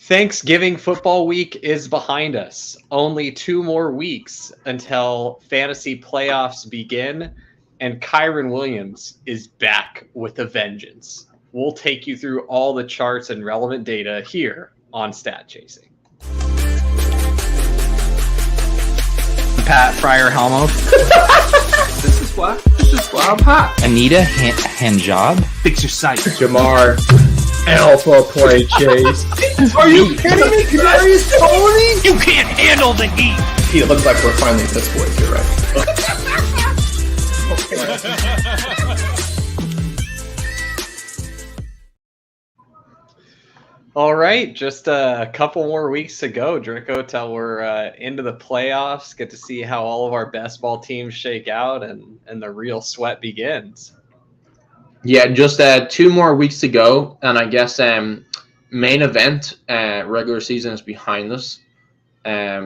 Thanksgiving football week is behind us. Only 2 more weeks until fantasy playoffs begin, and Kyren Williams is back with a vengeance. We'll take you through all the charts and relevant data here on Stat Chasing. Pat Fryer Helmo. This is why I'm hot. Anita Handjob. Fix your sight. Jamar. Alpha play chase. Are you kidding me? Kadarius Toney? You can't handle the heat. It looks like we're finally this boys. You're right. All right, just a couple more weeks to go, Drico, till we're into the playoffs. Get to see how all of our best ball teams shake out and the real sweat begins. Yeah, just 2 more weeks to go, and I guess main event regular season is behind us.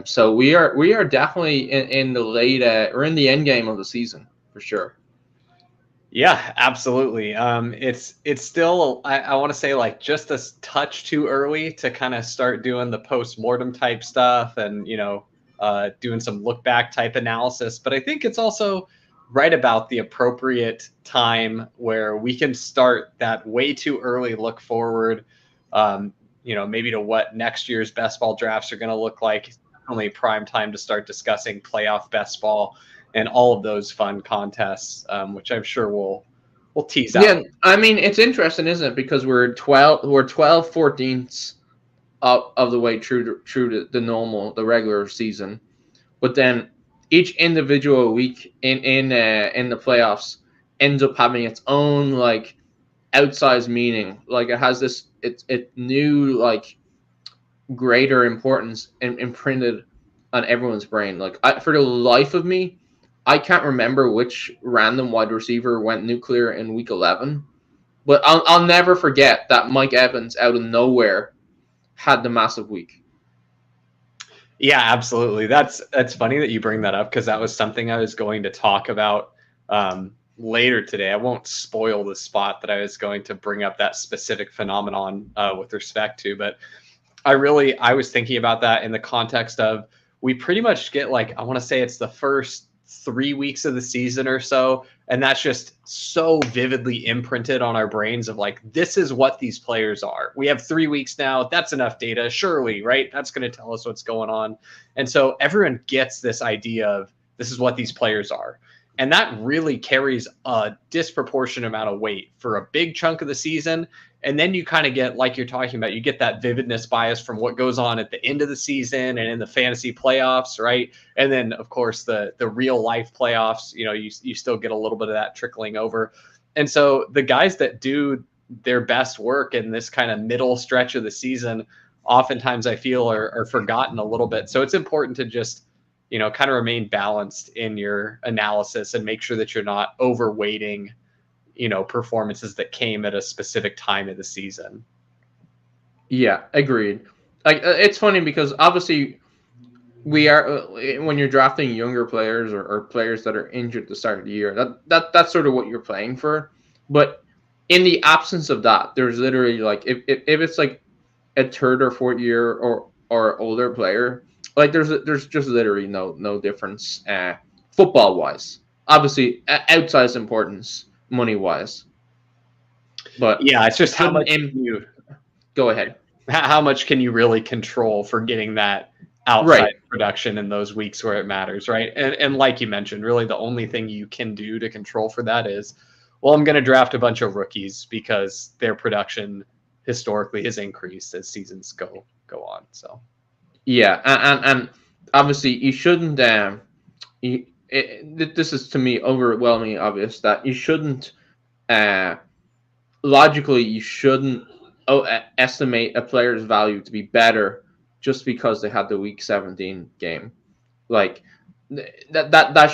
So we are definitely in the late we're in the end game of the season for sure. Yeah, absolutely. It's still, I want to say, like, just a touch too early to kind of start doing the post-mortem type stuff and, doing some look back type analysis. But I think it's also right about the appropriate time where we can start that way too early look forward, maybe to what next year's best ball drafts are going to look like. It's only prime time to start discussing playoff best ball and all of those fun contests, which I'm sure we'll tease out. Yeah, I mean, it's interesting, isn't it? Because we're 14ths of the way through to the regular season, but then each individual week in the playoffs ends up having its own like outsized meaning. Like it has this it's new like greater importance imprinted on everyone's brain. Like for the life of me, I can't remember which random wide receiver went nuclear in week 11, but I'll never forget that Mike Evans out of nowhere had the massive week. Yeah, absolutely. That's funny that you bring that up because that was something I was going to talk about later today. I won't spoil the spot that I was going to bring up that specific phenomenon with respect to, but I was thinking about that in the context of we pretty much get like, I want to say it's the first 3 weeks of the season or so, and that's just so vividly imprinted on our brains of like, this is what these players are. We have 3 weeks now. That's enough data, surely, right? That's going to tell us what's going on. And so everyone gets this idea of this is what these players are. And that really carries a disproportionate amount of weight for a big chunk of the season. And then you kind of get, like you're talking about, you get that vividness bias from what goes on at the end of the season and in the fantasy playoffs, right? And then, of course, the real life playoffs, you still get a little bit of that trickling over. And so the guys that do their best work in this kind of middle stretch of the season, oftentimes I feel are forgotten a little bit. So it's important to just, kind of remain balanced in your analysis and make sure that you're not overweighting performances that came at a specific time of the season. Yeah, agreed. Like it's funny because obviously we are when you're drafting younger players or players that are injured at the start of the year, that's sort of what you're playing for. But in the absence of that, there's literally like if it's like a third or fourth year or older player, like there's just literally no difference football wise. Obviously, outsized importance money wise, but yeah, it's just how much go ahead. How much can you really control for getting that outside production in those weeks where it matters, right? And like you mentioned, really the only thing you can do to control for that is, well, I'm going to draft a bunch of rookies because their production historically has increased as seasons go on. So yeah, and obviously you shouldn't. This is to me overwhelmingly obvious that you shouldn't logically you shouldn't estimate a player's value to be better just because they had the week 17 game. Like that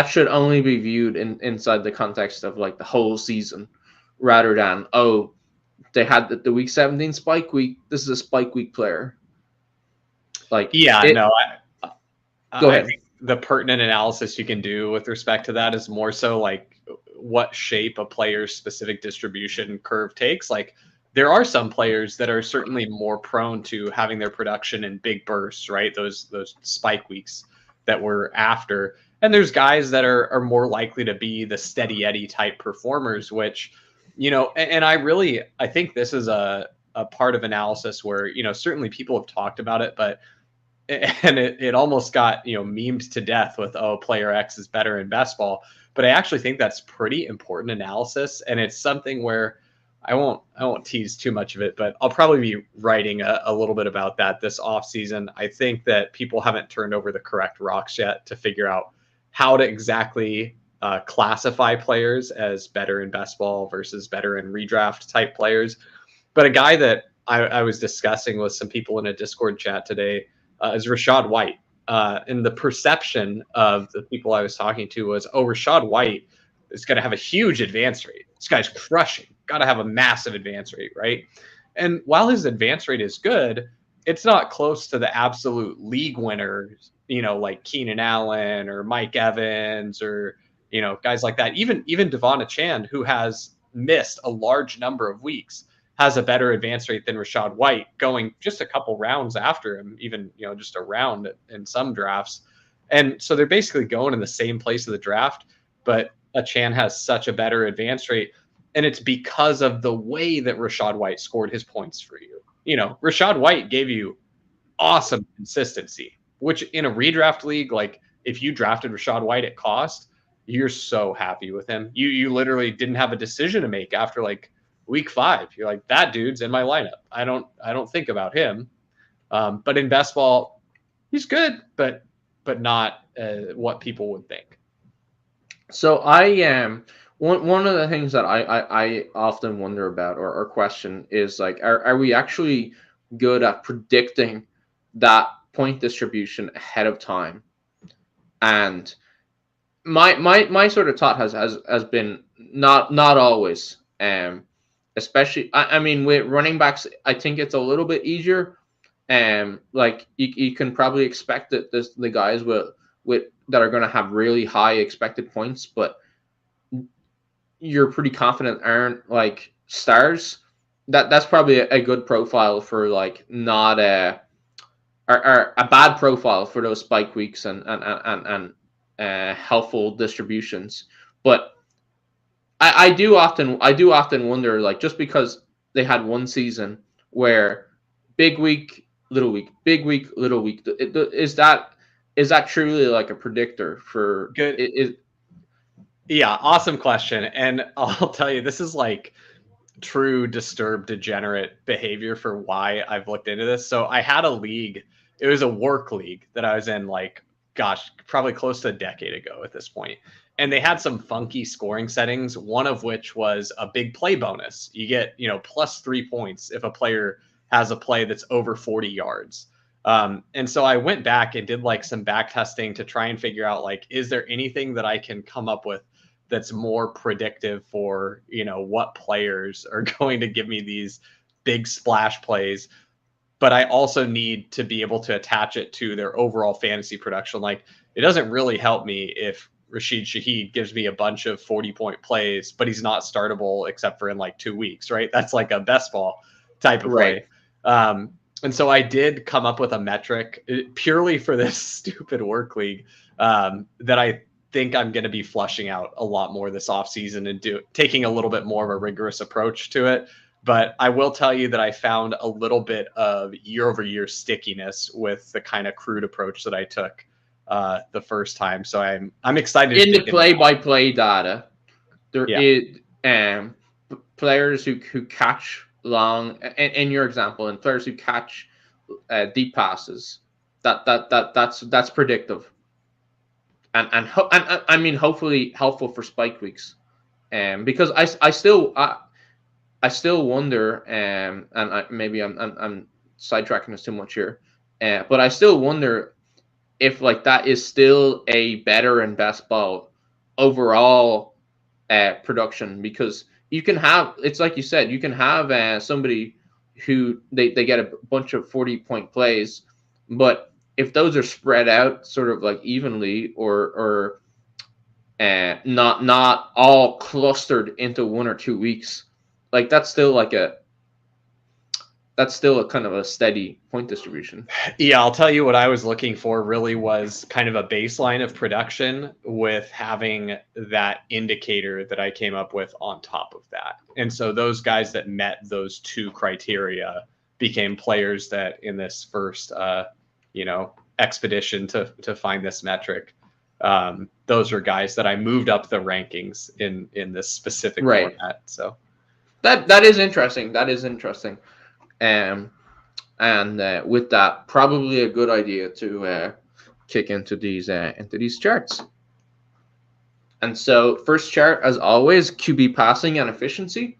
should only be viewed inside the context of like the whole season rather than they had the week 17 spike week, this is a spike week player. Like go ahead. I think the pertinent analysis you can do with respect to that is more so like what shape a player's specific distribution curve takes. Like there are some players that are certainly more prone to having their production in big bursts, right? Those spike weeks that we're after. And there's guys that are more likely to be the steady Eddie type performers, which, and I think this is a part of analysis where, certainly people have talked about it, but it almost got, memed to death with, oh, player X is better in best ball. But I actually think that's pretty important analysis. And it's something where I won't tease too much of it, but I'll probably be writing a little bit about that this offseason. I think that people haven't turned over the correct rocks yet to figure out how to exactly classify players as better in best ball versus better in redraft type players. But a guy that I was discussing with some people in a Discord chat today is Rachaad White. And the perception of the people I was talking to was, oh, Rachaad White is going to have a huge advance rate. This guy's crushing. Got to have a massive advance rate, right? And while his advance rate is good, it's not close to the absolute league winners, like Keenan Allen or Mike Evans or, guys like that. Even Devon Achane, who has missed a large number of weeks, has a better advance rate than Rachaad White, going just a couple rounds after him, even, just a round in some drafts. And so they're basically going in the same place of the draft, but Achane has such a better advance rate. And it's because of the way that Rachaad White scored his points for you. Rachaad White gave you awesome consistency, which in a redraft league, like if you drafted Rachaad White at cost, you're so happy with him. You literally didn't have a decision to make after like week 5. You're like, that dude's in my lineup. I don't think about him. But in best ball, he's good, but not what people would think. So I am. One of the things that I often wonder about or question is like, are we actually good at predicting that point distribution ahead of time? And my sort of thought has been not always, especially I mean with running backs, I think it's a little bit easier. Like you can probably expect that the guys with that are going to have really high expected points, but you're pretty confident aren't like stars. That's probably a good profile for like not a bad profile for those spike weeks and helpful distributions. But I do often wonder, like, just because they had one season where big week, little week, big week, little week, is that truly like a predictor for good? Yeah, awesome question. And I'll tell you, this is like true disturbed degenerate behavior for why I've looked into this. So I had a league. It was a work league that I was in, like, gosh, probably close to a decade ago at this point. And they had some funky scoring settings, one of which was a big play bonus. You get, plus 3 points if a player has a play that's over 40 yards. And so I went back and did like some back testing to try and figure out, like, is there anything that I can come up with that's more predictive for, what players are going to give me these big splash plays. But I also need to be able to attach it to their overall fantasy production. Like, it doesn't really help me if Rashid Shaheed gives me a bunch of 40-point plays, but he's not startable except for in like 2 weeks, right? That's like a best ball type of play. And so I did come up with a metric purely for this stupid work league that I think I'm going to be flushing out a lot more this offseason and taking a little bit more of a rigorous approach to it. But I will tell you that I found a little bit of year-over-year stickiness with the kind of crude approach that I took the first time. So I'm excited. In the play-by-play data, there is players who catch long, in your example, and players who catch deep passes. That's predictive. And I mean, hopefully helpful for spike weeks, because I still wonder, and maybe I'm sidetracking this too much here, but I still wonder if like that is still a better and best ball overall production, because you can have, it's like you said, you can have somebody who they get a bunch of 40-point plays, but if those are spread out sort of like evenly or not all clustered into 1 or 2 weeks, like that's still like a that's still a kind of a steady point distribution. Yeah, I'll tell you what I was looking for really was kind of a baseline of production with having that indicator that I came up with on top of that. And so those guys that met those two criteria became players that in this first, expedition to find this metric, those are guys that I moved up the rankings in this specific format. So that is interesting. That is interesting. And with that, probably a good idea to kick into these charts. And so, first chart, as always, QB passing and efficiency,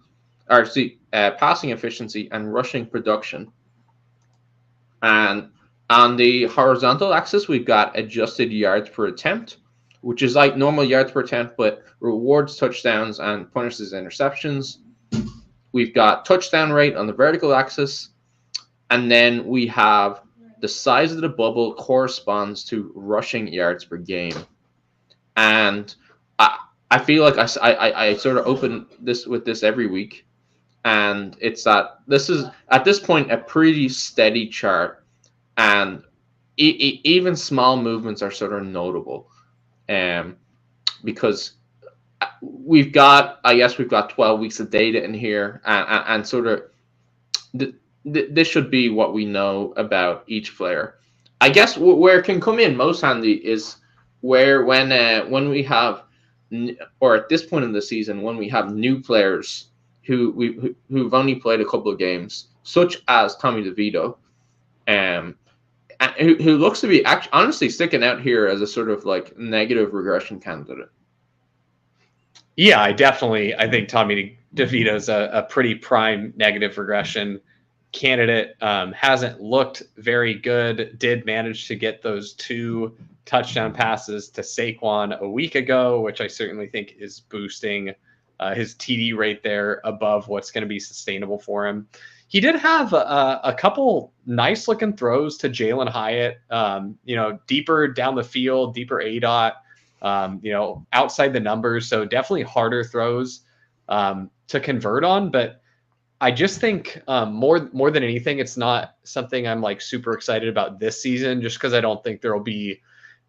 passing efficiency and rushing production. And on the horizontal axis, we've got adjusted yards per attempt, which is like normal yards per attempt, but rewards touchdowns and punishes interceptions. We've got touchdown rate on the vertical axis, and then we have the size of the bubble corresponds to rushing yards per game. And I feel like I sort of open this with this every week, and it's that this is at this point a pretty steady chart, and even small movements are sort of notable, because we've got 12 weeks of data in here, and sort of this should be what we know about each player. I guess where it can come in most handy is when we have, or at this point in the season, when we have new players who've only played a couple of games, such as Tommy DeVito, who looks to be honestly sticking out here as a sort of like negative regression candidate. Yeah, I think Tommy DeVito's a pretty prime negative regression candidate. Hasn't looked very good. Did manage to get those 2 touchdown passes to Saquon a week ago, which I certainly think is boosting his TD rate there above what's going to be sustainable for him. He did have a couple nice looking throws to Jalin Hyatt, deeper down the field, deeper ADOT, outside the numbers. So definitely harder throws to convert on. But I just think more than anything, it's not something I'm like super excited about this season, just because I don't think there will be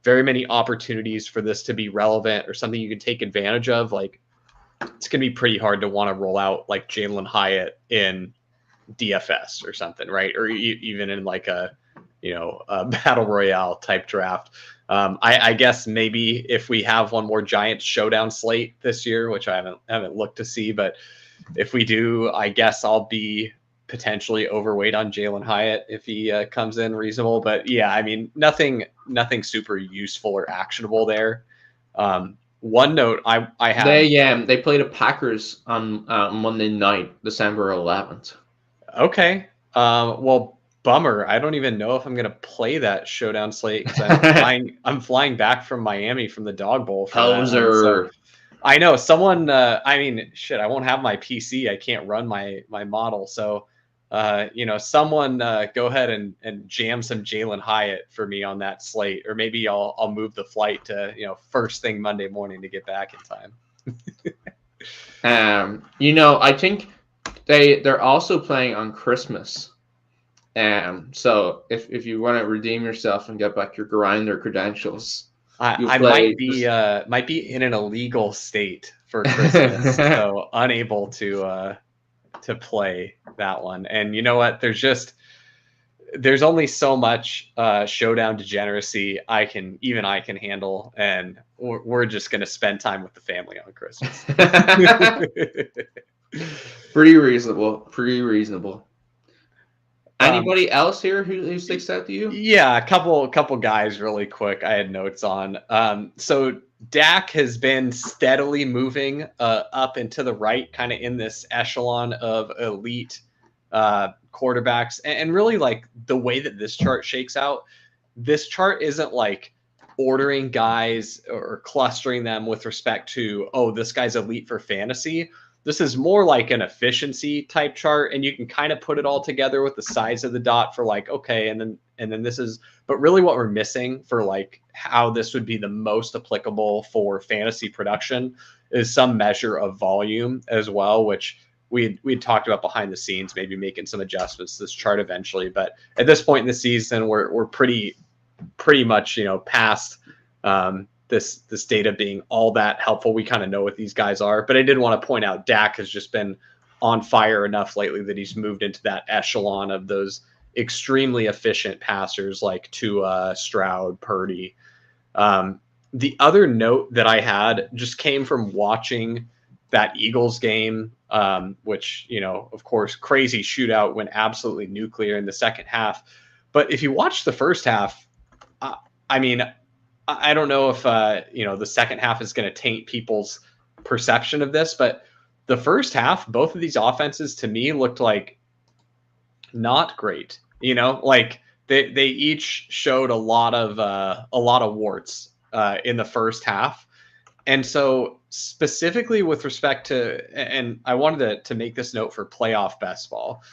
very many opportunities for this to be relevant or something you can take advantage of. Like, it's going to be pretty hard to want to roll out like Jalin Hyatt in DFS or something, right? Or even in like a battle royale type draft. I guess maybe if we have one more giant showdown slate this year, which I haven't looked to see, but if we do, I guess I'll be potentially overweight on Jalin Hyatt if he comes in reasonable. But yeah, I mean, nothing super useful or actionable there. One note I have, they played the Packers on Monday night, December 11th. Okay. Well, bummer. I don't even know if I'm going to play that showdown slate because I'm flying back from Miami from the Dog Bowl. So, I know someone. I won't have my PC. I can't run my model. So, someone go ahead and jam some Jalin Hyatt for me on that slate, or maybe I'll move the flight to first thing Monday morning to get back in time. I think they're also playing on Christmas. So if you want to redeem yourself and get back your grinder credentials, I might be in an illegal state for Christmas, so unable to play that one. And you know what? There's only so much showdown degeneracy I can handle, and we're just gonna spend time with the family on Christmas. Pretty reasonable. Anybody else here who sticks out to you? Yeah, a couple guys really quick I had notes on. So Dak has been steadily moving up and to the right, kind of in this echelon of elite quarterbacks. And really, like, the way that this chart shakes out, this chart isn't like ordering guys or clustering them with respect to, oh, this guy's elite for fantasy. This is more like an efficiency type chart, and you can kind of put it all together with the size of the dot for like, okay, and then this is, but really what we're missing for like how this would be the most applicable for fantasy production is some measure of volume as well, which we'd talked about behind the scenes, maybe making some adjustments to this chart eventually. But at this point in the season, we're pretty much, past this data being all that helpful. We kind of know what these guys are. But I did want to point out Dak has just been on fire enough lately that he's moved into that echelon of those extremely efficient passers like Tua, Stroud, Purdy. The other note that I had just came from watching that Eagles game, which, of course, crazy shootout, went absolutely nuclear in the second half. But if you watch the first half, I don't know if, the second half is going to taint people's perception of this, but the first half, both of these offenses to me looked like not great. Like they each showed a lot of warts in the first half. And so specifically with respect to, and I wanted to make this note for playoff best ball.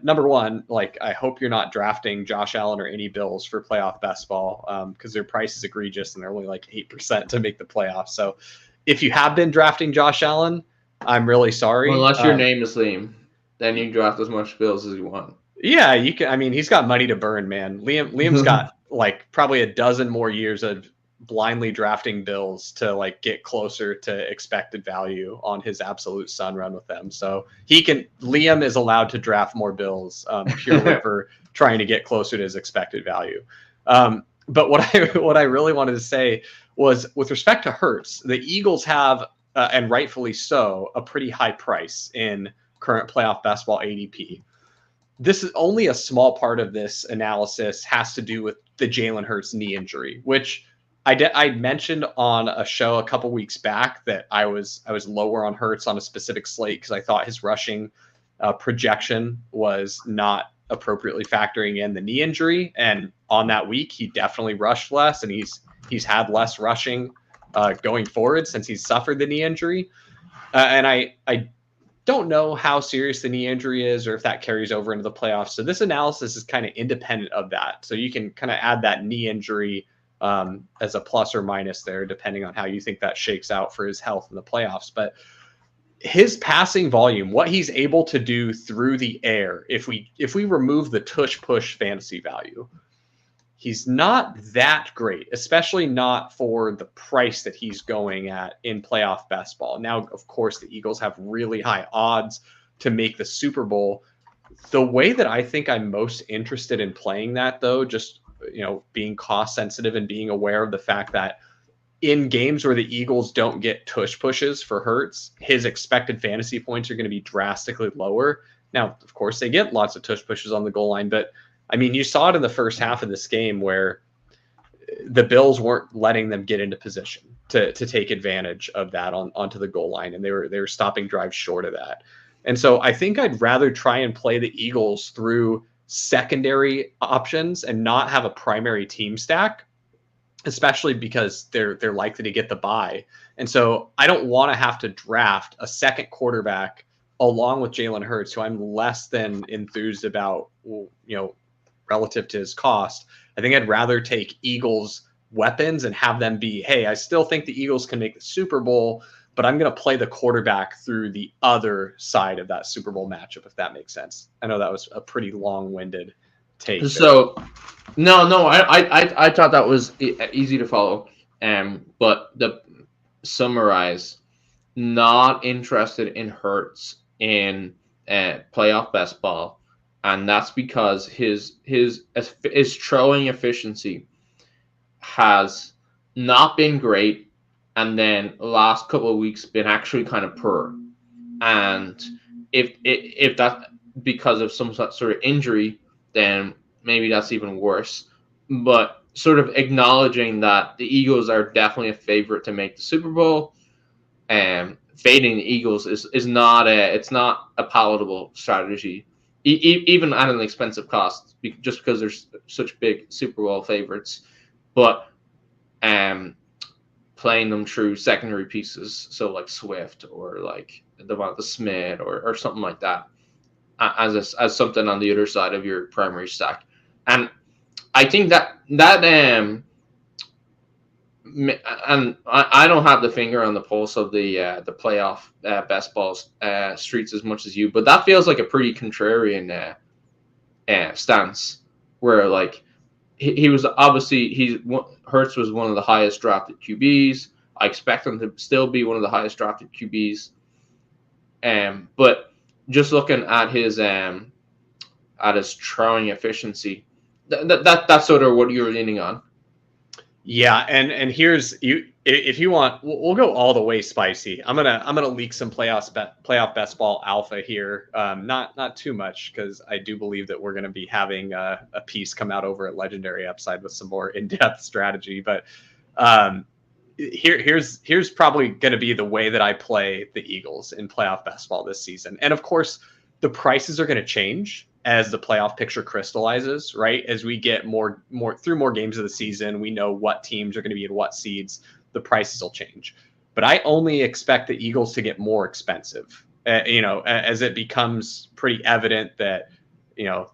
Number one, like, I hope you're not drafting Josh Allen or any Bills for playoff best ball, because their price is egregious and they're only like 8% to make the playoffs. So if you have been drafting Josh Allen, I'm really sorry. Well, unless your name is Liam, then you can draft as much Bills as you want. Yeah, you can. I mean, he's got money to burn, man. Liam's got like probably a dozen more years of blindly drafting Bills to like get closer to expected value on his absolute sun run with them. So Liam is allowed to draft more Bills purely for trying to get closer to his expected value. But what I really wanted to say was with respect to Hurts, the Eagles have, and rightfully so, a pretty high price in current playoff best ball ADP. This is only a small part of this analysis has to do with the Jalen Hurts knee injury, which I mentioned on a show a couple weeks back that I was lower on Hurts on a specific slate because I thought his rushing projection was not appropriately factoring in the knee injury. And on that week, he definitely rushed less, and he's had less rushing going forward since he's suffered the knee injury. And I don't know how serious the knee injury is or if that carries over into the playoffs. So this analysis is kind of independent of that. So you can kind of add that knee injury as a plus or minus there, depending on how you think that shakes out for his health in the playoffs. But his passing volume, what he's able to do through the air, if we remove the tush push fantasy value, he's not that great, especially not for the price that he's going at in playoff best ball. Now, of course, the Eagles have really high odds to make the Super Bowl. The way that I think I'm most interested in playing that, though, just being cost sensitive and being aware of the fact that in games where the Eagles don't get tush pushes for Hurts, his expected fantasy points are going to be drastically lower. Now, of course, they get lots of tush pushes on the goal line, but I mean, you saw it in the first half of this game where the Bills weren't letting them get into position to take advantage of that onto the goal line, and they were stopping drives short of that. And so I think I'd rather try and play the Eagles through secondary options and not have a primary team stack, especially because they're likely to get the bye. And so I don't want to have to draft a second along with Jalen Hurts, who I'm less than enthused about, relative to his cost. I think I'd rather take Eagles weapons and have them be, hey, I still think the Eagles can make the Super Bowl, but I'm going to play the quarterback through the other side of that Super Bowl matchup, if that makes sense. I know that was a pretty long-winded take. So, no, I thought that was easy to follow. But the summarize, not interested in Hurts in playoff best ball, and that's because his throwing efficiency has not been great, and then the last couple of weeks been actually kind of poor. And if that's because of some sort of injury, then maybe that's even worse. But sort of acknowledging that the Eagles are definitely a favorite to make the Super Bowl, and fading the Eagles is not a palatable strategy, even at an expensive cost, just because there's such big Super Bowl favorites. But playing them through secondary pieces, so like Swift or like Devonta Smith or something like that, as something on the other side of your primary stack. And I think that and I don't have the finger on the pulse of the playoff best balls streets as much as you, but that feels like a pretty contrarian stance where like he was obviously Hurts was one of the highest drafted QBs. I expect him to still be one of the highest drafted QBs. But just looking at his throwing efficiency, that's sort of what you're leaning on. Yeah, and here's you. If you want, we'll go all the way spicy. I'm gonna leak some playoff best ball alpha here. Not too much, because I do believe that we're gonna be having a piece come out over at Legendary Upside with some more in-depth strategy. But here's probably gonna be the way that I play the Eagles in playoff best ball this season. And of course, the prices are gonna change as the playoff picture crystallizes, right? As we get more through more games of the season, we know what teams are going to be in what seeds, the prices will change. But I only expect the Eagles to get more expensive, as it becomes pretty evident that,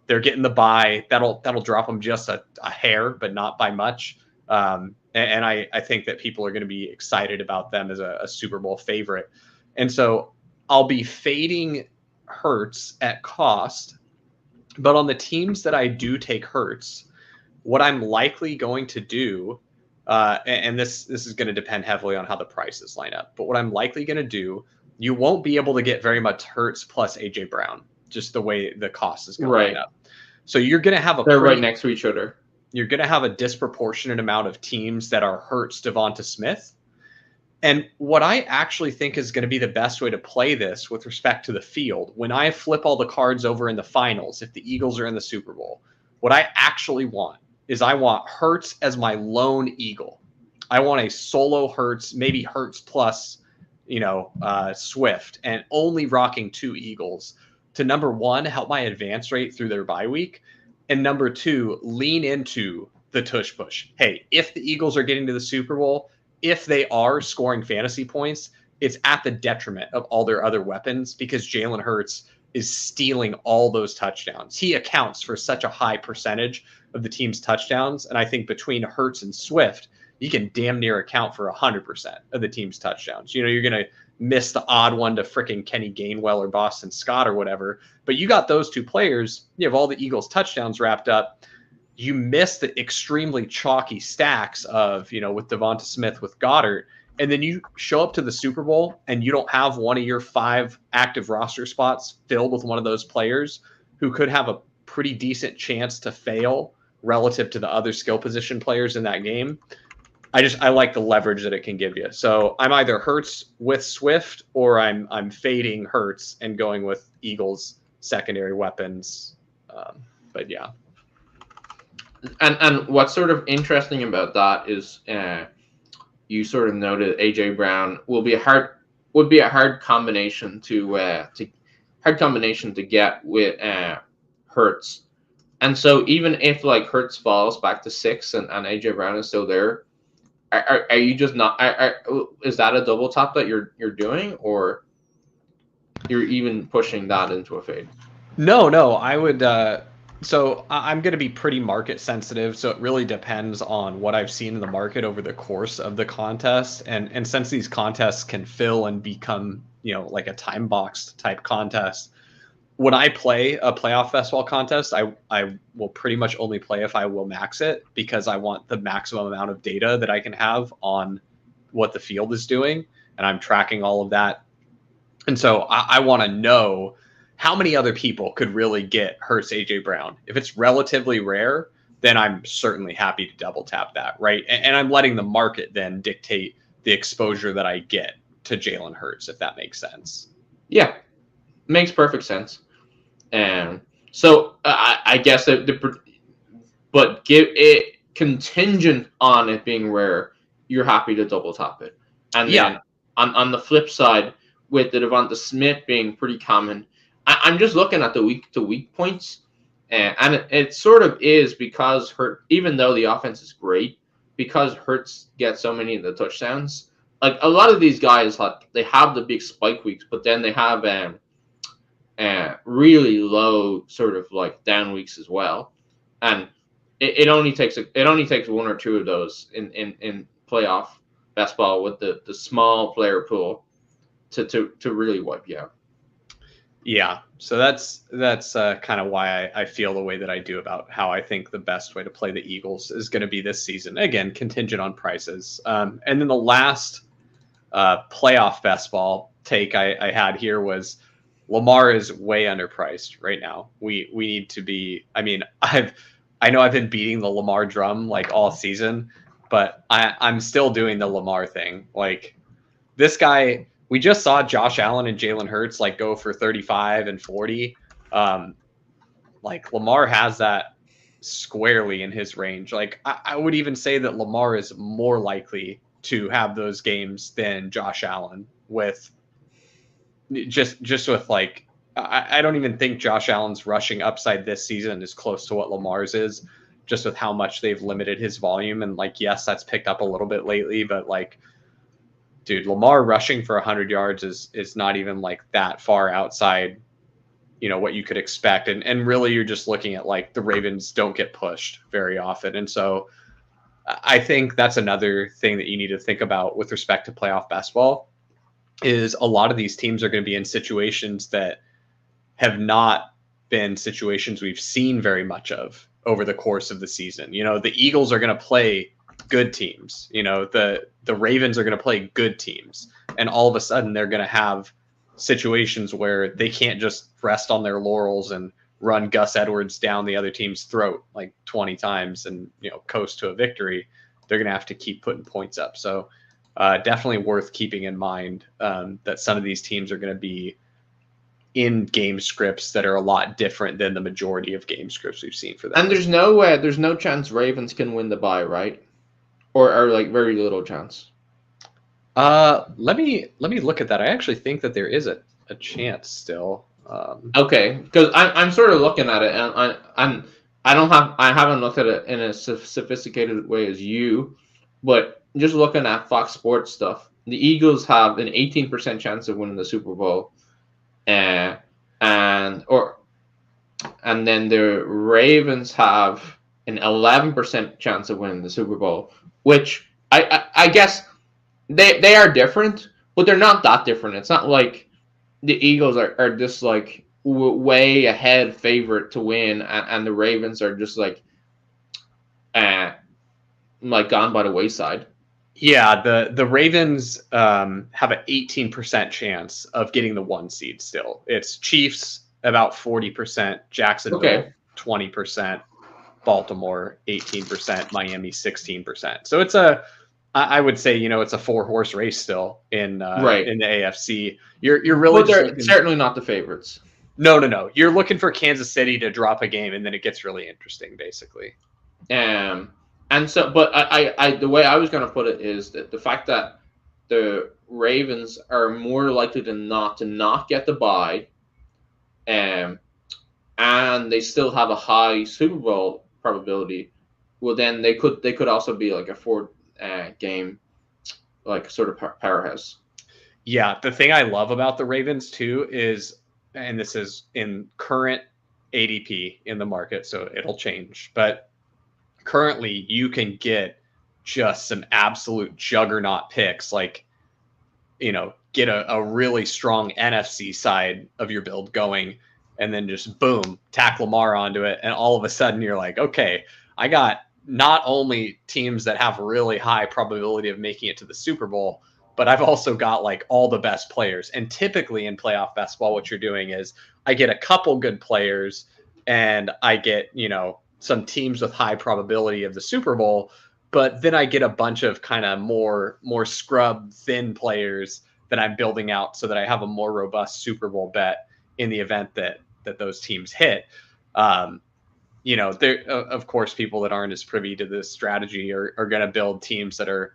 they're getting the bye. That'll drop them just a hair, but not by much. And I think that people are going to be excited about them as a Super Bowl favorite. And so I'll be fading Hurts at cost. But on the teams that I do take Hurts, what I'm likely going to do, and this is going to depend heavily on how the prices line up, but what I'm likely going to do, you won't be able to get very much Hurts plus AJ Brown, just the way the cost is going to line up. So you're going to have they're right next to each other. You're going to have a disproportionate amount of teams that are Hurts, Devonta Smith. And what I actually think is going to be the best way to play this with respect to the field, when I flip all the cards over in the finals, if the Eagles are in the Super Bowl, what I actually want is I want Hurts as my lone Eagle. I want a solo Hurts, maybe Hurts plus, Swift, and only rocking 2 Eagles to, number one, help my advance rate through their bye week, and number two, lean into the tush push. Hey, if the Eagles are getting to the Super Bowl, if they are scoring fantasy points, it's at the detriment of all their other weapons, because Jalen Hurts is stealing all those touchdowns. He accounts for such a high percentage of the team's touchdowns. And I think between Hurts and Swift, you can damn near account for 100% of the team's touchdowns. You're going to miss the odd one to freaking Kenny Gainwell or Boston Scott or whatever. But you got those 2 players. You have all the Eagles' touchdowns wrapped up. You miss the extremely chalky stacks of, with Devonta Smith, with Goddard, and then you show up to the Super Bowl and you don't have one of your 5 active roster spots filled with one of those players who could have a pretty decent chance to fail relative to the other skill position players in that game. I like the leverage that it can give you. So I'm either Hurts with Swift, or I'm fading Hurts and going with Eagles secondary weapons. But yeah. And what's sort of interesting about that is you sort of noted AJ Brown would be a hard combination to get with Hurts. And so even if like Hurts falls back to 6 and AJ Brown is still there, are you just not? Is that a double top that you're doing, or you're even pushing that into a fade? No, I would. So I'm going to be pretty market sensitive. So it really depends on what I've seen in the market over the course of the contest. And since these contests can fill and become, like a time boxed type contest, when I play a playoff best ball contest, I will pretty much only play if I will max it, because I want the maximum amount of data that I can have on what the field is doing. And I'm tracking all of that. And so I want to know how many other people could really get Hurts AJ Brown. If it's relatively rare, then I'm certainly happy to double tap that, right? And I'm letting the market then dictate the exposure that I get to Jalen Hurts, if that makes sense. Yeah, makes perfect sense. And so I guess but give it contingent on it being rare, you're happy to double tap it. And then on the flip side, with the Devonta Smith being pretty common, I'm just looking at the week-to-week points, and it sort of is because even though the offense is great, because Hurts gets so many of the touchdowns. Like a lot of these guys, they have the big spike weeks, but then they have really low sort of like down weeks as well, and it only takes 1 or 2 of those in playoff best ball with the small player pool to really wipe you out. Yeah, so that's kind of why I feel the way that I do about how I think the best way to play the Eagles is going to be this season. Again, contingent on prices. And then the last playoff best ball take I had here was Lamar is way underpriced right now. We need to be. I mean, I know I've been beating the Lamar drum like all season, but I'm still doing the Lamar thing. Like this guy. We just saw Josh Allen and Jalen Hurts like go for 35 and 40. Like Lamar has that squarely in his range. Like I would even say that Lamar is more likely to have those games than Josh Allen with just with like, I don't even think Josh Allen's rushing upside this season is close to what Lamar's is, just with how much they've limited his volume. And like, yes, that's picked up a little bit lately, but like, dude, Lamar rushing for 100 yards is not even like that far outside, what you could expect. And really you're just looking at like the Ravens don't get pushed very often. And so I think that's another thing that you need to think about with respect to playoff basketball is a lot of these teams are going to be in situations that have not been situations we've seen very much of over the course of the season. The Eagles are going to play good teams. The Ravens are going to play good teams, and all of a sudden they're going to have situations where they can't just rest on their laurels and run Gus Edwards down the other team's throat like 20 times and coast to a victory. They're going to have to keep putting points up. So definitely worth keeping in mind that some of these teams are going to be in game scripts that are a lot different than the majority of game scripts we've seen for them. And there's no chance Ravens can win the bye, right? Or like very little chance. Let me look at that. I actually think that there is a chance still. Okay, because I'm sort of looking at it, and I haven't looked at it in a sophisticated way as you, but just looking at Fox Sports stuff, the Eagles have an 18% chance of winning the Super Bowl, and then the Ravens have an 11% chance of winning the Super Bowl. Which I guess they are different, but they're not that different. It's not like the Eagles are just like way ahead favorite to win, and the Ravens are just like gone by the wayside. Yeah, the Ravens have an 18% chance of getting the 1 seed still. It's Chiefs about 40%, Jacksonville 20%. Baltimore 18%, Miami 16%. So it's I would say it's a 4-horse race still in the AFC. You're really certainly not the favorites. No. You're looking for Kansas City to drop a game, and then it gets really interesting, basically. And so, but I the way I was going to put it is that the fact that the Ravens are more likely than not to not get the bye, and they still have a high Super Bowl probability, well then they could also be like a 4 game like sort of powerhouse. Yeah, the thing I love about the Ravens too is, and this is in current ADP in the market, so it'll change, but currently you can get just some absolute juggernaut picks, like get a really strong NFC side of your build going, and then just boom, tack Lamar onto it. And all of a sudden you're like, okay, I got not only teams that have really high probability of making it to the Super Bowl, but I've also got like all the best players. And typically in playoff basketball, what you're doing is I get a couple good players and I get, some teams with high probability of the Super Bowl, but then I get a bunch of kind of more scrub thin players that I'm building out so that I have a more robust Super Bowl bet in the event that those teams hit. There, of course, people that aren't as privy to this strategy are going to build teams that are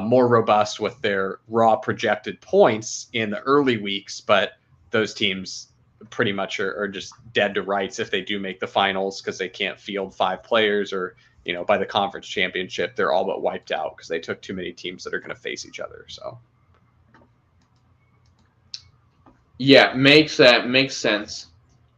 more robust with their raw projected points in the early weeks, but those teams pretty much are just dead to rights if they do make the finals because they can't field 5 players, or by the conference championship they're all but wiped out because they took too many teams that are going to face each other. So yeah, makes sense.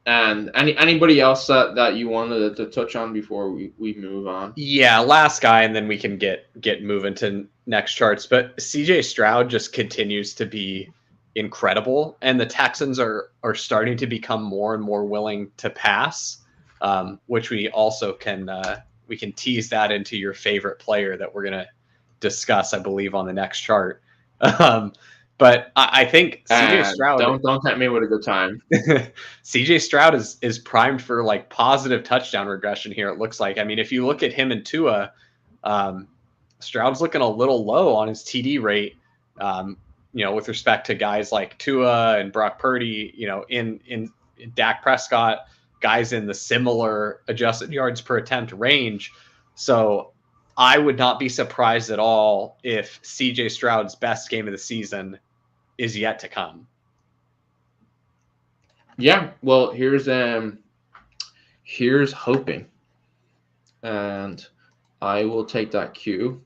And anybody else that you wanted to touch on before we move on? Yeah, last guy, and then we can get moving to next charts. But CJ Stroud just continues to be incredible, and the Texans are starting to become more and more willing to pass, which we also can tease that into your favorite player that we're gonna discuss, I believe, on the next chart. But I think CJ Stroud. Don't tempt me with a good time. CJ Stroud is primed for like positive touchdown regression here. It looks like. I mean, if you look at him and Tua, Stroud's looking a little low on his TD rate. With respect to guys like Tua and Brock Purdy. In Dak Prescott, guys in the similar adjusted yards per attempt range. So I would not be surprised at all if CJ Stroud's best game of the season is yet to come. Yeah, well, here's hoping, and I will take that cue.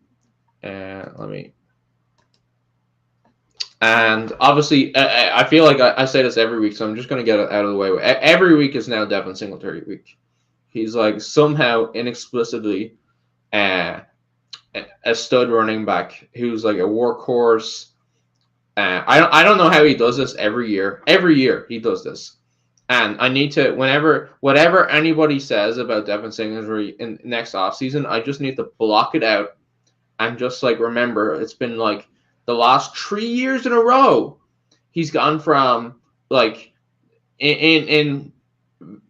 And obviously, I feel like I say this every week, so I'm just going to get it out of the way. Every week is now Devin Singletary week. He's like somehow inexplicably a stud running back who's like a workhorse. I don't know how he does this every year. Every year he does this. And I need to, whatever anybody says about Devin Singletary in next offseason, I just need to block it out and just like remember it's been like the last 3 years in a row he's gone from like in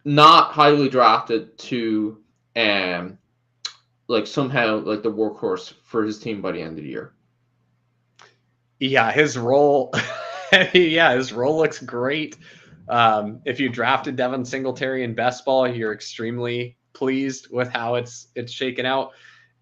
not highly drafted to like somehow like the workhorse for his team by the end of the year. Yeah, his role his role looks great. If you drafted Devin Singletary in best ball, you're extremely pleased with how it's shaken out.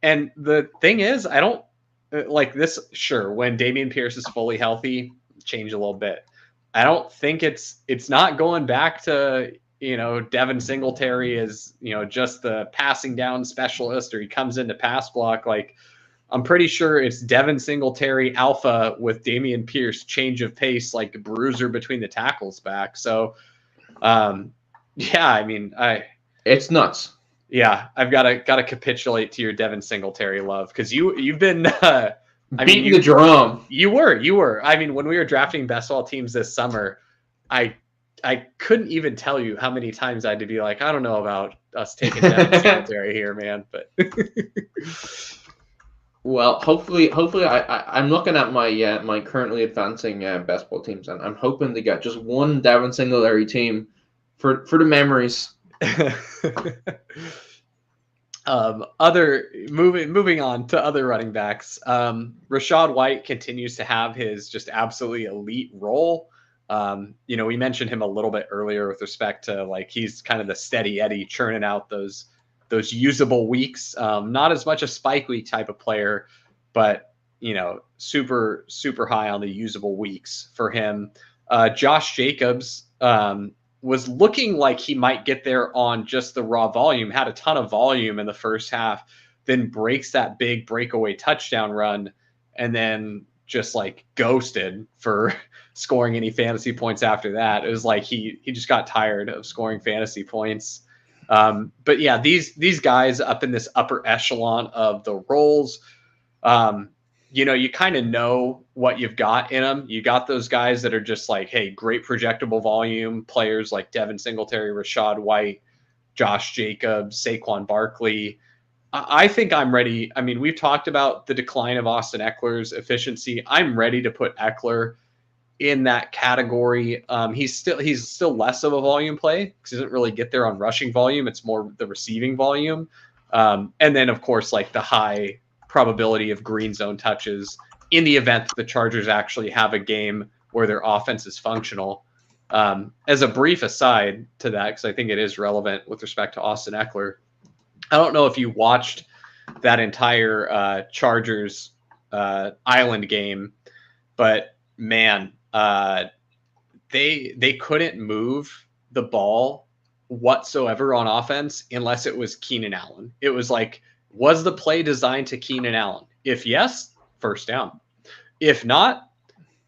And the thing is, I don't like this. Sure, when Dameon Pierce is fully healthy, change a little bit. I don't think it's not going back to, Devin Singletary is, just the passing down specialist, or he comes into pass block. Like, I'm pretty sure it's Devin Singletary alpha with Dameon Pierce change of pace, like bruiser between the tackles back. So, it's nuts. Yeah, I've got to capitulate to your Devin Singletary love, because you've been beating the drum. You were. I mean, when we were drafting best ball teams this summer, I couldn't even tell you how many times I had to be like, I don't know about us taking Devin Singletary here, man. But well, hopefully, I'm looking at my my currently advancing best ball teams, and I'm hoping to get just one Devin Singletary team for the memories. Moving on to other running backs. Rachaad White continues to have his just absolutely elite role. We mentioned him a little bit earlier with respect to like he's kind of the steady Eddie churning out those usable weeks. Not as much a spike week type of player, but super high on the usable weeks for him. Josh Jacobs was looking like he might get there on just the raw volume, had a ton of volume in the first half, then breaks that big breakaway touchdown run, and then just like ghosted for scoring any fantasy points after that. It was like he just got tired of scoring fantasy points. But yeah, these guys up in this upper echelon of the roles, you kind of know what you've got in them. You got those guys that are just like, hey, great projectable volume players like Devin Singletary, Rachaad White, Josh Jacobs, Saquon Barkley. I think I'm ready. I mean, we've talked about the decline of Austin Ekeler's efficiency. I'm ready to put Ekeler in that category. He's still less of a volume play because he doesn't really get there on rushing volume. It's more the receiving volume. And then, of course, like the high probability of green zone touches in the event that the Chargers actually have a game where their offense is functional. As a brief aside to that, because I think it is relevant with respect to Austin Ekeler, I don't know if you watched that entire Chargers Island game, but man, they couldn't move the ball whatsoever on offense unless it was Keenan Allen. It was like, was the play designed to Keenan Allen? If yes, first down. If not,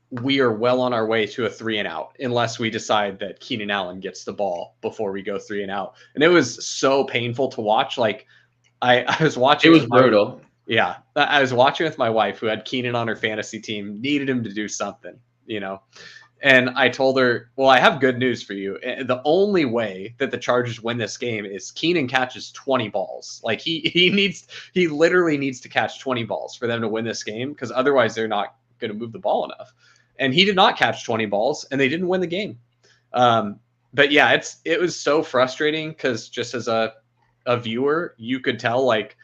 we are well on our way to a 3-and-out unless we decide that Keenan Allen gets the ball before we go 3-and-out. And it was so painful to watch. Like I was watching. It was brutal. Yeah. I was watching with my wife who had Keenan on her fantasy team, needed him to do something, you know? And I told her, well, I have good news for you. The only way that the Chargers win this game is Keenan catches 20 balls. Like he literally needs to catch 20 balls for them to win this game, because otherwise they're not going to move the ball enough. And he did not catch 20 balls, and they didn't win the game. But yeah, it was so frustrating, because just as a viewer, you could tell, like,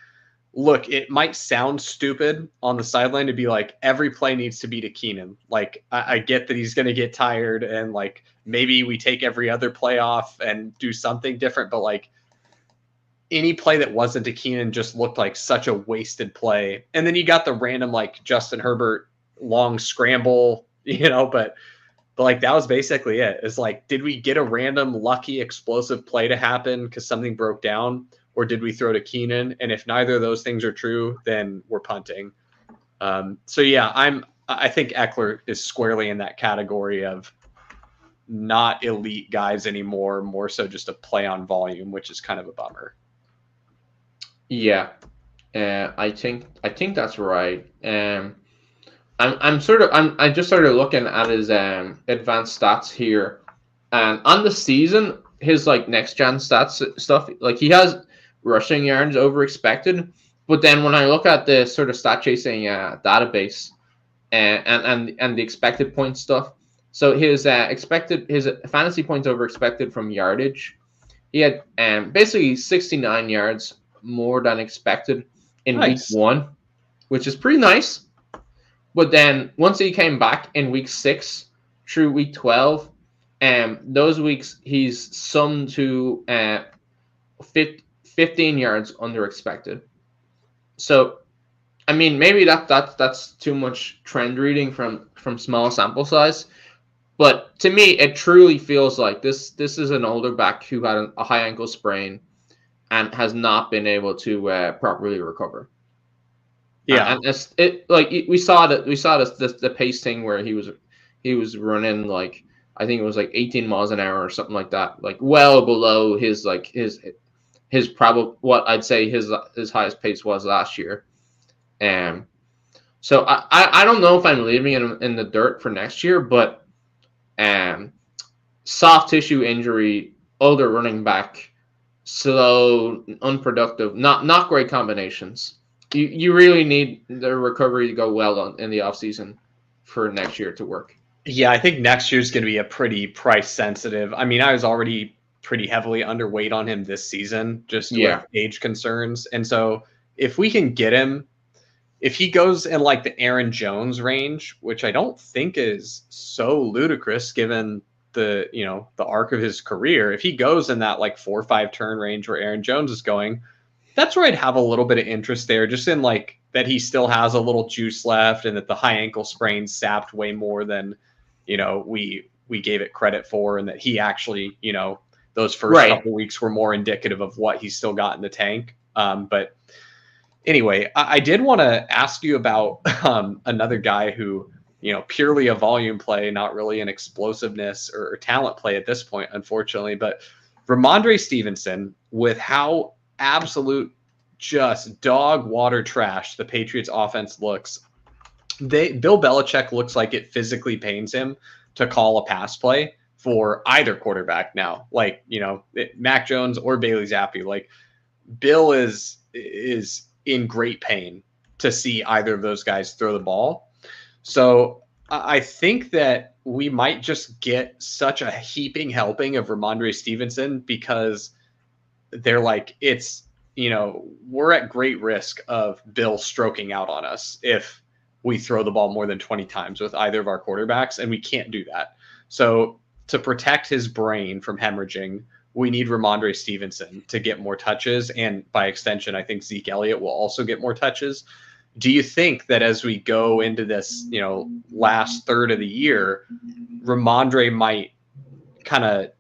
look, it might sound stupid on the sideline to be like, every play needs to be to Keenan. Like, I get that he's going to get tired, and like maybe we take every other play off and do something different. But like any play that wasn't to Keenan just looked like such a wasted play. And then you got the random like Justin Herbert long scramble, you know, but like that was basically it. It's like, did we get a random lucky explosive play to happen because something broke down? Or did we throw to Keenan? And if neither of those things are true, then we're punting. So yeah, I think Ekeler is squarely in that category of not elite guys anymore, more so just a play on volume, which is kind of a bummer. Yeah, I think that's right. I just started looking at his advanced stats here, and on the season, his like next gen stats stuff, like he has rushing yards over expected, but then when I look at the sort of stat chasing database and the expected point stuff, so his fantasy points over expected from yardage, he had basically 69 yards more than expected in week 1, which is pretty nice. But then once he came back in week 6 through week 12, those weeks he's summed to 15 yards under expected. So, I mean, maybe that's too much trend reading from small sample size. But to me, it truly feels like this is an older back who had a high ankle sprain and has not been able to properly recover. Yeah, and it like we saw the pace thing where he was running like, I think it was like 18 miles an hour or something like that, like well below his probably what I'd say his highest pace was last year. So I don't know if I'm leaving him in the dirt for next year, but soft tissue injury, older running back, slow, unproductive, not great combinations. You really need the recovery to go well in the offseason for next year to work. Yeah, I think next year's going to be a pretty price sensitive. I mean, I was already pretty heavily underweight on him this season, just with age concerns. And so if we can get him, if he goes in like the Aaron Jones range, which I don't think is so ludicrous given the arc of his career, if he goes in that like 4 or 5 turn range where Aaron Jones is going, that's where I'd have a little bit of interest there, just in like that he still has a little juice left, and that the high ankle sprain sapped way more than, we gave it credit for, and that he actually, those first couple weeks were more indicative of what he's still got in the tank. But anyway, I did want to ask you about another guy who, purely a volume play, not really an explosiveness or talent play at this point, unfortunately, but Rhamondre Stevenson, with how absolute just dog water trash the Patriots offense looks. Bill Belichick looks like it physically pains him to call a pass play for either quarterback now. Like, Mac Jones or Bailey Zappi. Like, Bill is in great pain to see either of those guys throw the ball. So I think that we might just get such a heaping helping of Rhamondre Stevenson, because they're like, we're at great risk of Bill stroking out on us if we throw the ball more than 20 times with either of our quarterbacks, and we can't do that. So to protect his brain from hemorrhaging, we need Rhamondre Stevenson to get more touches, and by extension, I think Zeke Elliott will also get more touches. Do you think that as we go into this, last third of the year, Rhamondre might kind of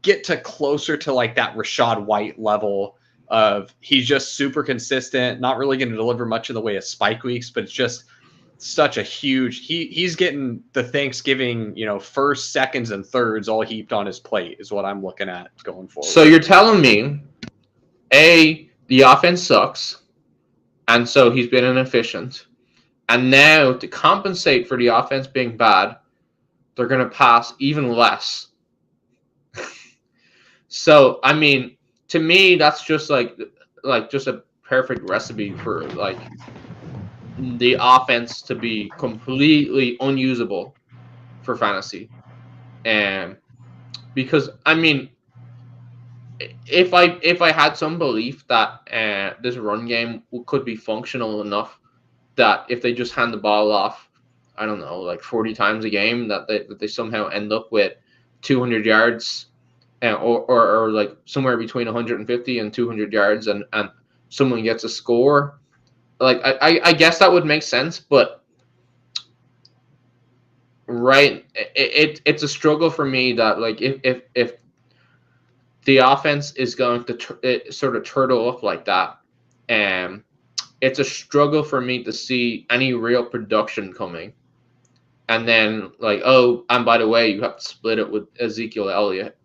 get to closer to like that Rachaad White level of he's just super consistent, not really going to deliver much in the way of spike weeks, but it's just such a huge. He's getting the Thanksgiving, first, seconds, and thirds all heaped on his plate is what I'm looking at going forward. So you're telling me, the offense sucks, and so he's been inefficient, and now to compensate for the offense being bad, they're going to pass even less. So I mean, to me, that's just like just a perfect recipe for like the offense to be completely unusable for fantasy. And because I mean, if I had some belief that this run game could be functional enough that if they just hand the ball off, I don't know, like 40 times a game, that they somehow end up with 200 yards, or like somewhere between 150 and 200 yards, and someone gets a score, like I guess that would make sense. But right, it's a struggle for me that like if the offense is going to sort of turtle up like that, it's a struggle for me to see any real production coming. And then like, oh, and by the way, you have to split it with Ezekiel Elliott.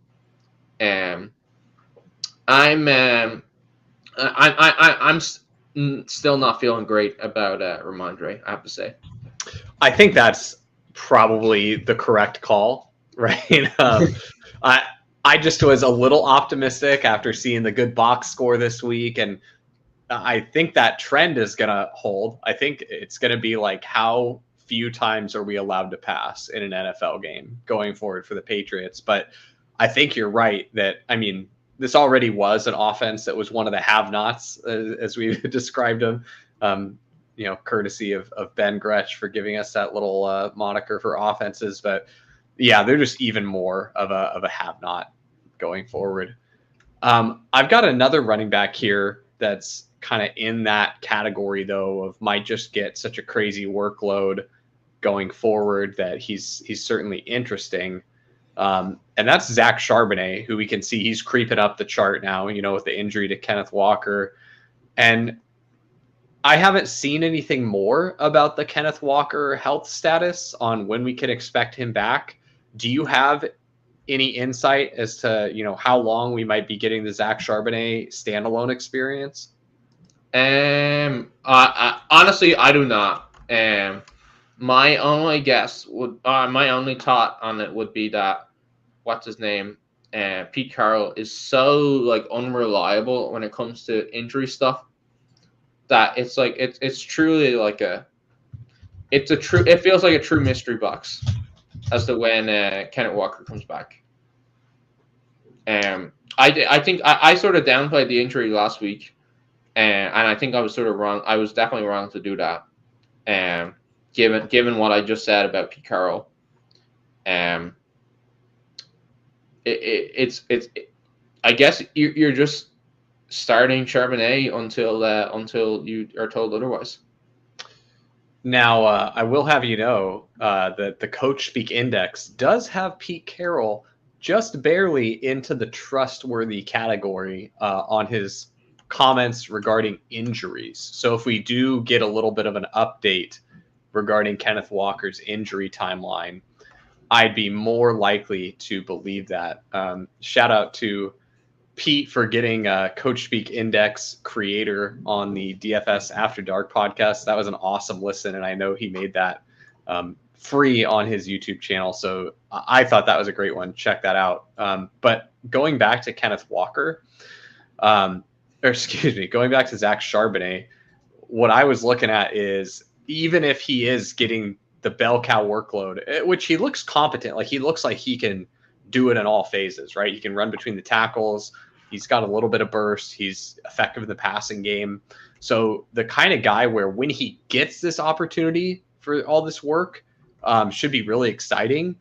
I'm still not feeling great about Rhamondre, I have to say. I think that's probably the correct call, right? I just was a little optimistic after seeing the good box score this week, and I think that trend is going to hold. I think it's going to be like, how few times are we allowed to pass in an NFL game going forward for the Patriots? But I think you're right that, I mean, this already was an offense that was one of the have-nots, as we've described them, courtesy of Ben Gretsch for giving us that little moniker for offenses. But yeah, they're just even more of a have-not going forward. I've got another running back here that's kind of in that category, though, of might just get such a crazy workload going forward that he's certainly interesting. And that's Zach Charbonnet, who we can see he's creeping up the chart now, with the injury to Kenneth Walker. And I haven't seen anything more about the Kenneth Walker health status on when we can expect him back. Do you have any insight as to, how long we might be getting the Zach Charbonnet standalone experience? Honestly, I do not. My only guess my only thought on it would be that, what's his name? Pete Carroll is so like unreliable when it comes to injury stuff that it's like, it's truly like it feels like a true mystery box as to when Kenneth Walker comes back. I think I sort of downplayed the injury last week, and I think I was sort of wrong. I was definitely wrong to do that, given what I just said about Pete Carroll. It's I guess you're just starting Charbonnet until you are told otherwise. Now, I will have you know that the Coach Speak Index does have Pete Carroll just barely into the trustworthy category on his comments regarding injuries. So if we do get a little bit of an update regarding Kenneth Walker's injury timeline, I'd be more likely to believe that. Shout out to Pete for getting Coach Speak Index creator on the DFS After Dark podcast. That was an awesome listen, and I know he made that free on his YouTube channel. So I thought that was a great one. Check that out. But going back to Kenneth Walker, going back to Zach Charbonnet, what I was looking at is, even if he is getting the bell cow workload, which he looks competent, like he looks like he can do it in all phases, right? He can run between the tackles. He's got a little bit of burst. He's effective in the passing game. So the kind of guy where when he gets this opportunity for all this work, should be really exciting,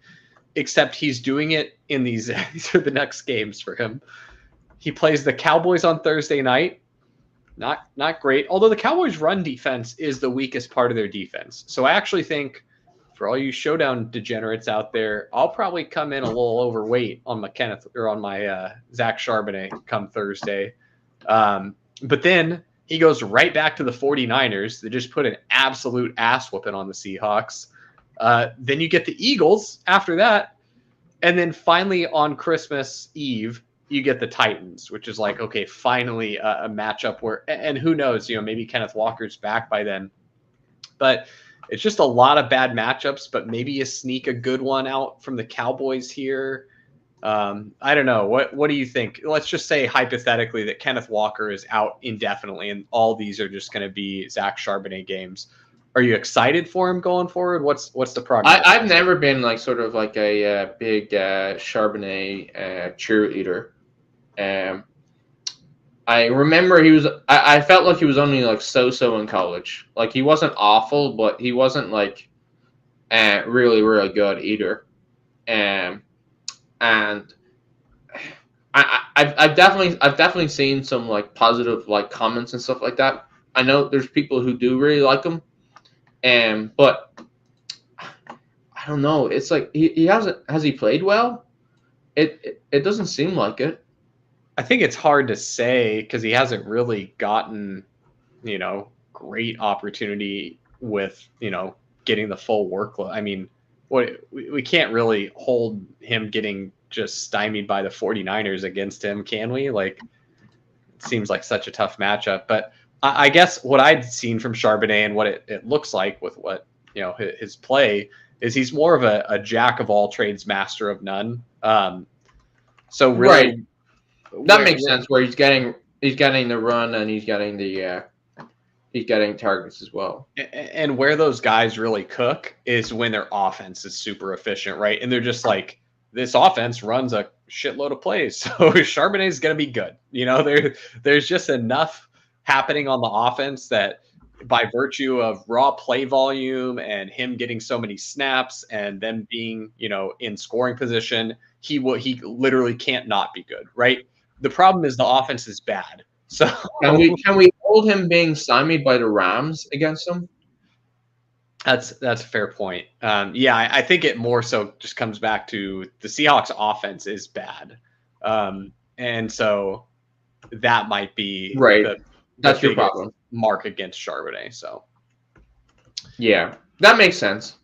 except he's doing it in these are the next games for him. He plays the Cowboys on Thursday night. Not great, although the Cowboys' run defense is the weakest part of their defense. So I actually think, for all you showdown degenerates out there, I'll probably come in a little overweight on my Zach Charbonnet come Thursday. But then He goes right back to the 49ers. They just put an absolute ass whooping on the Seahawks. Then you get the Eagles after that. And then finally on Christmas Eve, you get the Titans, which is like, okay, finally a matchup where, and who knows, maybe Kenneth Walker's back by then. But it's just a lot of bad matchups, but maybe you sneak a good one out from the Cowboys here. I don't know. What do you think? Let's just say hypothetically that Kenneth Walker is out indefinitely and all these are just going to be Zach Charbonnet games. Are you excited for him going forward? What's the progress? I've never been like sort of like a big Charbonnet cheerleader. I remember I felt like he was only like so in college. Like he wasn't awful, but he wasn't like really good either. And I've definitely seen some like positive like comments and stuff like that. I know there's people who do really like him. But I don't know. It's like has he played well? It doesn't seem like it. I think it's hard to say because he hasn't really gotten, great opportunity with, getting the full workload. I mean, we can't really hold him getting just stymied by the 49ers against him, can we? Like, it seems like such a tough matchup. But I guess what I'd seen from Charbonnet and what it looks like with what, his play is he's more of a jack of all trades, master of none. So really, right. That makes sense. Where he's getting the run and he's getting targets as well. And where those guys really cook is when their offense is super efficient, right? And they're just like, this offense runs a shitload of plays, so Charbonnet is going to be good. There's just enough happening on the offense that by virtue of raw play volume and him getting so many snaps and them being, in scoring position, he literally can't not be good, right? The problem is the offense is bad. So can we hold him being stymied by the Rams against them? That's a fair point. I think it more so just comes back to the Seahawks offense is bad. And so that might be right. That's your problem. Mark against Charbonnet. So, yeah, that makes sense.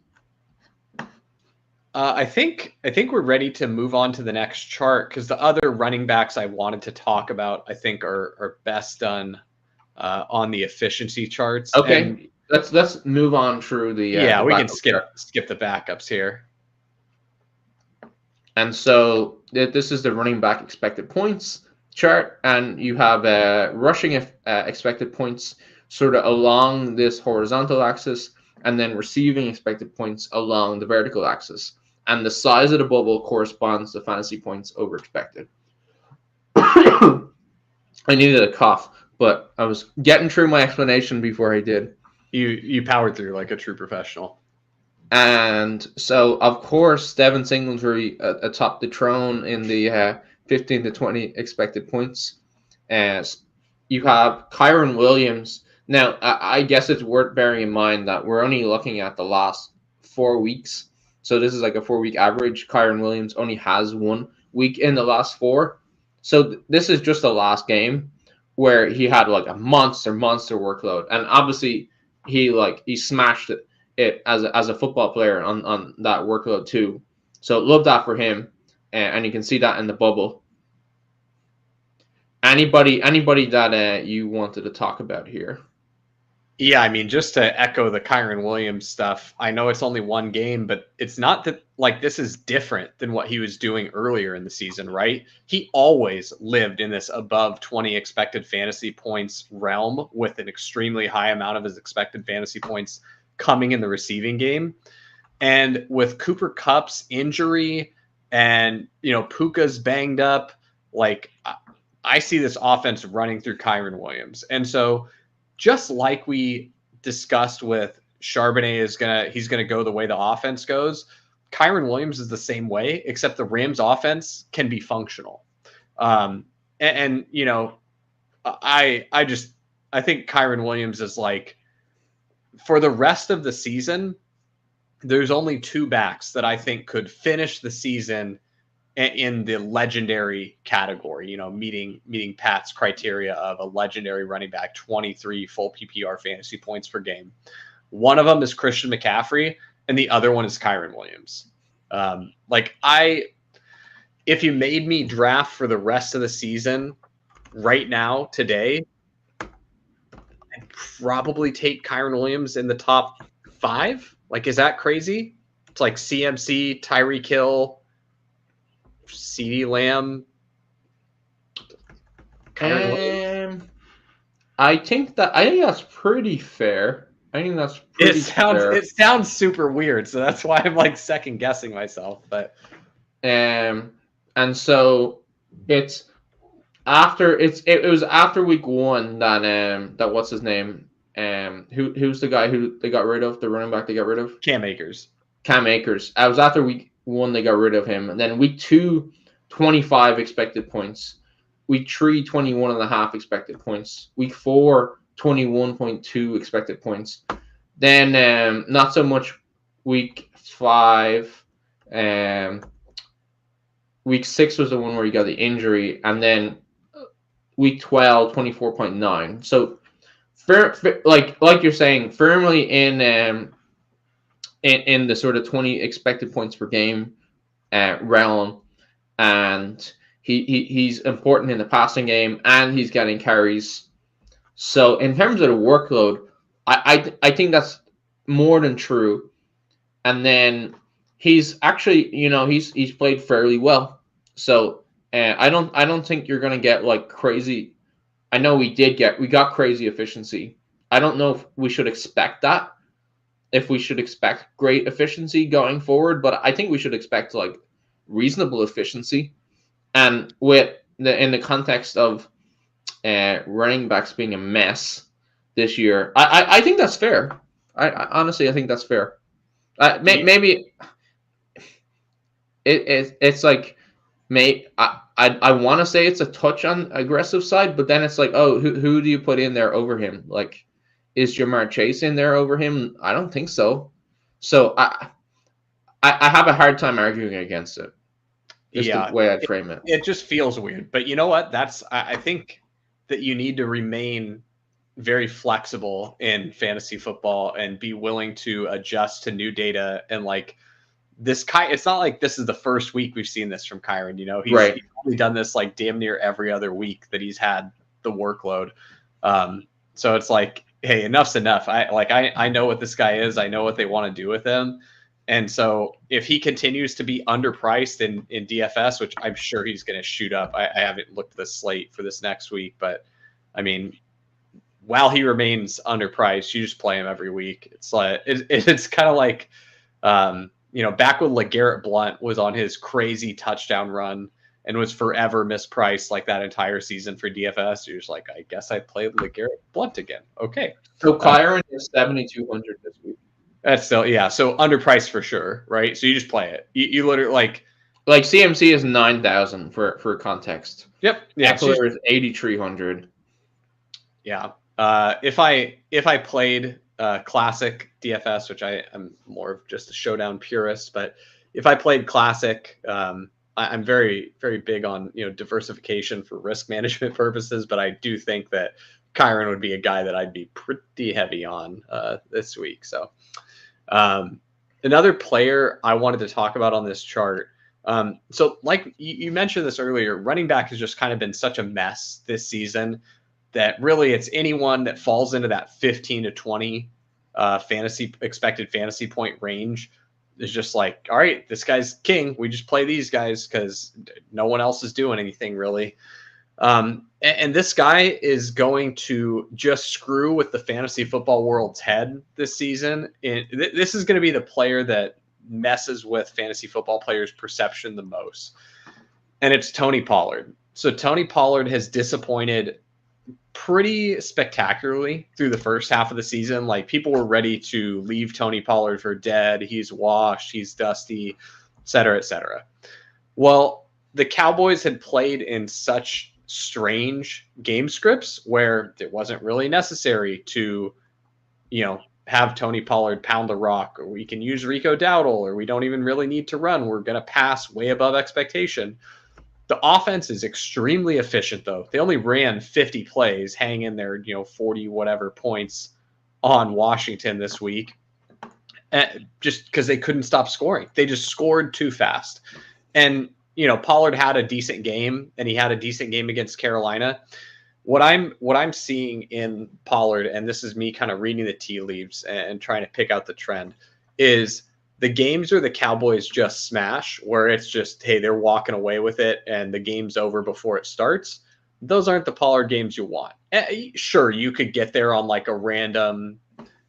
I think we're ready to move on to the next chart because the other running backs I wanted to talk about, I think, are best done on the efficiency charts. Okay, and let's move on through the. We can skip the backups here. And so this is the running back expected points chart, and you have rushing expected points sort of along this horizontal axis, and then receiving expected points along the vertical axis. And the size of the bubble corresponds to fantasy points over expected. I needed a cough, but I was getting through my explanation before I did. You powered through like a true professional. And so, of course, Devin Singletary atop the throne in the 15 to 20 expected points. As you have Kyren Williams. Now, I guess it's worth bearing in mind that we're only looking at the last 4 weeks. So this is like a 4-week average. Kyren Williams only has 1 week in the last 4. So this is just the last game where he had like a monster workload. And obviously he smashed it as a football player on that workload too. So love that for him. And you can see that in the bubble. Anybody that you wanted to talk about here? Yeah, I mean, just to echo the Kyren Williams stuff, I know it's only 1 game, but it's not that like this is different than what he was doing earlier in the season, right? He always lived in this above 20 expected fantasy points realm with an extremely high amount of his expected fantasy points coming in the receiving game. And with Cooper Kupp's injury and, Puka's banged up, like I see this offense running through Kyren Williams. And so just like we discussed with Charbonnet he's gonna go the way the offense goes. Kyren Williams is the same way, except the Rams offense can be functional. I think Kyren Williams is like, for the rest of the season, there's only 2 backs that I think could finish the season in the legendary category, you know, meeting Pat's criteria of a legendary running back, 23 full PPR fantasy points per game. One of them is Christian McCaffrey, and the other one is Kyren Williams. If you made me draft for the rest of the season right now, today, I'd probably take Kyren Williams in the top 5. Like, is that crazy? It's like CMC, Tyreek Hill, Ceedee Lamb. I think that's pretty fair. I think that's pretty fair. It sounds super weird, so that's why I'm like second guessing myself. But and so it was after week 1 that what's his name? Who's the guy who they got rid of, the running back they got rid of? Cam Akers. I was after week 1 they got rid of him, and then week 2, 25 expected points. Week 3, 21.5 expected points. Week 4, 21.2 expected points. Then not so much week 5. Week 6 was the one where he got the injury, and then week 12, 24.9. So, like you're saying, firmly in the sort of 20 expected points per game realm, and he's important in the passing game, and he's getting carries. So in terms of the workload, I think that's more than true. And then he's actually, you know, he's played fairly well. So I don't think you're gonna get like crazy. I know we got crazy efficiency. I don't know if we should expect that. If we should expect great efficiency going forward, but I think we should expect like reasonable efficiency. And in the context of running backs being a mess this year, I think that's fair. I honestly think that's fair. Maybe it's like I want to say it's a touch on aggressive side, but then it's like, oh, who do you put in there over him? Like, is Jamar Chase in there over him? I don't think so. So I have a hard time arguing against it. The way I'd frame it. It just feels weird. But you know what? I think that you need to remain very flexible in fantasy football and be willing to adjust to new data. And like it's not like this is the first week we've seen this from Kyren. You know, he's probably done this like damn near every other week that he's had the workload. So it's like, hey, enough's enough. I know what this guy is. I know what they want to do with him. And so if he continues to be underpriced in DFS, which I'm sure he's going to shoot up, I haven't looked at the slate for this next week, but I mean, while he remains underpriced, you just play him every week. It's like, it's kind of like, back when LeGarrette Blount was on his crazy touchdown run and was forever mispriced like that entire season for DFS, you're just like, I guess I played LeGarrette Blount again. Okay. So Kyren is 7,200 this week. That's still, yeah. So underpriced for sure, right? So you just play it. You literally like CMC is 9,000 for context. Yep. Yeah. Ekeler is 8,300. Yeah. If I played classic DFS, which I'm more of just a showdown purist, but if I played classic, I'm very, very big on diversification for risk management purposes. But I do think that Kyren would be a guy that I'd be pretty heavy on this week. So. Another player I wanted to talk about on this chart. So like you mentioned this earlier, running back has just kind of been such a mess this season that really it's anyone that falls into that 15 to 20 expected fantasy point range is just like, all right, this guy's king. We just play these guys because no one else is doing anything really. And this guy is going to just screw with the fantasy football world's head this season. This is going to be the player that messes with fantasy football players' perception the most. And it's Tony Pollard. So Tony Pollard has disappointed pretty spectacularly through the first half of the season. Like people were ready to leave Tony Pollard for dead. He's washed, he's dusty, et cetera, et cetera. Well, the Cowboys had played in such strange game scripts where it wasn't really necessary to, have Tony Pollard pound the rock, or we can use Rico Dowdle, or we don't even really need to run. We're going to pass way above expectation. The offense is extremely efficient, though. They only ran 50 plays, hang in there, 40 whatever points on Washington this week, just because they couldn't stop scoring. They just scored too fast. And, Pollard had a decent game, and he had a decent game against Carolina. What I'm seeing in Pollard, and this is me kind of reading the tea leaves and trying to pick out the trend, is the games where the Cowboys just smash, where it's just, hey, they're walking away with it and the game's over before it starts. Those aren't the Pollard games you want. Sure, you could get there on like a random,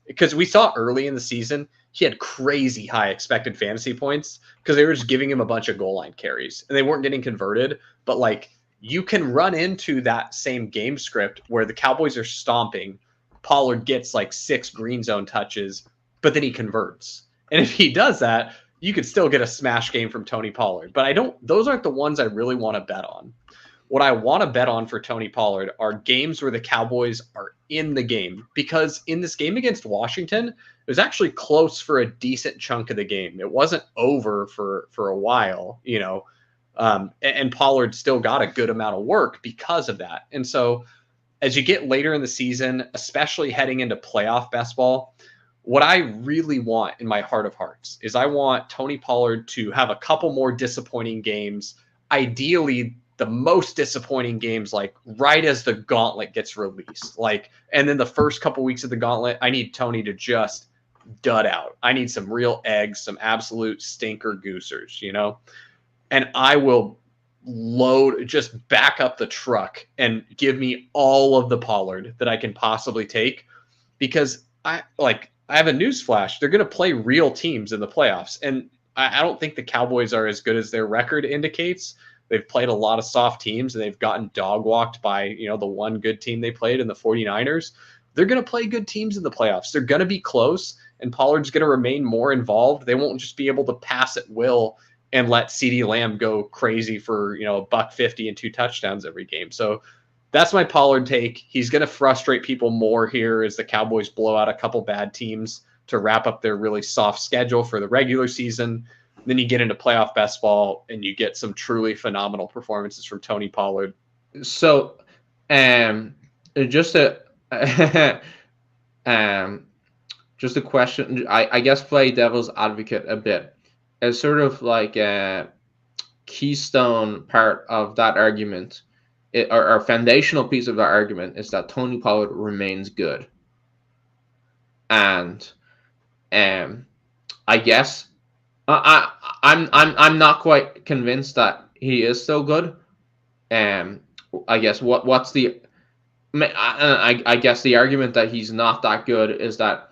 because we saw early in the season, he had crazy high expected fantasy points because they were just giving him a bunch of goal line carries and they weren't getting converted. But like, you can run into that same game script where the Cowboys are stomping. Pollard gets like 6 green zone touches, but then he converts. And if he does that, you could still get a smash game from Tony Pollard. But those aren't the ones I really want to bet on. What I want to bet on for Tony Pollard are games where the Cowboys are in the game, because in this game against Washington, it was actually close for a decent chunk of the game. It wasn't over for a while, and Pollard still got a good amount of work because of that. And so as you get later in the season, especially heading into playoff best ball, what I really want in my heart of hearts is I want Tony Pollard to have a couple more disappointing games, ideally the most disappointing games, like right as the gauntlet gets released. And then the first couple weeks of the gauntlet, I need Tony to just dud out. I need some real eggs, some absolute stinker goosers, and I will just back up the truck and give me all of the Pollard that I can possibly take, because I have a news flash. They're going to play real teams in the playoffs. And I don't think the Cowboys are as good as their record indicates. They've played a lot of soft teams and they've gotten dog walked by, the one good team they played in the 49ers. They're going to play good teams in the playoffs. They're going to be close, and Pollard's going to remain more involved. They won't just be able to pass at will and let Ceedee Lamb go crazy for, $150 and 2 touchdowns every game. So that's my Pollard take. He's going to frustrate people more here as the Cowboys blow out a couple bad teams to wrap up their really soft schedule for the regular season. Then you get into playoff best ball and you get some truly phenomenal performances from Tony Pollard. So, just a question. I guess play devil's advocate a bit. As sort of like a keystone part of that argument, or foundational piece of that argument, is that Tony Pollard remains good. And I guess I'm not quite convinced that he is still good. I guess what's the I guess the argument that he's not that good is that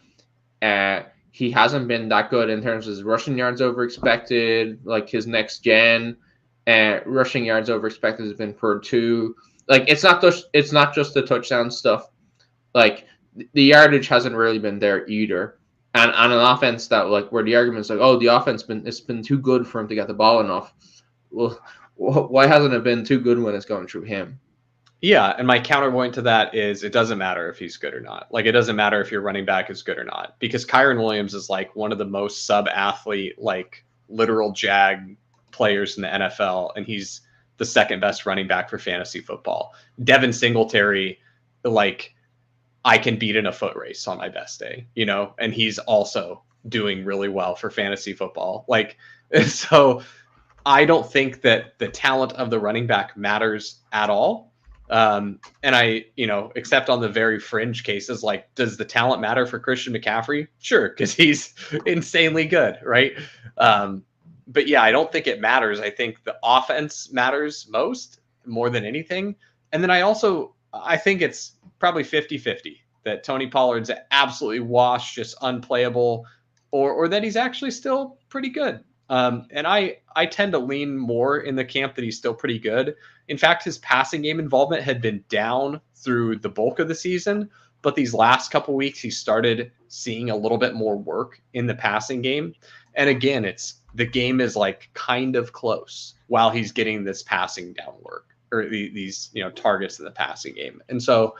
he hasn't been that good in terms of his rushing yards over expected. Like his next gen rushing yards over expected has been per 2. Like it's not just the touchdown stuff. Like the yardage hasn't really been there either. And on an offense that where the argument's like, oh, the offense it's been too good for him to get the ball enough. Well, why hasn't it been too good when it's going through him? Yeah, and my counterpoint to that is it doesn't matter if he's good or not. Like, it doesn't matter if your running back is good or not, because Kyren Williams is like one of the most sub-athlete, like literal jag players in the NFL, and he's the second best running back for fantasy football. Devin Singletary, like, I can beat in a foot race on my best day, and he's also doing really well for fantasy football. Like, so I don't think that the talent of the running back matters at all. And I, except on the very fringe cases, like, does the talent matter for Christian McCaffrey? Sure, because he's insanely good, right? But yeah, I don't think it matters. I think the offense matters more than anything. And then I think it's probably 50-50 that Tony Pollard's absolutely washed, just unplayable, or that he's actually still pretty good. And I tend to lean more in the camp that he's still pretty good. In fact, his passing game involvement had been down through the bulk of the season, but these last couple weeks, he started seeing a little bit more work in the passing game. And again, the game is like kind of close while he's getting this passing down work, or these targets in the passing game. And so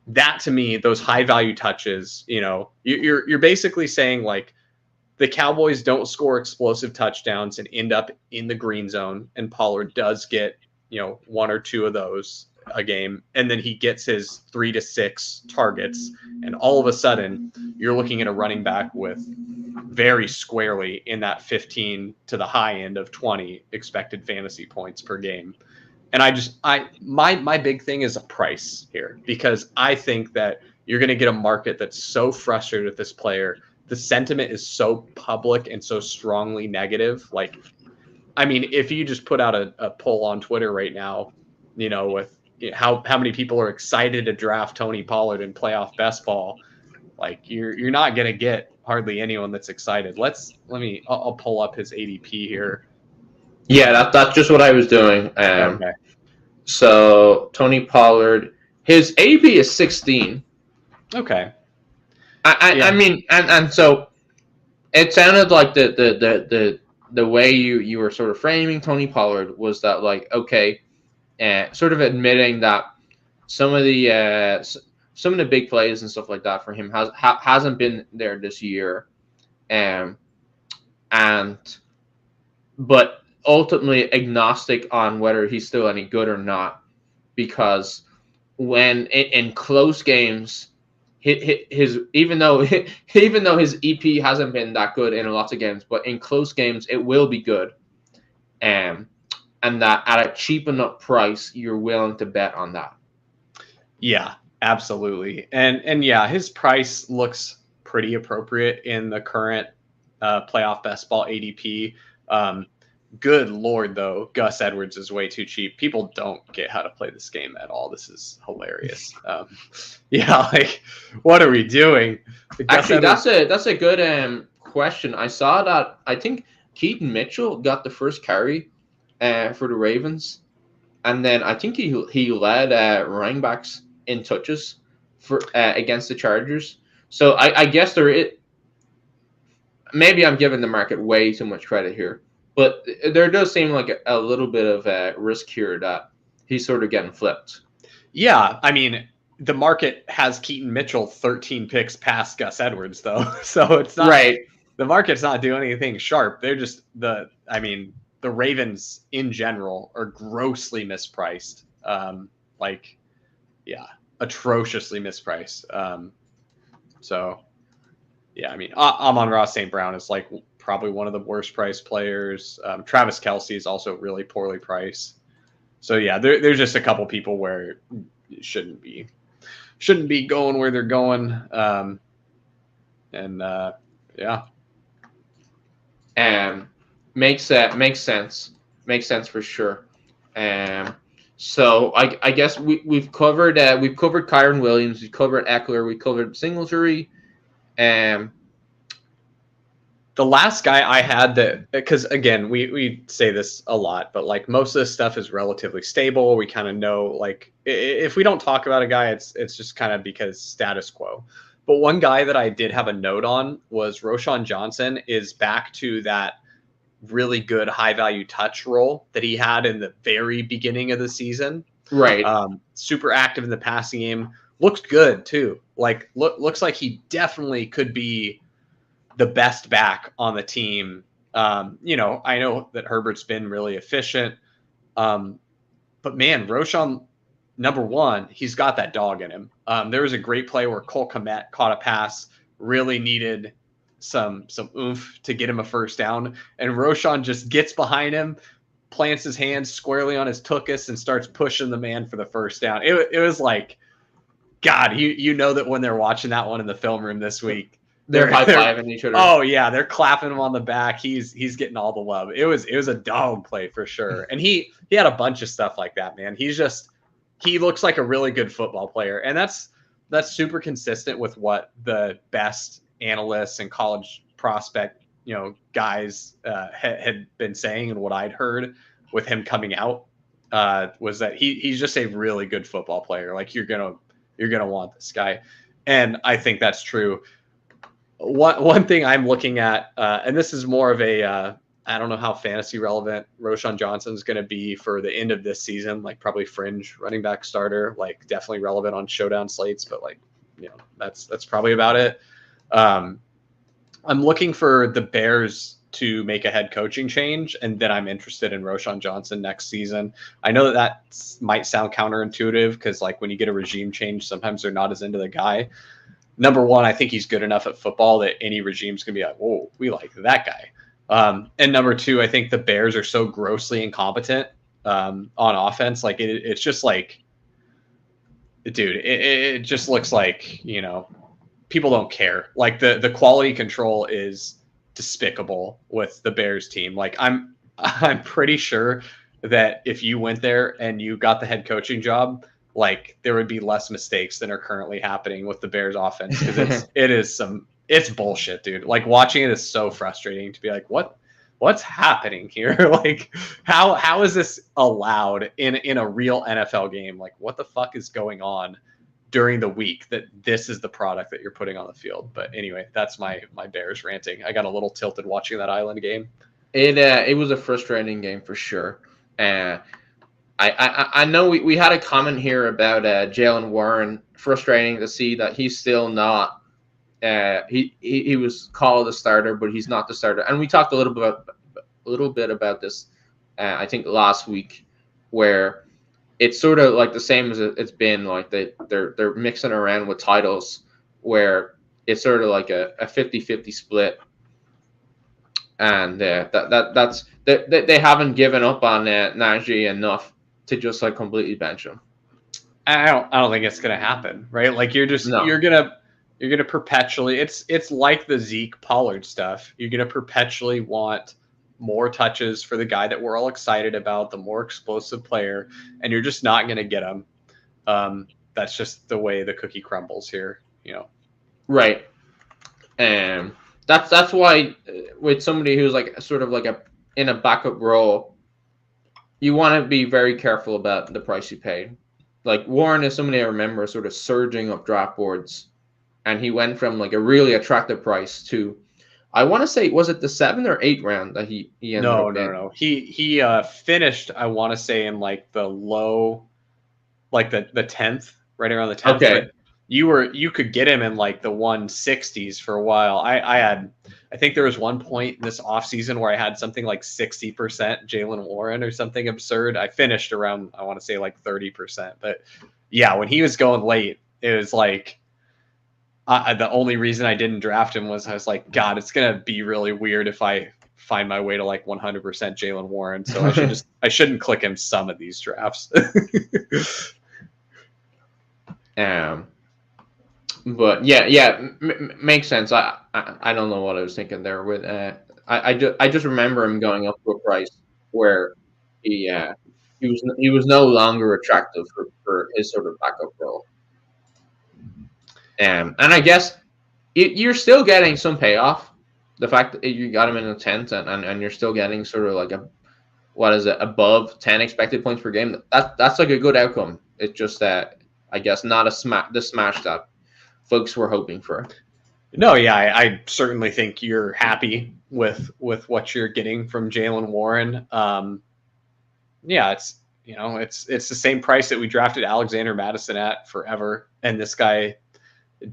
that to me, those high value touches, you're basically saying like the Cowboys don't score explosive touchdowns and end up in the green zone, and Pollard does get, one or two of those a game, and then he gets his 3 to 6 targets, and all of a sudden you're looking at a running back with very squarely in that 15 to the high end of 20 expected fantasy points per game. And my big thing is a price here, because I think that you're going to get a market that's so frustrated with this player. The sentiment is so public and so strongly negative. Like, I mean, if you just put out a poll on Twitter right now, with how many people are excited to draft Tony Pollard in playoff best ball, like you're not going to get hardly anyone that's excited. I'll pull up his ADP here. Yeah, that's just what I was doing. Okay. So Tony Pollard, his ADP is 16. Okay. I mean, and so it sounded like the way you were sort of framing Tony Pollard was that, like, okay, sort of admitting that some of the big plays and stuff like that for him hasn't been there this year, but ultimately agnostic on whether he's still any good or not, because when in close games, even though his EP hasn't been that good in lots of games, but in close games it will be good, and that at a cheap enough price you're willing to bet on that. Yeah, absolutely. And yeah, his price looks pretty appropriate in the current playoff best ball ADP. Good Lord, though, Gus Edwards is way too cheap. People don't get how to play this game at all. This is hilarious. Like, what are we doing? Actually, that's a good question. I saw that. I think Keaton Mitchell got the first carry for the Ravens, and then I think he led running backs in touches for against the Chargers. So I guess maybe I'm giving the market way too much credit here. But there does seem like a little bit of a risk here that he's sort of getting flipped. Yeah, I mean, the market has Keaton Mitchell 13 picks past Gus Edwards, though. So it's not right. The market's not doing anything sharp. They're just the Ravens in general are grossly mispriced. Atrociously mispriced. So, yeah, I mean, Amon-Ra St. Brown is like probably one of the worst priced players. Travis Kelce is also really poorly priced. So yeah, there's just a couple people where it shouldn't be going where they're going. Makes sense. Makes sense for sure. So I guess we've covered Kyren Williams, we've covered Ekeler, we covered Singletary. The last guy I had that, because again, we say this a lot, but like most of this stuff is relatively stable. We kind of know, like, if we don't talk about a guy, it's just kind of because status quo. But one guy that I did have a note on was Roschon Johnson is back to that really good high value touch role that he had in the very beginning of the season. Right. Super active in the passing game. Looked good too. Like looks like he definitely could be the best back on the team. I know that Herbert's been really efficient. But man, Roschon, number one, he's got that dog in him. There was a great play where Cole Kmet caught a pass, really needed some oomph to get him a first down. And Roschon just gets behind him, plants his hands squarely on his tuchus, and starts pushing the man for the first down. It was like, God, you know that when they're watching that one in the film room this week, they're high-fiving each other. Oh yeah, they're clapping him on the back. He's getting all the love. It was a dog play for sure. And he had a bunch of stuff like that, man. He looks like a really good football player. And that's super consistent with what the best analysts and college prospect, guys had been saying, and what I'd heard with him coming out was that he's just a really good football player. Like you're gonna want this guy. And I think that's true. One thing I'm looking at, and this is more of a I don't know how fantasy relevant Roschon Johnson is going to be for the end of this season. Like probably fringe running back starter, like definitely relevant on showdown slates, but like, that's probably about it. I'm looking for the Bears to make a head coaching change, and then I'm interested in Roschon Johnson next season. I know that might sound counterintuitive because like when you get a regime change, sometimes they're not as into the guy. Number one, I think he's good enough at football that any regime's going to be like, oh, we like that guy. And number two, I think the Bears are so grossly incompetent on offense. Like it's just like, dude, it just looks like, people don't care. Like the quality control is despicable with the Bears team. Like I'm pretty sure that if you went there and you got the head coaching job, like there would be less mistakes than are currently happening with the Bears offense, because it's bullshit, dude. Like watching it is so frustrating to be like, what's happening here? Like how is this allowed in a real NFL game? Like what the fuck is going on during the week that this is the product that you're putting on the field? But anyway, that's my Bears ranting. I got a little tilted watching that Island game. It was a frustrating game for sure. I know we had a comment here about Jaylen Warren. Frustrating to see that he's still not. He was called a starter, but he's not the starter. And we talked a little bit about this. I think last week, where it's sort of like the same as it's been. Like they're mixing around with titles, where it's sort of like a 50-50 split. And that's they haven't given up on Najee enough to just like completely bench him. I don't think it's gonna happen, right? Like you're gonna perpetually. It's like the Zeke Pollard stuff. You're gonna perpetually want more touches for the guy that we're all excited about, the more explosive player, and you're just not gonna get him. That's just the way the cookie crumbles here, Right. And that's why with somebody who's like sort of like in a backup role, you want to be very careful about the price you pay. Like Warren is somebody I remember sort of surging up draft boards, and he went from like a really attractive price to, I want to say, was it the 7th or 8th round that he ended up in? No. He finished, I want to say, in like the low, like the 10th, right around the 10th. Okay. But you could get him in like the 160s for a while. I think there was one point this offseason where I had something like 60% Jaylen Warren or something absurd. I finished around, I want to say like 30%. But yeah, when he was going late, it was like, the only reason I didn't draft him was I was like, God, it's going to be really weird if I find my way to like 100% Jaylen Warren. So I shouldn't click him some of these drafts. But yeah, makes sense. I don't know what I was thinking there with I just remember him going up to a price where he was no longer attractive for his sort of backup role. And I guess you're still getting some payoff. The fact that you got him in the 10th and you're still getting sort of like above 10 expected points per game. That's like a good outcome. It's just that I guess not the smash that folks were hoping for. No, yeah, I certainly think you're happy with what you're getting from Jaylen Warren. Yeah, it's the same price that we drafted Alexander Mattison at forever, and this guy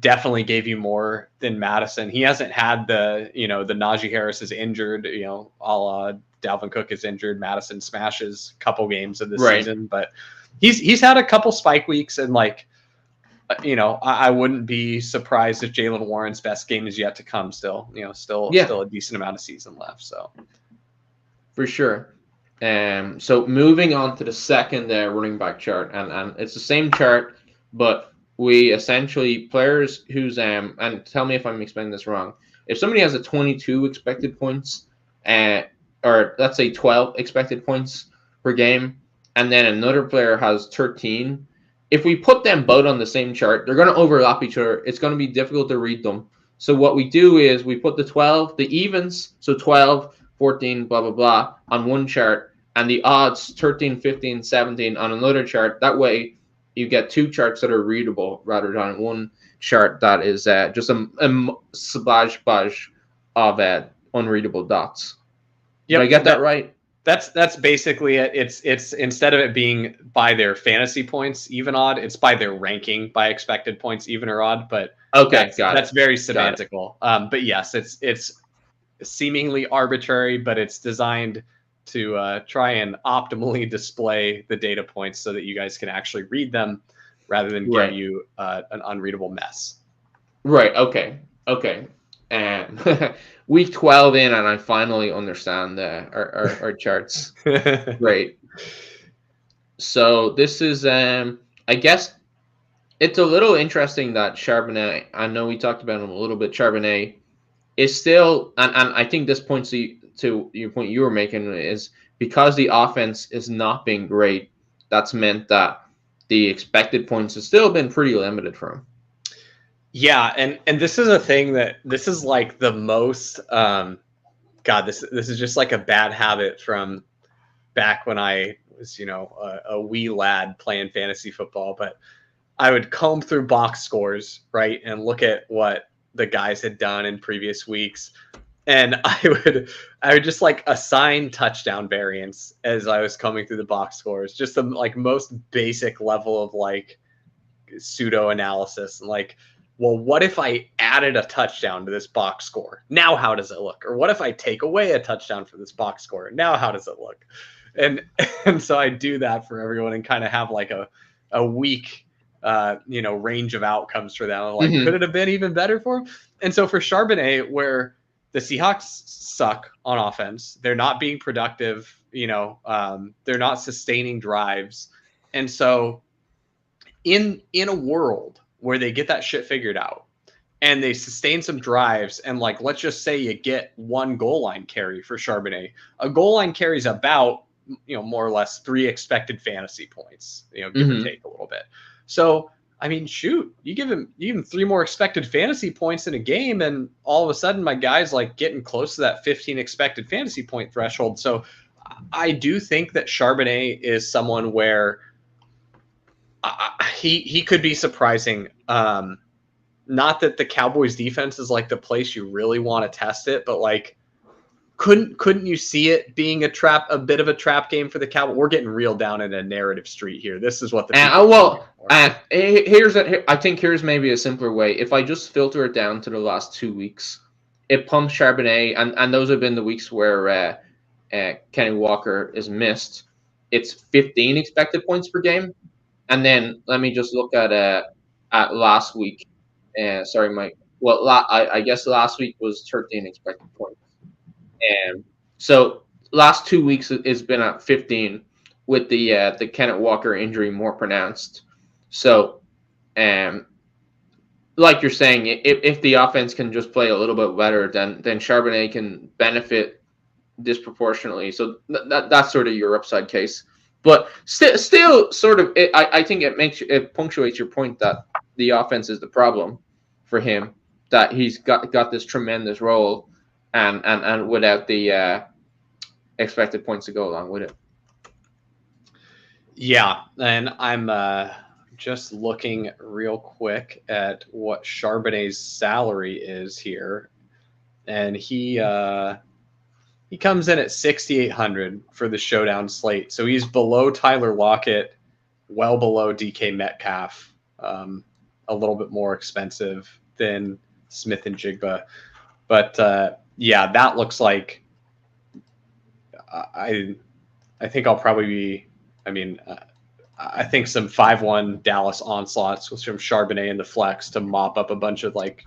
definitely gave you more than Madison. He hasn't had the Najee Harris is injured, a la Dalvin Cook is injured. Madison smashes a couple games of this season, but he's had a couple spike weeks, and like, I wouldn't be surprised if Jaylen Warren's best game is yet to come. Still a decent amount of season left. So for sure. So moving on to the second running back chart, and it's the same chart, but we essentially players who's and tell me if I'm explaining this wrong. If somebody has a 22 expected points, or let's say 12 expected points per game, and then another player has 13. If we put them both on the same chart, they're going to overlap each other. It's going to be difficult to read them. So what we do is we put the evens, so 12, 14, blah, blah, blah, on one chart, and the odds, 13, 15, 17, on another chart. That way, you get two charts that are readable rather than one chart that is just a splash of unreadable dots. Did I get that right? That's basically it. It's instead of it being by their fantasy points, even odd, it's by their ranking by expected points, even or odd. But okay, that's very semantical. But yes, it's seemingly arbitrary, but it's designed to try and optimally display the data points so that you guys can actually read them rather than give you an unreadable mess. Right. Okay. And week 12 in, and I finally understand our charts. Great. So this is, I guess, it's a little interesting that Charbonnet, I know we talked about him a little bit, Charbonnet is still, and I think this points to your point you were making, is because the offense is not being great, that's meant that the expected points have still been pretty limited for him. Yeah, and this is a thing that this is like the most this is just like a bad habit from back when I was, a wee lad playing fantasy football, but I would comb through box scores, right, and look at what the guys had done in previous weeks, and I would just like assign touchdown variance as I was combing through the box scores, just the like most basic level of like pseudo analysis, and like, well, what if I added a touchdown to this box score? Now how does it look? Or what if I take away a touchdown from this box score? Now how does it look? And so I do that for everyone and kind of have like a week range of outcomes for them. Like, could it have been even better for him? And so for Charbonnet, where the Seahawks suck on offense, they're not being productive, they're not sustaining drives. And so in a world where they get that shit figured out and they sustain some drives, and like, let's just say you get one goal line carry for Charbonnet. A goal line carry is about, more or less 3 expected fantasy points, give or take a little bit. So, I mean, shoot, you give him 3 more expected fantasy points in a game, and all of a sudden my guy's like getting close to that 15 expected fantasy point threshold. So I do think that Charbonnet is someone where he could be surprising. Not that the Cowboys defense is like the place you really want to test it, but like, couldn't you see it being a bit of a trap game for the Cowboys? We're getting real down in a narrative street here. This is what the here's maybe a simpler way. If I just filter it down to the last 2 weeks, it pumps Charbonnet, and those have been the weeks where Kenny Walker is missed. It's 15 expected points per game, and then let me just look at last week. Sorry, Mike. Well, I guess last week was 13 expected points. And so last 2 weeks it's been at 15 with the Kenneth Walker injury more pronounced. So, like you're saying, if the offense can just play a little bit better, then Charbonnet can benefit disproportionately. So that's sort of your upside case. But still sort of, I think it punctuates your point that the offense is the problem for him, that he's got this tremendous role. And without the expected points to go along with it. Yeah, and I'm just looking real quick at what Charbonnet's salary is here, and he comes in at $6,800 for the showdown slate. So he's below Tyler Lockett, well below DK Metcalf, a little bit more expensive than Smith and Jigba, but. Yeah, that looks like I think I'll probably be. I mean, I think some 5-1 Dallas onslaughts with some Charbonnet in the flex to mop up a bunch of like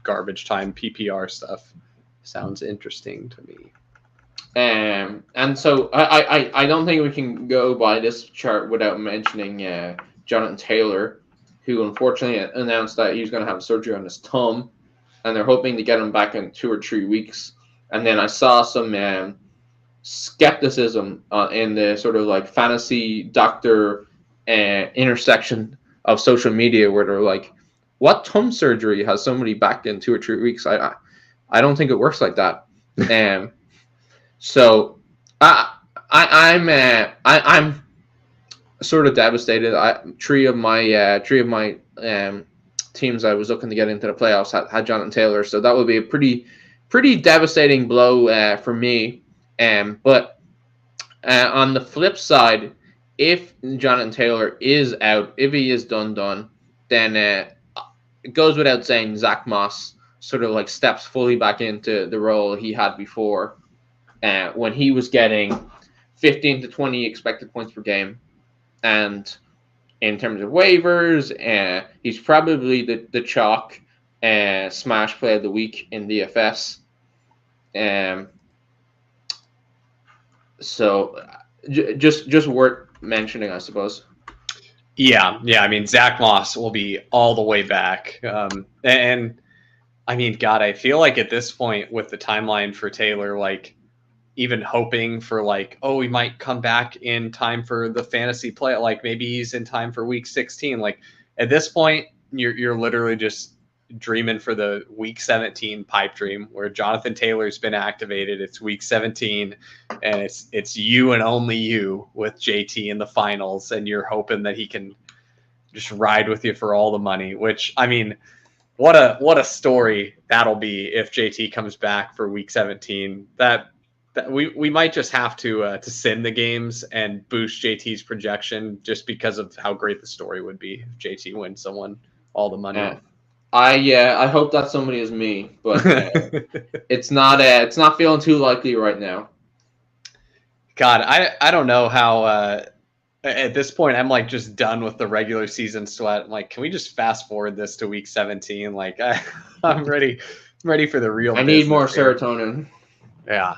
garbage time PPR stuff sounds interesting to me. And so I don't think we can go by this chart without mentioning Jonathan Taylor, who unfortunately announced that he was going to have surgery on his thumb. And they're hoping to get him back in 2 or 3 weeks. And then I saw some skepticism in the sort of like fantasy doctor intersection of social media, where they're like, "What thumb surgery has somebody back in 2 or 3 weeks?" I don't think it works like that. So I'm sort of devastated. Three of my teams I was looking to get into the playoffs had Jonathan Taylor, so that would be a pretty devastating blow for me. But on the flip side, if Jonathan Taylor is out, if he is done, then it goes without saying Zach Moss sort of like steps fully back into the role he had before when he was getting 15 to 20 expected points per game. And in terms of waivers, he's probably the chalk smash play of the week in DFS. So just worth mentioning, I suppose. Yeah. I mean, Zach Moss will be all the way back. And I mean, God, I feel like at this point with the timeline for Taylor, like even hoping for like, oh, he might come back in time for the fantasy play. Like maybe he's in time for week 16. Like at this point, you're literally just dreaming for the week 17 pipe dream where Jonathan Taylor's been activated. It's week 17 and it's you and only you with JT in the finals. And you're hoping that he can just ride with you for all the money, which I mean, what a story that'll be if JT comes back for week 17. That we might just have to send the games and boost JT's projection just because of how great the story would be if JT wins someone all the money. I hope that somebody is me, but it's not feeling too likely right now. God, I don't know how at this point I'm like just done with the regular season sweat. I'm like, can we just fast forward this to week 17? Like I'm ready for the real. I need more serotonin. Yeah.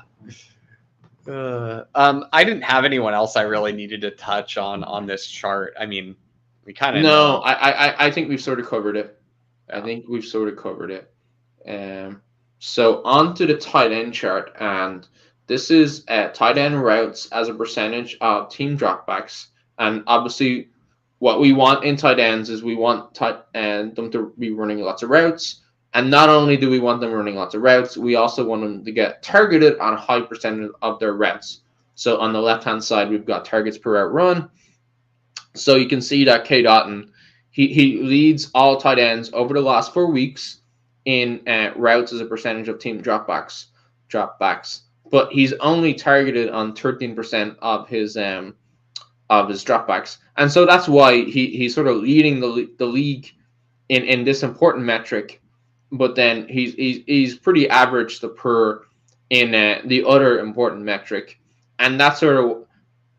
I didn't have anyone else I really needed to touch on this chart. I mean, we kind of know. I think we've sort of covered it. I think we've sort of covered it. So on to the tight end chart, and this is tight end routes as a percentage of team dropbacks. And obviously, what we want in tight ends is we want them to be running lots of routes. And not only do we want them running lots of routes, we also want them to get targeted on a high percentage of their routes. So on the left-hand side, we've got targets per route run. So you can see that K. Dalton, he leads all tight ends over the last 4 weeks in routes as a percentage of team dropbacks. But he's only targeted on 13% of his dropbacks. And so that's why he's sort of leading the league in this important metric. But then he's pretty average in the other important metric, and that's sort of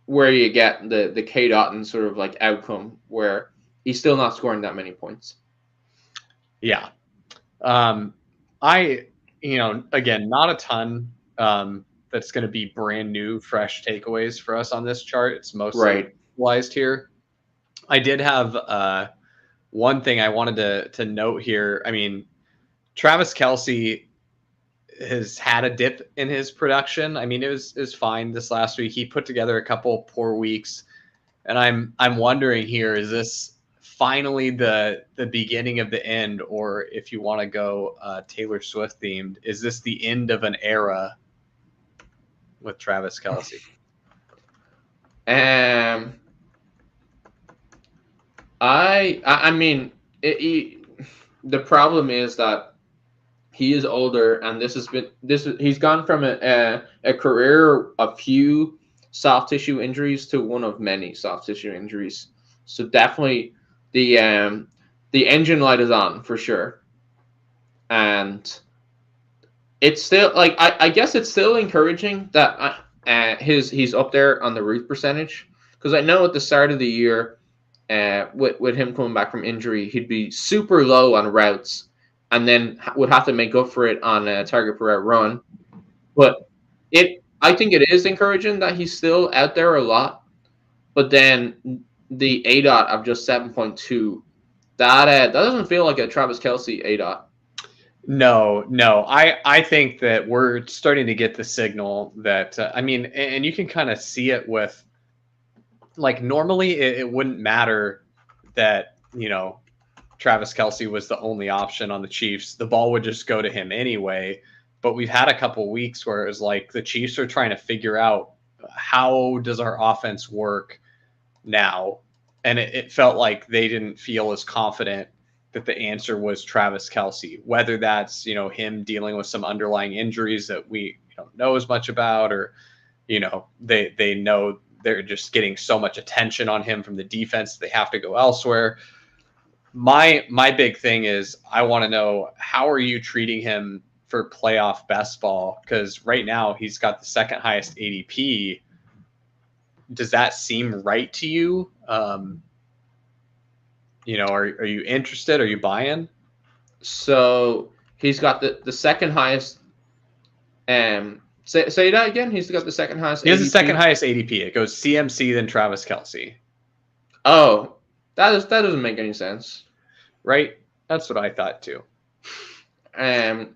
where you get the K. Dalton sort of like outcome where he's still not scoring that many points. Yeah, again, not a ton that's going to be brand new, fresh takeaways for us on this chart. It's mostly utilized here. I did have one thing I wanted to note here. I mean, Travis Kelce has had a dip in his production. I mean, it was fine this last week. He put together a couple poor weeks, and I'm wondering here, is this finally the beginning of the end, or if you want to go Taylor Swift themed, is this the end of an era with Travis Kelce? I mean, the problem is that he is older, and he's gone from a career of few soft tissue injuries to one of many soft tissue injuries. So definitely the engine light is on for sure. And it's still like I guess it's still encouraging that he's up there on the route percentage, because I know at the start of the year with him coming back from injury, he'd be super low on routes and then would have to make up for it on a target per route run. But I think it is encouraging that he's still out there a lot. But then the ADOT of just 7.2, that doesn't feel like a Travis Kelce ADOT. No. I think that we're starting to get the signal that, and you can kind of see it with, like, normally it wouldn't matter that, Travis Kelce was the only option on the Chiefs. The ball would just go to him anyway. But we've had a couple weeks where it was like the Chiefs are trying to figure out, how does our offense work now? And it felt like they didn't feel as confident that the answer was Travis Kelce, whether that's, him dealing with some underlying injuries that we don't know as much about, or they know they're just getting so much attention on him from the defense they have to go elsewhere. My big thing is I want to know, how are you treating him for playoff best ball? Because right now he's got the second highest ADP. Does that seem right to you? Are you interested? Are you buying? So he's got the second highest. Say that again. He's got the second highest. He has the second highest ADP. It goes CMC, then Travis Kelce. Oh, that doesn't make any sense. Right? That's what I thought too. On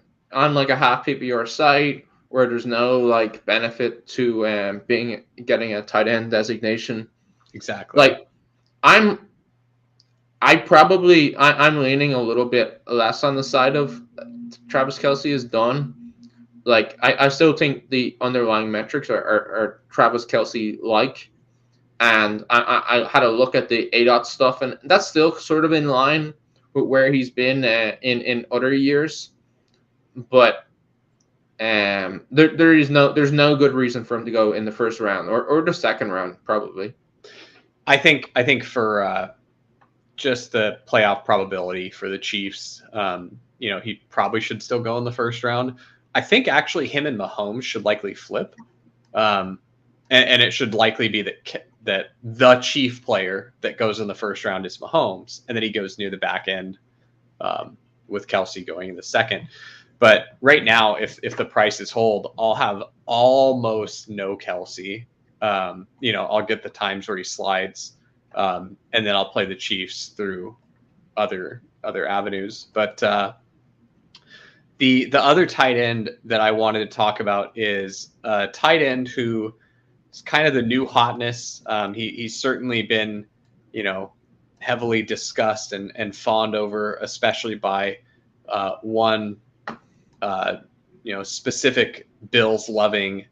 like a half PPR site where there's no like benefit to getting a tight end designation. Exactly. Like I'm leaning a little bit less on the side of Travis Kelce is done. Like I still think the underlying metrics are Travis Kelce like, and I had a look at the ADOT stuff, and that's still sort of in line with where he's been in other years, but there's no good reason for him to go in the first round or the second round probably. I think for just the playoff probability for the Chiefs, he probably should still go in the first round. I think actually him and Mahomes should likely flip, and it should likely be that the chief player that goes in the first round is Mahomes, and then he goes near the back end with Kelce going in the second. But right now, if the prices hold, I'll have almost no Kelce. I'll get the times where he slides, and then I'll play the Chiefs through other avenues. But the other tight end that I wanted to talk about is a tight end who is kind of the new hotness. He's certainly been, heavily discussed and fawned over, especially by one, specific Bills loving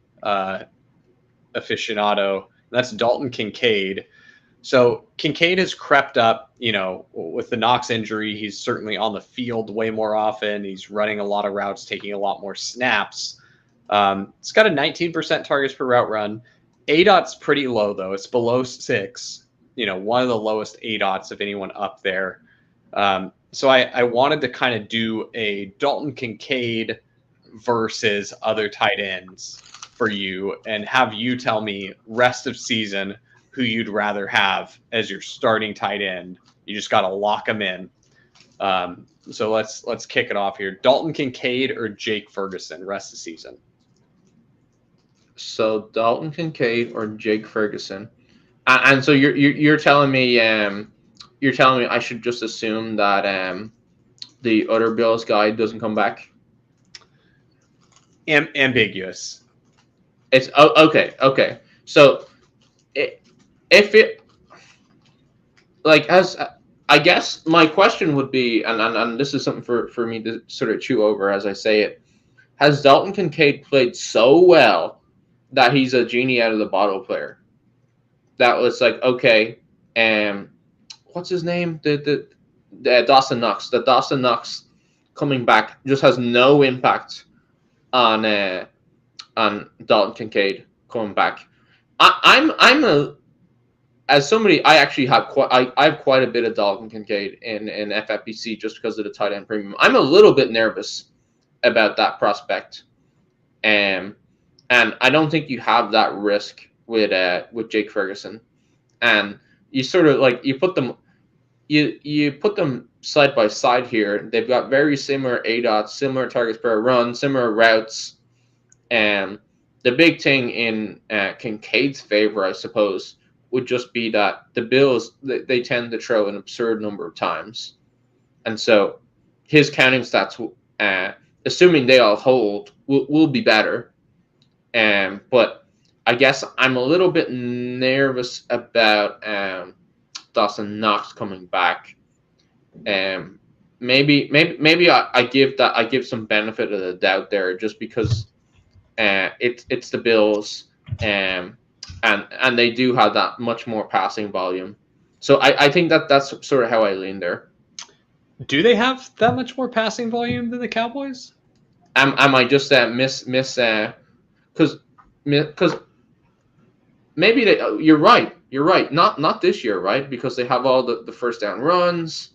aficionado. That's Dalton Kincaid. So Kincaid has crept up, with the Knox injury. He's certainly on the field way more often. He's running a lot of routes, taking a lot more snaps. It's got a 19% targets per route run. ADOT's pretty low, though. It's below 6. One of the lowest ADOTs of anyone up there. So I wanted to kind of do a Dalton Kincaid versus other tight ends for you and have you tell me rest of season who you'd rather have as your starting tight end. You just got to lock them in. So let's kick it off here. Dalton Kincaid or Jake Ferguson rest of season? So Dalton Kincaid or Jake Ferguson, and so you're telling me I should just assume that the other Bills guy doesn't come back? Ambiguous. It's okay. So if it as I guess my question would be, and this is something for me to sort of chew over as I say it, has Dalton Kincaid played so well that he's a genie out of the bottle player? That was like, okay, what's his name? The Dawson Knox. The Dawson Knox coming back just has no impact on Dalton Kincaid coming back. As somebody, I actually have I have quite a bit of Dalton Kincaid in FFPC just because of the tight end premium. I'm a little bit nervous about that prospect, and I don't think you have that risk with Jake Ferguson. And you sort of you put them side by side here. They've got very similar ADOTs, similar targets per run, similar routes, and the big thing in Kincaid's favor, I suppose, would just be that the Bills, they tend to throw an absurd number of times. And so his counting stats, assuming they all hold, will be better. But I guess I'm a little bit nervous about Dawson Knox coming back. Maybe I give some benefit of the doubt there just because it's the Bills. And they do have that much more passing volume. So I think that's sort of how I lean there. Do they have that much more passing volume than the Cowboys? Am I just because maybe you're right. You're right. Not this year, right? Because they have all the first down runs.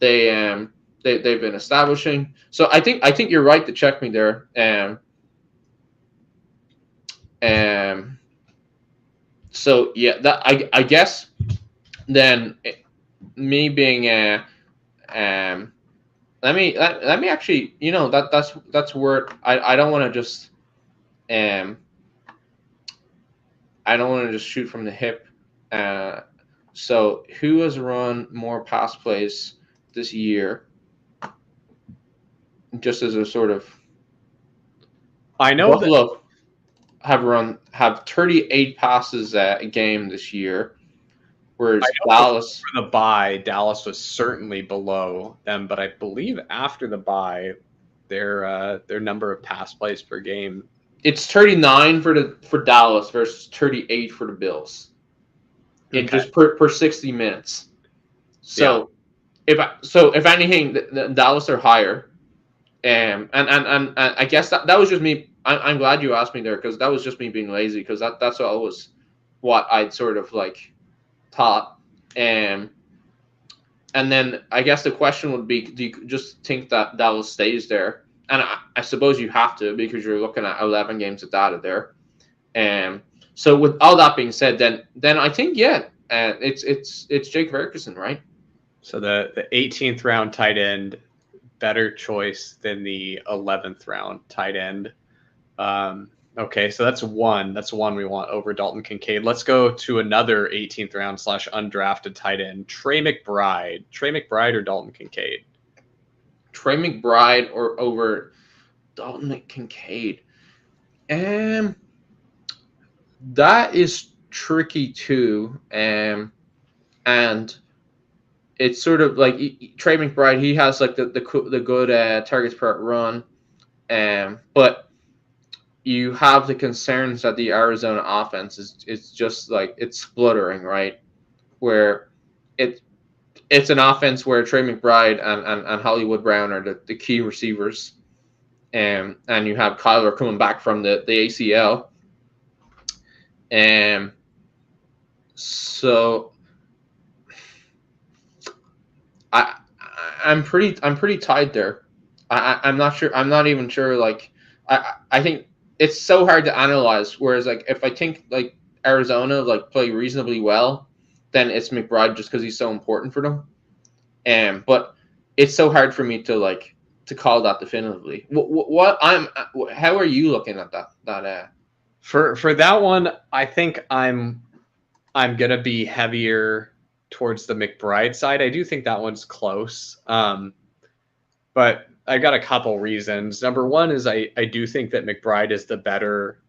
They've been establishing. So I think you're right to check me there. So yeah, that I guess then me being let me actually, that's where I don't want to just I don't want to just shoot from the hip. So who has run more pass plays this year? Just as a sort of, I know Buffalo have 38 passes a game this year, whereas Dallas for the bye, Dallas was certainly below them, but I believe after the bye, their number of pass plays per game, it's 39 for Dallas versus 38 for the Bills. It just per 60 minutes. So if anything, the Dallas are higher. And I guess that was just me. I'm glad you asked me there, because that was just me being lazy, because that's always what I'd sort of like thought. And then I guess the question would be, do you just think that Dallas stays there? And I suppose you have to, because you're looking at 11 games of data there. So with all that being said, then I think it's Jake Ferguson, right? So the 18th round tight end, better choice than the 11th round tight end. Okay, so that's one we want over Dalton Kincaid. Let's go to another 18th round / undrafted tight end, Trey McBride. Trey McBride or Dalton Kincaid? Trey McBride or over Dalton Kincaid. That is tricky too. And it's sort of like Trey McBride, he has like the good targets per run. But you have the concerns that the Arizona offense is just like, it's spluttering, right? Where it's an offense where Trey McBride and Hollywood Brown are the key receivers. And you have Kyler coming back from the ACL. So I'm pretty tied there. I'm not sure. I'm not even sure. Like, I think it's so hard to analyze. Whereas, like, if I think like Arizona like play reasonably well, then it's McBride just because he's so important for them. But it's so hard for me to call that definitively. How are you looking at that? For that one, I think I'm gonna be heavier towards the McBride side. I do think that one's close. But I got a couple reasons. Number one is I do think that McBride is the better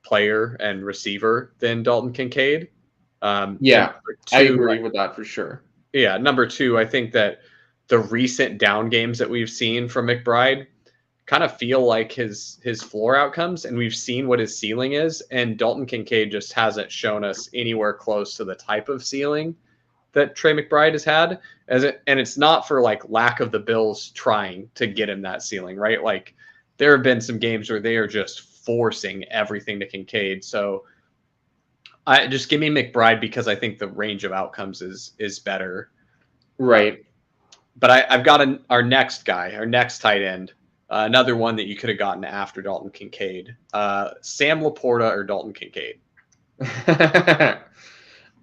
player and receiver than Dalton Kincaid. I agree with that for sure. Yeah. Number two, I think that the recent down games that we've seen from McBride kind of feel like his floor outcomes, and we've seen what his ceiling is. And Dalton Kincaid just hasn't shown us anywhere close to the type of ceiling that Trey McBride has had, and it's not for like lack of the Bills trying to get him that ceiling, right? Like, there have been some games where they are just forcing everything to Kincaid. So I just give me McBride because I think the range of outcomes is better. Right. But I've got our next guy, our next tight end, another one that you could have gotten after Dalton Kincaid, Sam Laporta or Dalton Kincaid.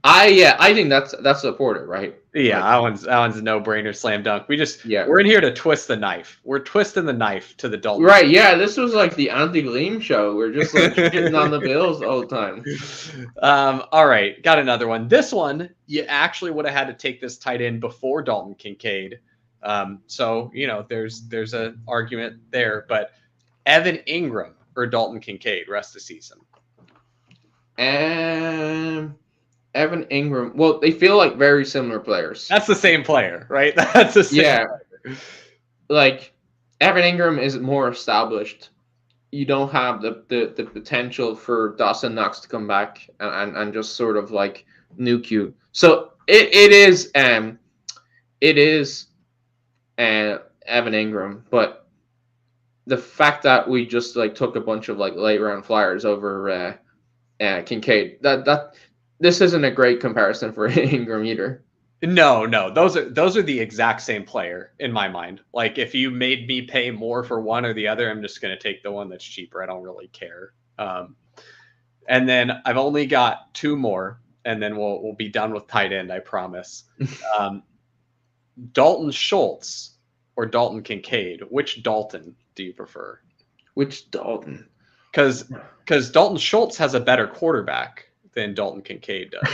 I think that's Laporta, right? Yeah, that one's a no-brainer, slam dunk. We're in here to twist the knife. We're twisting the knife to the Dalton. Right, yeah, this was like the Anthony Leam show. We're just like shitting on the Bills all the time. All right, got another one. This one, you actually would have had to take this tight end before Dalton Kincaid. So, there's an argument there. But Evan Ingram or Dalton Kincaid rest of the season? Evan Ingram. Well, they feel like very similar players. That's the same player, right? That's the same player. Like, Evan Ingram is more established. You don't have the potential for Dawson Knox to come back and just sort of like nuke you. So it is Evan Ingram, but the fact that we just like took a bunch of like late round flyers over Kincaid, that this isn't a great comparison for Ingram either. No, those are the exact same player in my mind. Like if you made me pay more for one or the other, I'm just going to take the one that's cheaper. I don't really care. And then I've only got 2 more, and then we'll be done with tight end, I promise. Dalton Schultz or Dalton Kincaid? Which Dalton do you prefer? Which Dalton? Because Dalton Schultz has a better quarterback than Dalton Kincaid does.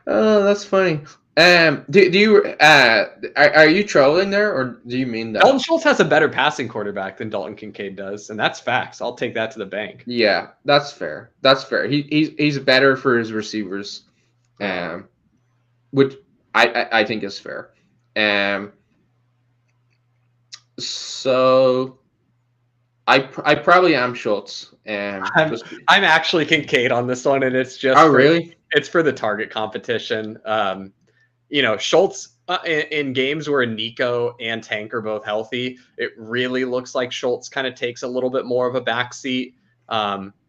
Oh, that's funny. Do you are you trolling there, or do you mean that? Dalton Schultz has a better passing quarterback than Dalton Kincaid does, and that's facts. I'll take that to the bank. Yeah, that's fair. That's fair. He's better for his receivers, which I think is fair. So I probably am Schultz. I'm actually Kincaid on this one, and it's just really? It's for the target competition. Schultz in games where Nico and Tank are both healthy, it really looks like Schultz kind of takes a little bit more of a backseat.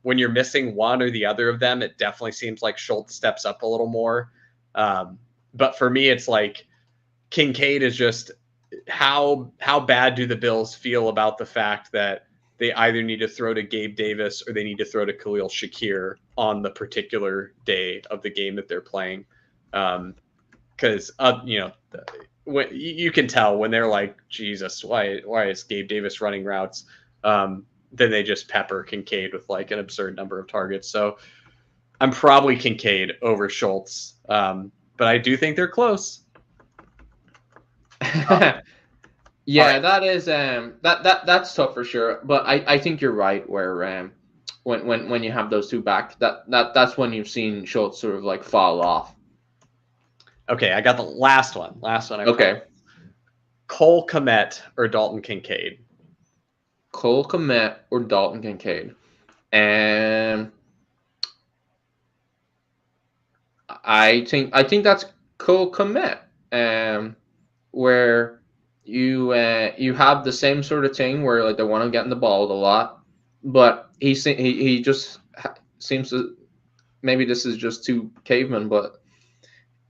When you're missing one or the other of them, it definitely seems like Schultz steps up a little more. But for me, it's like Kincaid is just how bad do the Bills feel about the fact that they either need to throw to Gabe Davis or they need to throw to Khalil Shakir on the particular day of the game that they're playing. Because when you can tell when they're like, Jesus, why is Gabe Davis running routes? Then they just pepper Kincaid with like an absurd number of targets. So I'm probably Kincaid over Schultz, but I do think they're close. Yeah, right. that is that's tough for sure. But I think you're right where when you have those two back, that's when you've seen Schultz sort of like fall off. Okay, I got the last one. Okay. Cole Kmet or Dalton Kincaid? Cole Kmet or Dalton Kincaid? And I think that's Cole Kmet. Where you have the same sort of thing where like they want to get in the ball a lot, but he just seems to, maybe this is just too caveman, but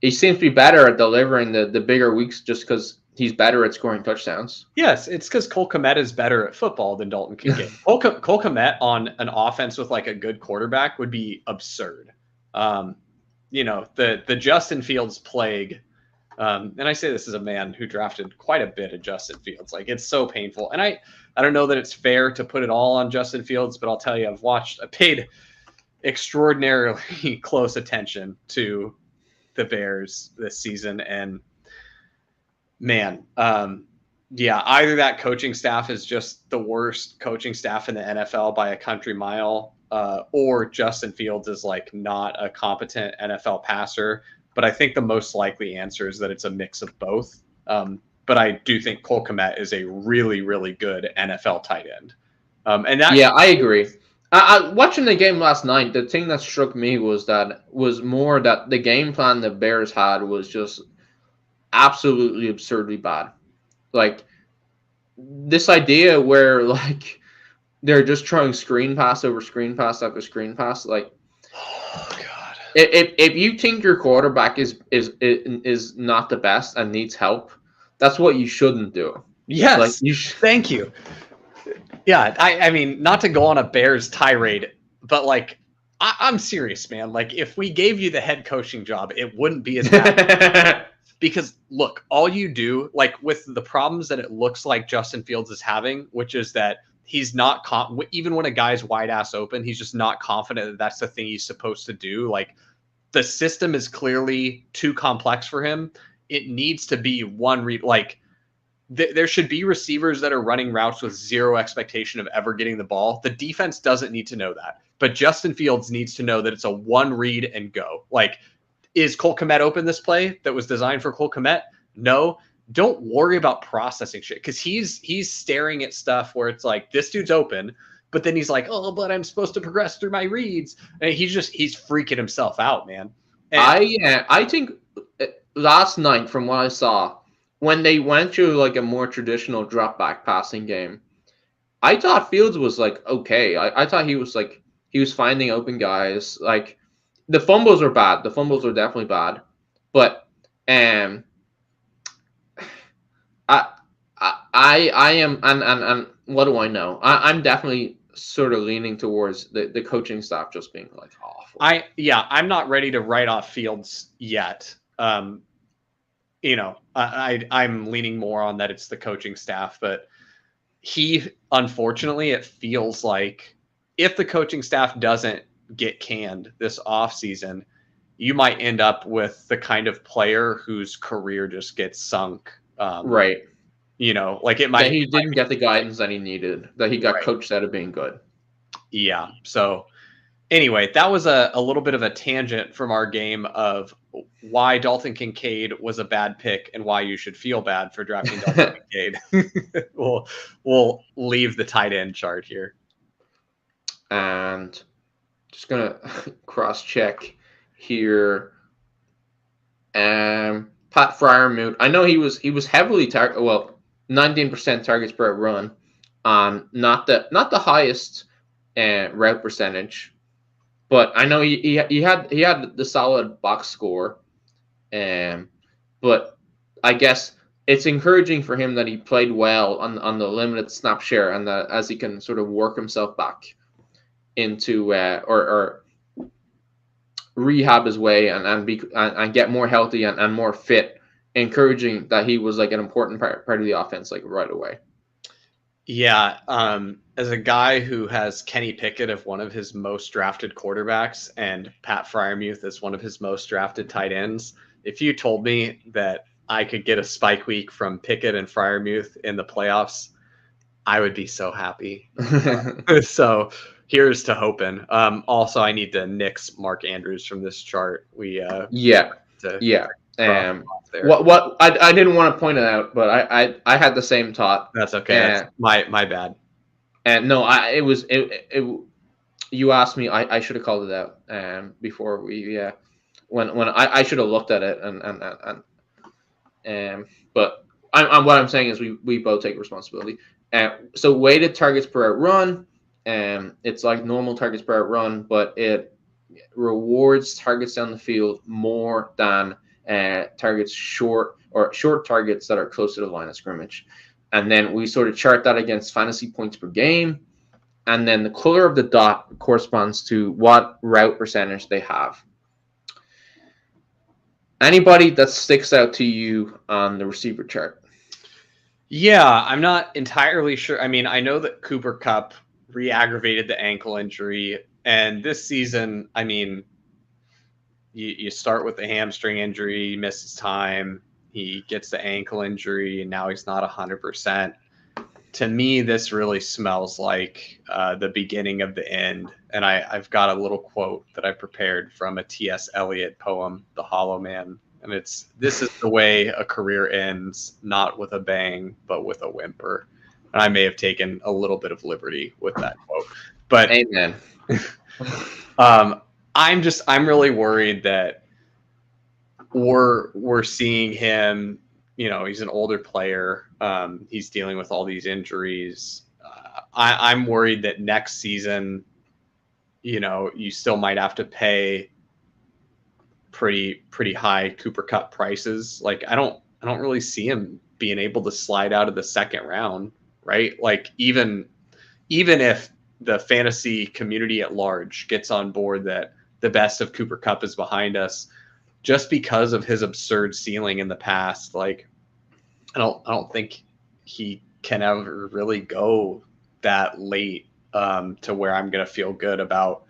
he seems to be better at delivering the bigger weeks just because he's better at scoring touchdowns. Yes, it's because Cole Kmet is better at football than Dalton Kincaid. Cole Kmet on an offense with like a good quarterback would be absurd. The Justin Fields plague. And I say this as a man who drafted quite a bit of Justin Fields. Like, it's so painful. And I don't know that it's fair to put it all on Justin Fields, but I'll tell you, I paid extraordinarily close attention to the Bears this season. And man, either that coaching staff is just the worst coaching staff in the NFL by a country mile, or Justin Fields is like not a competent NFL passer. But I think the most likely answer is that it's a mix of both. But I do think Cole Kmet is a really, really good NFL tight end. I agree. Watching the game last night, the thing that struck me was more that the game plan the Bears had was just absolutely absurdly bad. Like this idea where like they're just throwing screen pass over screen pass after screen pass, like. Oh God. If you think your quarterback is not the best and needs help, that's what you shouldn't do. Yes, like thank you. Yeah, I mean, not to go on a Bears tirade, but like, I'm serious, man. Like, if we gave you the head coaching job, it wouldn't be as bad. Because look, all you do, like with the problems that it looks like Justin Fields is having, which is that he's not even when a guy's wide ass open, he's just not confident that that's the thing he's supposed to do. Like the system is clearly too complex for him. It needs to be one read. Like there should be receivers that are running routes with zero expectation of ever getting the ball. The defense doesn't need to know that, but Justin Fields needs to know that it's a one read and go. Like, is Cole Kmet open this play that was designed for Cole Kmet? No. Don't worry about processing shit because he's staring at stuff where it's like, this dude's open, but then he's like, oh, but I'm supposed to progress through my reads. And he's freaking himself out, man. And I think last night, from what I saw, when they went to like a more traditional drop back passing game, I thought Fields was like okay. I thought he was finding open guys. Like the fumbles are bad. The fumbles are definitely bad. But I am and what do I know? I'm definitely sort of leaning towards the coaching staff just being like awful. I'm not ready to write off Fields yet. I'm leaning more on that it's the coaching staff, but unfortunately, it feels like if the coaching staff doesn't get canned this offseason, you might end up with the kind of player whose career just gets sunk. Right. Like it might. That he didn't get the guidance that he needed, that he got coached out of being good. Yeah. So anyway, that was a little bit of a tangent from our game of why Dalton Kincaid was a bad pick and why you should feel bad for drafting Dalton Kincaid. We'll leave the tight end chart here. And just going to cross-check here. Pat Freiermuth. I know he was heavily 19% targets per run. Not the highest route percentage, but I know he had the solid box score. But I guess it's encouraging for him that he played well on the limited snap share, and that as he can sort of work himself back into or rehab his way and get more healthy and more fit. Encouraging that he was like an important part of the offense like right away. Yeah, as a guy who has Kenny Pickett as one of his most drafted quarterbacks and Pat Freiermuth as one of his most drafted tight ends, if you told me that I could get a spike week from Pickett and Freiermuth in the playoffs, I would be so happy. So here's to hoping. Also, I need to nix Mark Andrews from this chart. What I didn't want to point it out, but I had the same thought. That's okay. That's my bad. And no, you asked me. I should have called it out before we when I should have looked at it but what I'm saying is we both take responsibility. So weighted targets per out run, it's like normal targets per out run, but it rewards targets down the field more than targets short targets that are close to the line of scrimmage. And then we sort of chart that against fantasy points per game. And then the color of the dot corresponds to what route percentage they have. Anybody that sticks out to you on the receiver chart? Yeah, I'm not entirely sure. I mean, I know that Cooper Kupp re-aggravated the ankle injury. And this season, I mean, you start with the hamstring injury, he misses time, he gets the ankle injury, and now he's not 100%. To me, this really smells like the beginning of the end. And I've got a little quote that I prepared from a T.S. Eliot poem, The Hollow Man. And this is the way a career ends, not with a bang, but with a whimper. And I may have taken a little bit of liberty with that quote. But amen. I'm really worried that we're seeing him, he's an older player. He's dealing with all these injuries. I'm worried that next season, you still might have to pay pretty high Cooper Kupp prices. Like I don't really see him being able to slide out of the second round, right? Like even if the fantasy community at large gets on board that the best of Cooper Kupp is behind us, just because of his absurd ceiling in the past, like I don't think he can ever really go that late to where I'm going to feel good about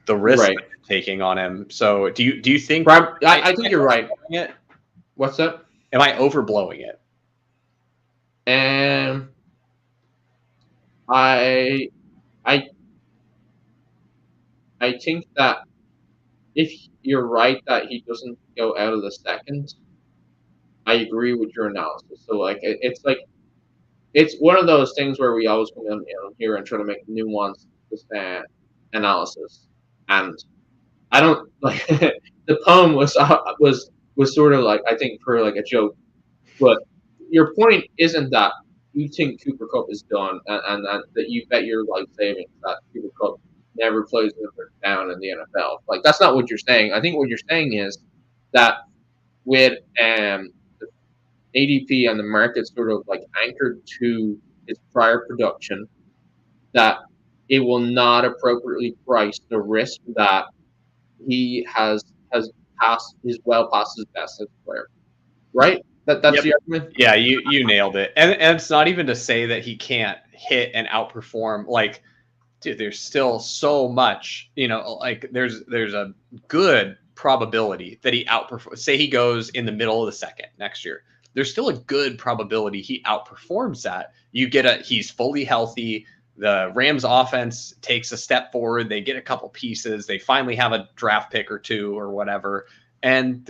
the risk that you're taking on him. So do you think? I think you're right. What's that? Am I overblowing it? I think that if you're right that he doesn't go out of the second, I agree with your analysis. So like it's one of those things where we always come in here and try to make nuanced analysis, and I don't the poem was sort of like I think for like a joke, but your point isn't that you think Cooper Kupp is done and that you bet your life savings that Cooper Kupp never plays another down in the NFL. Like, that's not what you're saying. I think what you're saying is that with the ADP and the market sort of like anchored to his prior production, that it will not appropriately price the risk that he has passed his well past his best as a player. Right? That's the argument? Yeah, you nailed it. And it's not even to say that he can't hit and outperform. Like, dude, there's still so much, like there's a good probability that he outperforms. Say he goes in the middle of the second next year. There's still a good probability he outperforms that. He's fully healthy. The Rams offense takes a step forward. They get a couple pieces. They finally have a draft pick or two or whatever. And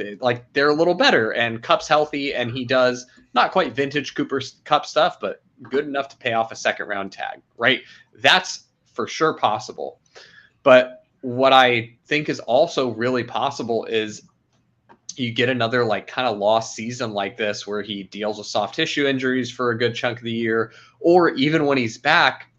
they're a little better, and Kupp's healthy, and he does not quite vintage Cooper Kupp stuff, but good enough to pay off a second round tag, right? That's for sure possible. But what I think is also really possible is you get another like kind of lost season like this where he deals with soft tissue injuries for a good chunk of the year, or even when he's back,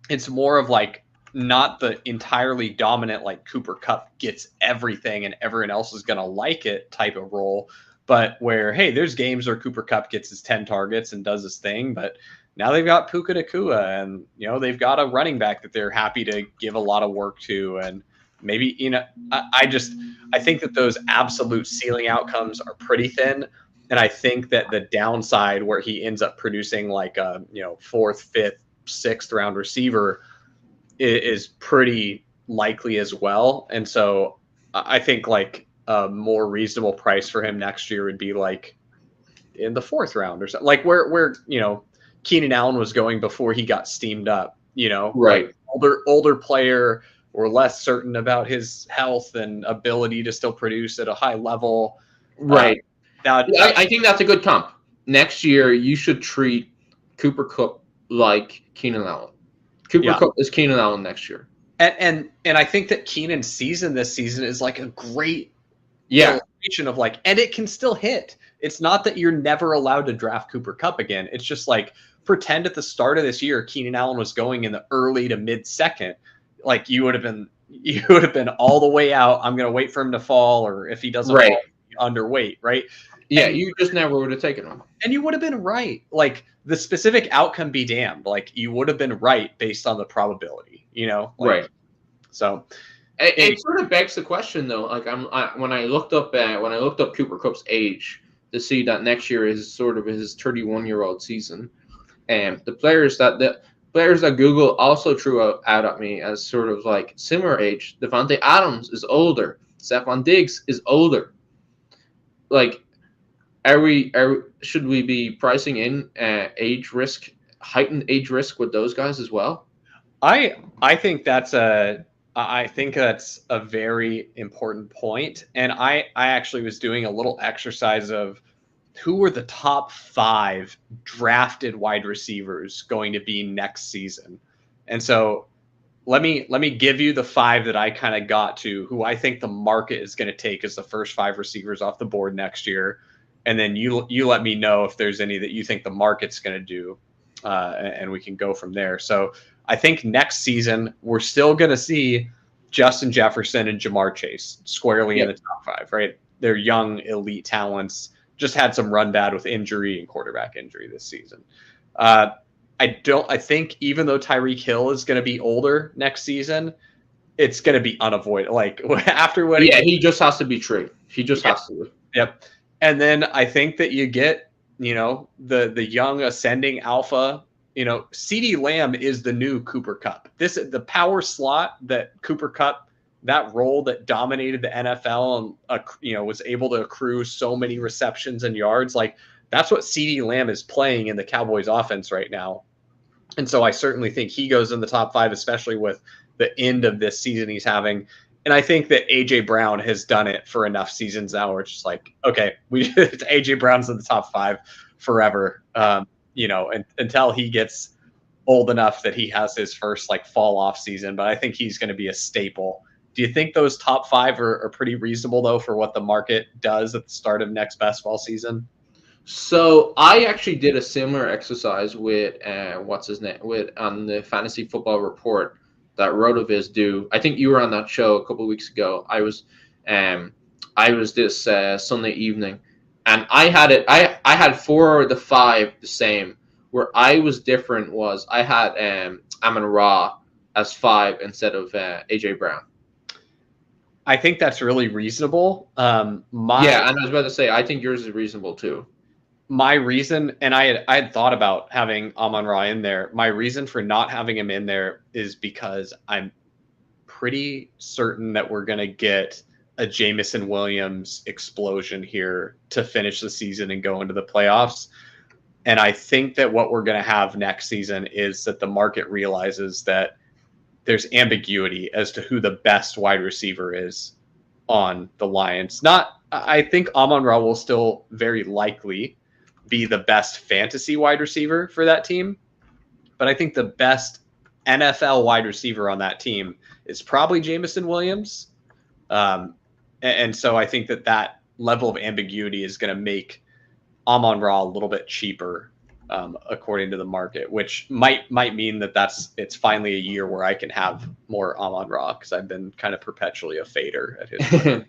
it's more of like not the entirely dominant, like Cooper Kupp gets everything and everyone else is going to like it type of role, but where, hey, there's games where Cooper Kupp gets his 10 targets and does his thing, but now they've got Puka Nacua and, they've got a running back that they're happy to give a lot of work to. And maybe, I think that those absolute ceiling outcomes are pretty thin. And I think that the downside where he ends up producing like a, 4th, 5th, 6th round receiver is pretty likely as well. And so I think like a more reasonable price for him next year would be like in the 4th round or something, like where Keenan Allen was going before he got steamed up, right. Like older player, or less certain about his health and ability to still produce at a high level. Right. I think that's a good comp. Next year, you should treat Cooper Kupp like Keenan Allen. Cooper Kupp is Keenan Allen next year. And I think that Keenan's season this season is like a great illustration of like, and it can still hit. It's not that you're never allowed to draft Cooper Kupp again. It's just like, pretend at the start of this year, Keenan Allen was going in the early to mid second. Like you would have been all the way out. I'm going to wait for him to fall, or if he doesn't fall, underweight, right? Yeah, you just never would have taken him. And you would have been right. Like the specific outcome be damned. Like you would have been right based on the probability, right. So it sort of begs the question though. Like when I looked up Cooper Kupp's age to see that next year is sort of his 31-year-old season, and the players that Google also threw out at me as sort of like similar age. Devontae Adams is older. Stephon Diggs is older. Like, should we be pricing in heightened age risk with those guys as well? I think that's a very important point. And I actually was doing a little exercise of who were the top 5 drafted wide receivers going to be next season. And so let me give you the 5 that I kind of got to, who I think the market is going to take as the first 5 receivers off the board next year. And then you let me know if there's any that you think the market's going to do, and we can go from there. So I think next season we're still going to see Justin Jefferson and Jamar Chase squarely in the top 5, right? They're young, elite talents. Just had some run bad with injury and quarterback injury this season. I think even though Tyreek Hill is going to be older next season, it's going to be unavoidable. Like after what he just has to be true. He just has to. Yep. And then I think that you get, the young ascending alpha, Ceedee Lamb is the new Cooper Kupp. The power slot that Cooper Kupp, that role that dominated the NFL and, was able to accrue so many receptions and yards. Like that's what Ceedee Lamb is playing in the Cowboys offense right now. And so I certainly think he goes in the top 5, especially with the end of this season he's having. And I think that AJ Brown has done it for enough seasons now where it's just like, okay, AJ Brown's in the top 5 forever, until he gets old enough that he has his first like fall off season. But I think he's going to be a staple. Do you think those top 5 are pretty reasonable though for what the market does at the start of next basketball season? So I actually did a similar exercise with what's his name with on the Fantasy Football Report that Rotoviz do. I think you were on that show a couple of weeks ago. I was this Sunday evening, and I had it. I had 4 of the 5 the same. Where I was different was I had Amon-Ra as 5 instead of AJ Brown. I think that's really reasonable. Yeah, and I was about to say I think yours is reasonable too. My reason, and I had thought about having Amon-Ra in there. My reason for not having him in there is because I'm pretty certain that we're going to get a Jameson Williams explosion here to finish the season and go into the playoffs. And I think that what we're going to have next season is that the market realizes that there's ambiguity as to who the best wide receiver is on the Lions. I think Amon-Ra will still very likely be the best fantasy wide receiver for that team, but I think the best NFL wide receiver on that team is probably Jameson Williams. And so I think that level of ambiguity is going to make Amon-Ra a little bit cheaper, according to the market, which might mean that it's finally a year where I can have more Amon-Ra because I've been kind of perpetually a fader at his point.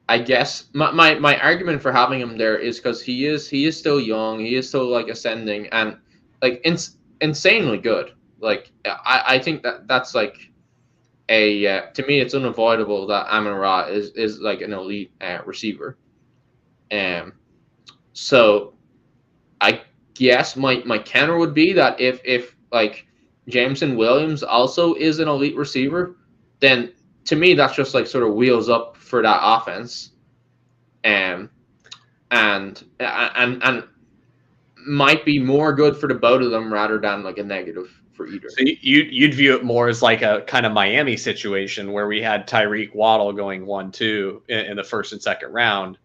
I guess my argument for having him there is because he is still young, he is still like ascending and like insanely good. Like I think that's like to me it's unavoidable that Amon-Ra is like an elite receiver. So I guess my counter would be that if like Jameson Williams also is an elite receiver, then to me that's just like sort of wheels up for that offense, and might be more good for the both of them rather than like a negative for either. So you'd view it more as like a kind of Miami situation where we had Tyreek Waddle going 1-2 in the first and second round.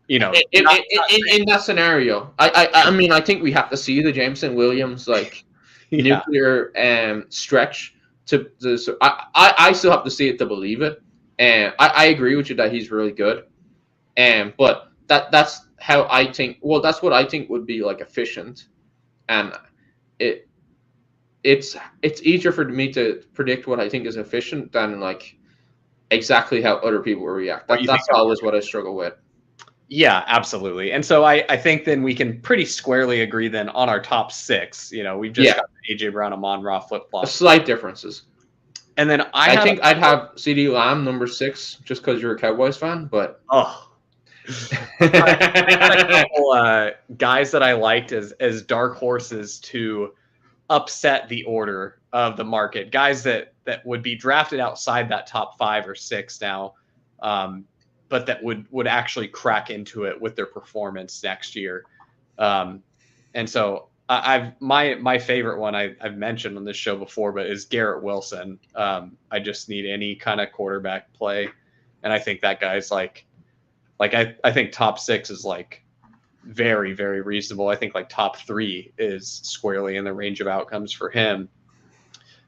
You know, in that scenario, I mean, I think we have to see the Jameson Williams like nuclear stretch to the. I still have to see it to believe it, and I agree with you that he's really good, but that's how I think. Well, that's what I think would be like efficient, and it's easier for me to predict what I think is efficient than like exactly how other people will react. That's always what I struggle with. Yeah, absolutely. And so I think then we can pretty squarely agree then on our top 6. You know, we've just got AJ Brown, Amon-Ra flip-flop. Slight differences. And then I think I'd have Ceedee Lamb number 6 just because you're a Cowboys fan, but I got a couple guys that I liked as dark horses to upset the order of the market. Guys that would be drafted outside that top 5 or 6 now. But that would actually crack into it with their performance next year. And so my favorite one I've mentioned on this show before, but is Garrett Wilson. I just need any kind of quarterback play. And I think that guy's like I think top 6 is like very, very reasonable. I think like top 3 is squarely in the range of outcomes for him.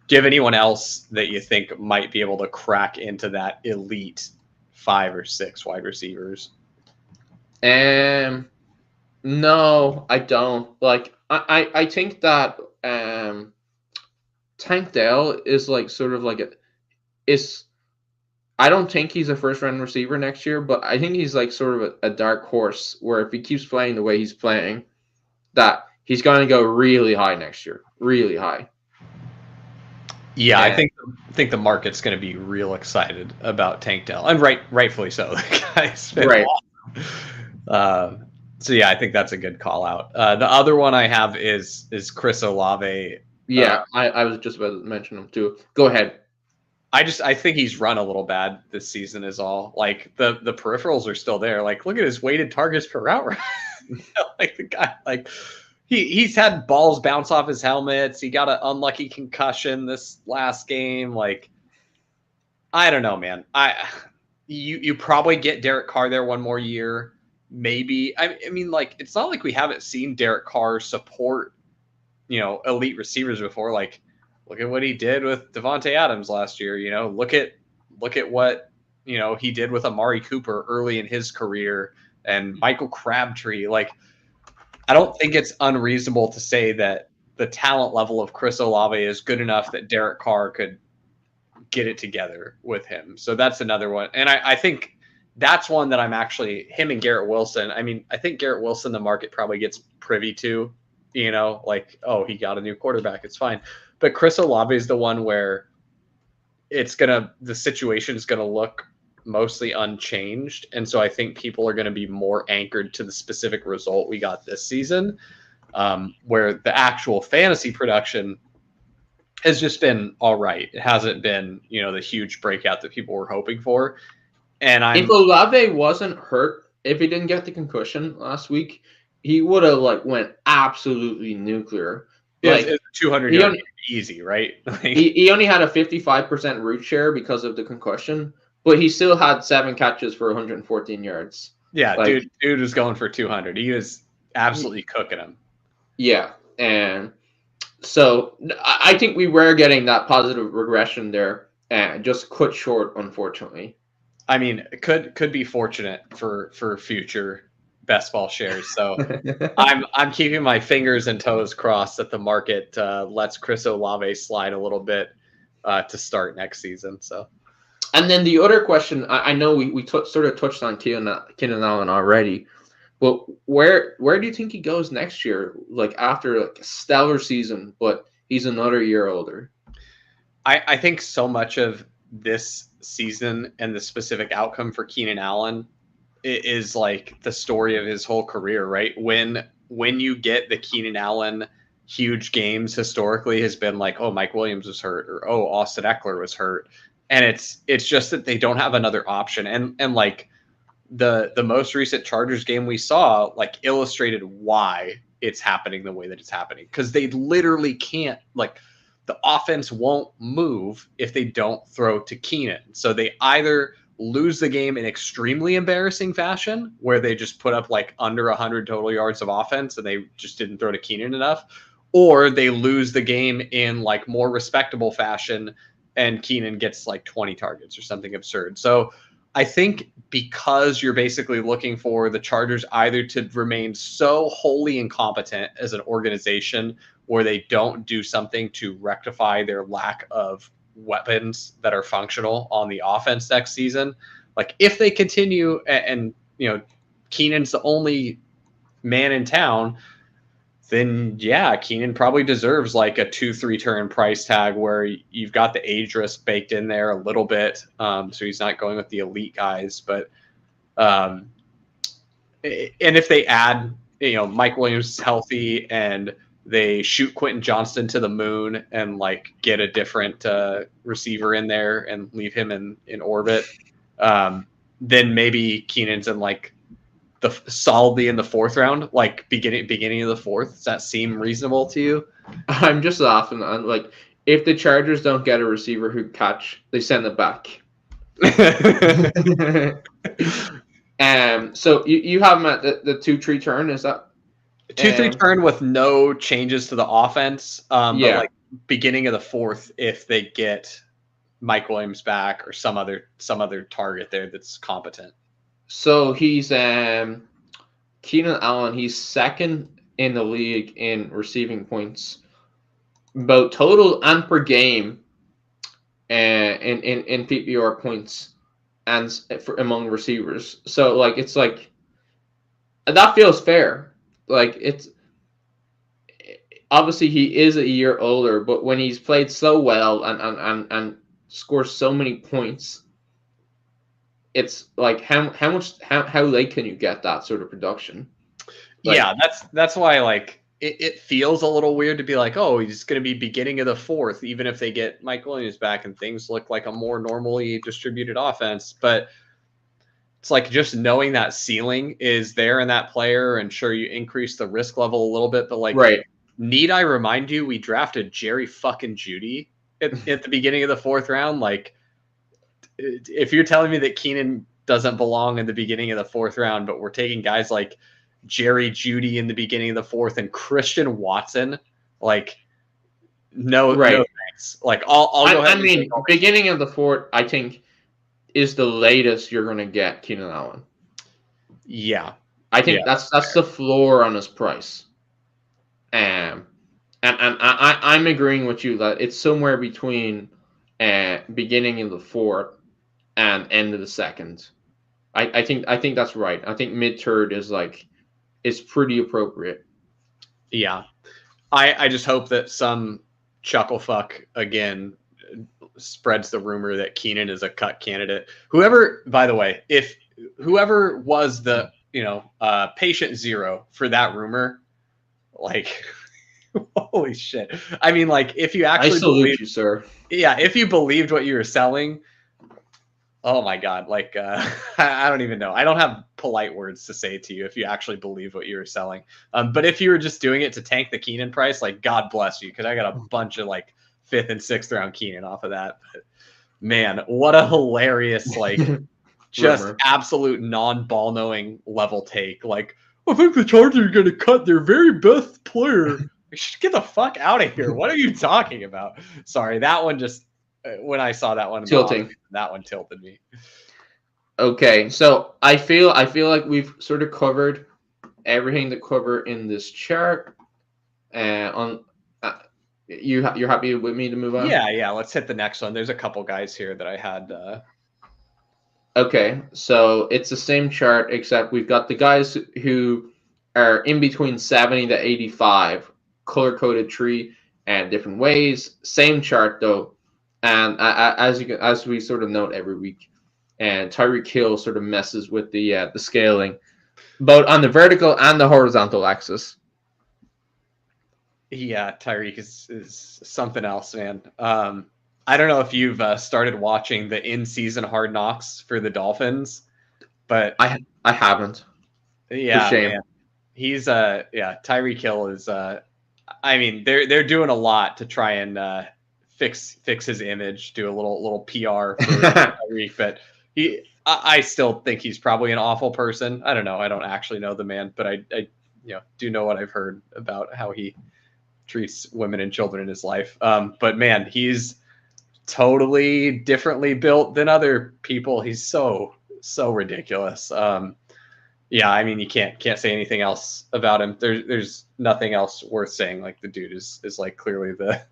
Do you have anyone else that you think might be able to crack into that elite 5 or 6 wide receivers? No, I don't. Like I think that Tank Dell is like sort of like I don't think he's a first round receiver next year, but I think he's like sort of a dark horse where if he keeps playing the way he's playing, that he's going to go really high next year, really high. Yeah, I think the market's going to be real excited about Tank Dell, and rightfully so. The guy's been awesome. So yeah, I think that's a good call out. The other one I have is Chris Olave. Yeah, I was just about to mention him too. Go ahead. I think he's run a little bad this season is all. Like the peripherals are still there. Like look at his weighted targets per route. Like the guy like. He's had balls bounce off his helmets. He got an unlucky concussion this last game. Like, I don't know, man. You probably get Derek Carr there one more year, maybe. I mean, like, it's not like we haven't seen Derek Carr support, elite receivers before. Like, look at what he did with Devontae Adams last year. Look at what he did with Amari Cooper early in his career and Michael Crabtree. Like, I don't think it's unreasonable to say that the talent level of Chris Olave is good enough that Derek Carr could get it together with him. So that's another one. And I think that's one that I'm actually, him and Garrett Wilson. I mean, I think Garrett Wilson, the market probably gets privy to, like, oh, he got a new quarterback. It's fine. But Chris Olave is the one where the situation is going to look mostly unchanged. And so I think people are going to be more anchored to the specific result we got this season, where the actual fantasy production has just been all right. It hasn't been, the huge breakout that people were hoping for. And if Olave wasn't hurt, if he didn't get the concussion last week, he would have went absolutely nuclear. It's 200 yards easy, right? he only had a 55% route share because of the concussion, but he still had 7 catches for 114 yards. Yeah, dude was going for 200. He was absolutely cooking him. Yeah, and so I think we were getting that positive regression there, and just cut short, unfortunately. I mean, it could be fortunate for future best ball shares. So I'm keeping my fingers and toes crossed that the market lets Chris Olave slide a little bit to start next season. So, and then the other question, I know we sort of touched on Keenan Allen already, but where do you think he goes next year? Like after a stellar season, but he's another year older. I think so much of this season and the specific outcome for Keenan Allen is like the story of his whole career, right? When you get the Keenan Allen huge games historically has been like, oh, Mike Williams was hurt, or oh, Austin Ekeler was hurt. And it's just that they don't have another option. And like the most recent Chargers game we saw like illustrated why it's happening the way that it's happening. Because they literally can't, like, the offense won't move if they don't throw to Keenan. So they either lose the game in extremely embarrassing fashion, where they just put up like under 100 total yards of offense and they just didn't throw to Keenan enough, or they lose the game in like more respectable fashion and Keenan gets like 20 targets or something absurd. So I think because you're basically looking for the Chargers either to remain so wholly incompetent as an organization where they don't do something to rectify their lack of weapons that are functional on the offense next season. Like if they continue and Keenan's the only man in town, then yeah, Keenan probably deserves like a 2-3 turn price tag where you've got the age risk baked in there a little bit. So he's not going with the elite guys, but and if they add, Mike Williams is healthy and they shoot Quentin Johnston to the moon and like get a different receiver in there and leave him in orbit, then maybe Keenan's in like solidly in the 4th round, like beginning of the 4th. Does that seem reasonable to you? I'm just laughing on like if the Chargers don't get a receiver who catch, they send it back. So you have him at the 2-3 turn, is that? 2-3 turn with no changes to the offense. But like beginning of the 4th, if they get Mike Williams back or some other target there that's competent. So he's Keenan Allen. He's 2nd in the league in receiving points, both total and per game, and in PPR points, and among receivers. So like it's like that feels fair. Like it's obviously he is a year older, but when he's played so well and scores so many points, it's like how late can you get that sort of production? Like, yeah, that's why like it feels a little weird to be like, oh, he's going to be beginning of the 4th, even if they get Mike Williams back and things look like a more normally distributed offense. But it's like just knowing that ceiling is there in that player, and sure, you increase the risk level a little bit, but like, right. Need I remind you, we drafted Jerry fucking Jeudy at the beginning of the 4th round? Like, if you're telling me that Keenan doesn't belong in the beginning of the 4th round, but we're taking guys like Jerry Jeudy in the beginning of the 4th and Christian Watson, like, no thanks. Like, I'll go ahead. I mean, beginning of the 4th, I think is the latest you're going to get Keenan Allen. Yeah. I think that's the floor on his price. And I'm agreeing with you that it's somewhere between beginning of the fourth and end of the second. I think that's right. I think mid-third is pretty appropriate. Yeah. I just hope that some chucklefuck again spreads the rumor that Keenan is a cut candidate. Whoever, by the way, if whoever was the patient zero for that rumor, like, holy shit. I mean, like, if you actually I salute you, sir. Yeah, if you believed what you were selling, oh my God, like, I don't even know. I don't have polite words to say to you if you actually believed what you were selling. But if you were just doing it to tank the Keenan price, like, God bless you, because I got a bunch of like 5th and 6th round Keenan off of that. But man, what a hilarious, like, just rumor. Absolute non-ball knowing level take. Like, I think the Chargers are going to cut their very best player. Get the fuck out of here. What are you talking about? Sorry, that one just, when I saw that one, tilting. That one tilted me. Okay, so I feel like we've sort of covered everything to cover in this chart. You're happy with me to move on? Yeah. Let's hit the next one. There's a couple guys here that I had. Okay, so it's the same chart, except we've got the guys who are in between 70 to 85, color-coded tree and different ways. Same chart though, and as we sort of note every week, and Tyreek Hill sort of messes with the scaling, both on the vertical and the horizontal axis. Yeah, Tyreek is something else, man. I don't know if you've started watching the in-season Hard Knocks for the Dolphins, but I haven't. Yeah, shame. Man. He's Tyreek Hill is. I mean, they're doing a lot to try and fix his image, do a little PR for Tyreek, but I still think he's probably an awful person. I don't know. I don't actually know the man, but I do know what I've heard about how he treats women and children in his life. But man, he's totally differently built than other people. He's so ridiculous. Yeah, I mean, you can't say anything else about him. There's nothing else worth saying. Like, the dude is like clearly the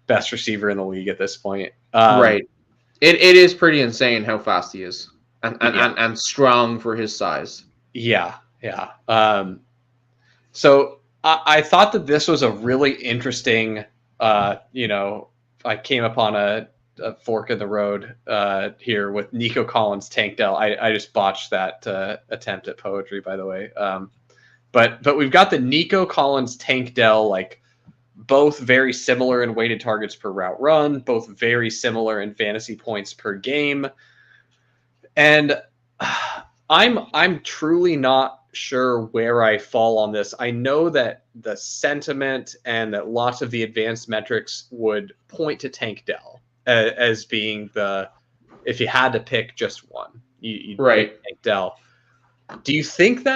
best receiver in the league at this point. Right. It is pretty insane how fast he is and strong for his size. Yeah. So I thought that this was a really interesting, I came upon a fork in the road here with Nico Collins, Tank Dell. I just botched that attempt at poetry, by the way. But we've got the Nico Collins, Tank Dell, like, both very similar in weighted targets per route run, both very similar in fantasy points per game. And I'm truly not sure where I fall on this. I know that the sentiment and that lots of the advanced metrics would point to Tank Dell as being if you had to pick just one, you'd pick Tank Dell. Do you think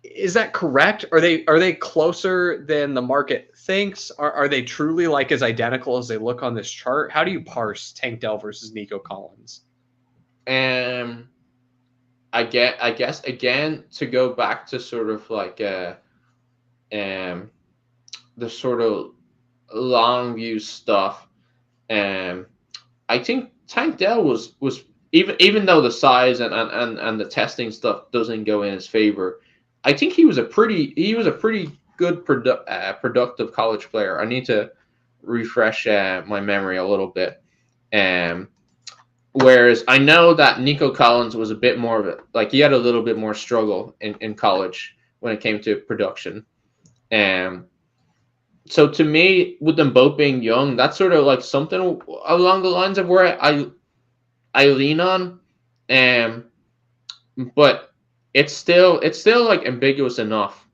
is that correct? Are they closer than the market thinks? Are they truly like as identical as they look on this chart? How do you parse Tank Dell versus Nico Collins? I guess again, to go back to sort of like the sort of long view stuff. I think Tank Dell was even though the size and the testing stuff doesn't go in his favor, I think he was a pretty good productive college player. I need to refresh my memory a little bit. Whereas I know that Nico Collins was a bit more of he had a little bit more struggle in college when it came to production. So to me, with them both being young, that's sort of like something along the lines of where I lean on. But it's still like ambiguous enough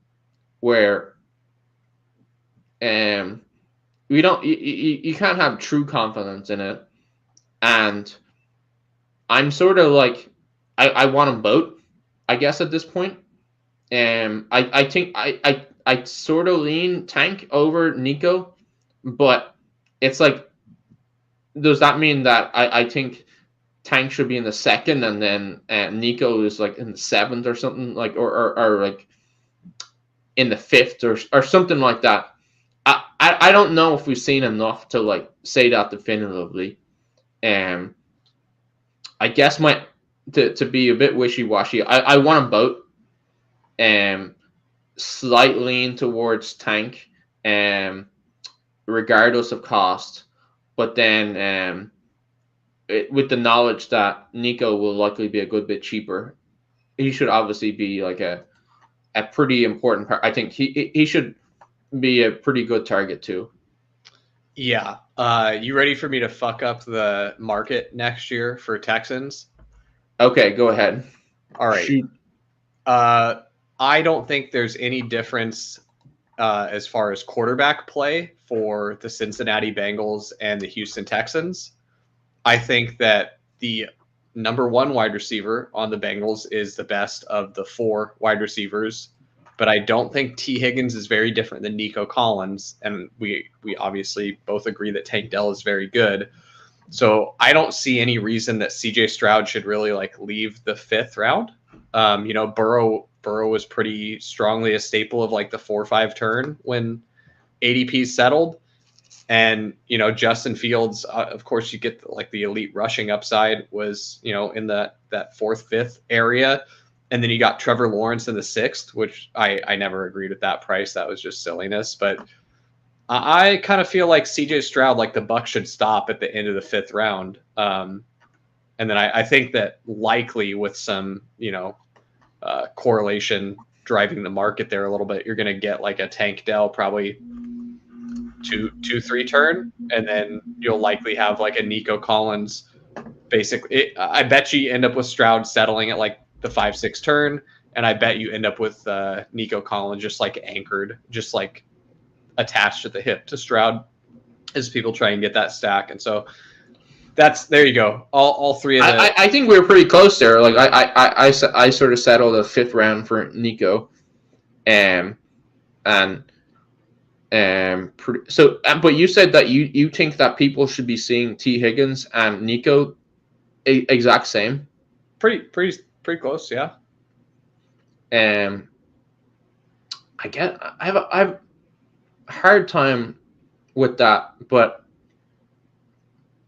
where we don't you can't have true confidence in it. And I'm sort of like I want them both, I guess, at this point. I think I sort of lean Tank over Nico, but it's like, does that mean that I think Tank should be in the second, and then Nico is like in the seventh or something, like or like in the fifth or something like that. I don't know if we've seen enough to like say that definitively. I guess to be a bit wishy-washy, I want to both slight lean towards Tank, regardless of cost, but then with the knowledge that Nico will likely be a good bit cheaper, he should obviously be like a pretty important part. I think he should be a pretty good target too. Yeah. You ready for me to fuck up the market next year for Texans? Okay, go ahead. All right. Shoot. I don't think there's any difference as far as quarterback play for the Cincinnati Bengals and the Houston Texans. I think that the number one wide receiver on the Bengals is the best of the four wide receivers, but I don't think T. Higgins is very different than Nico Collins, and we obviously both agree that Tank Dell is very good. So I don't see any reason that CJ Stroud should really like leave the fifth round. Burrow was pretty strongly a staple of like the 4-5 turn when ADP settled. And, Justin Fields, of course, you get like the elite rushing upside was, in that fourth, fifth area. And then you got Trevor Lawrence in the sixth, which I never agreed with that price. That was just silliness. But I kind of feel like CJ Stroud, like the buck should stop at the end of the fifth round. And then I think that likely with some, correlation driving the market there a little bit, you're going to get like a Tank Dell probably 2-3 turn, and then you'll likely have like a Nico Collins. Basically, I bet you end up with Stroud settling at like the 5-6 turn, and I bet you end up with Nico Collins just like anchored, just like attached at the hip to Stroud as people try and get that stack. And so there you go. All three of them. I think we were pretty close there. Like I sort of settled a fifth round for Nico, but you said that you think that people should be seeing T. Higgins and Nico exact same. Pretty close, yeah. I have a hard time with that, but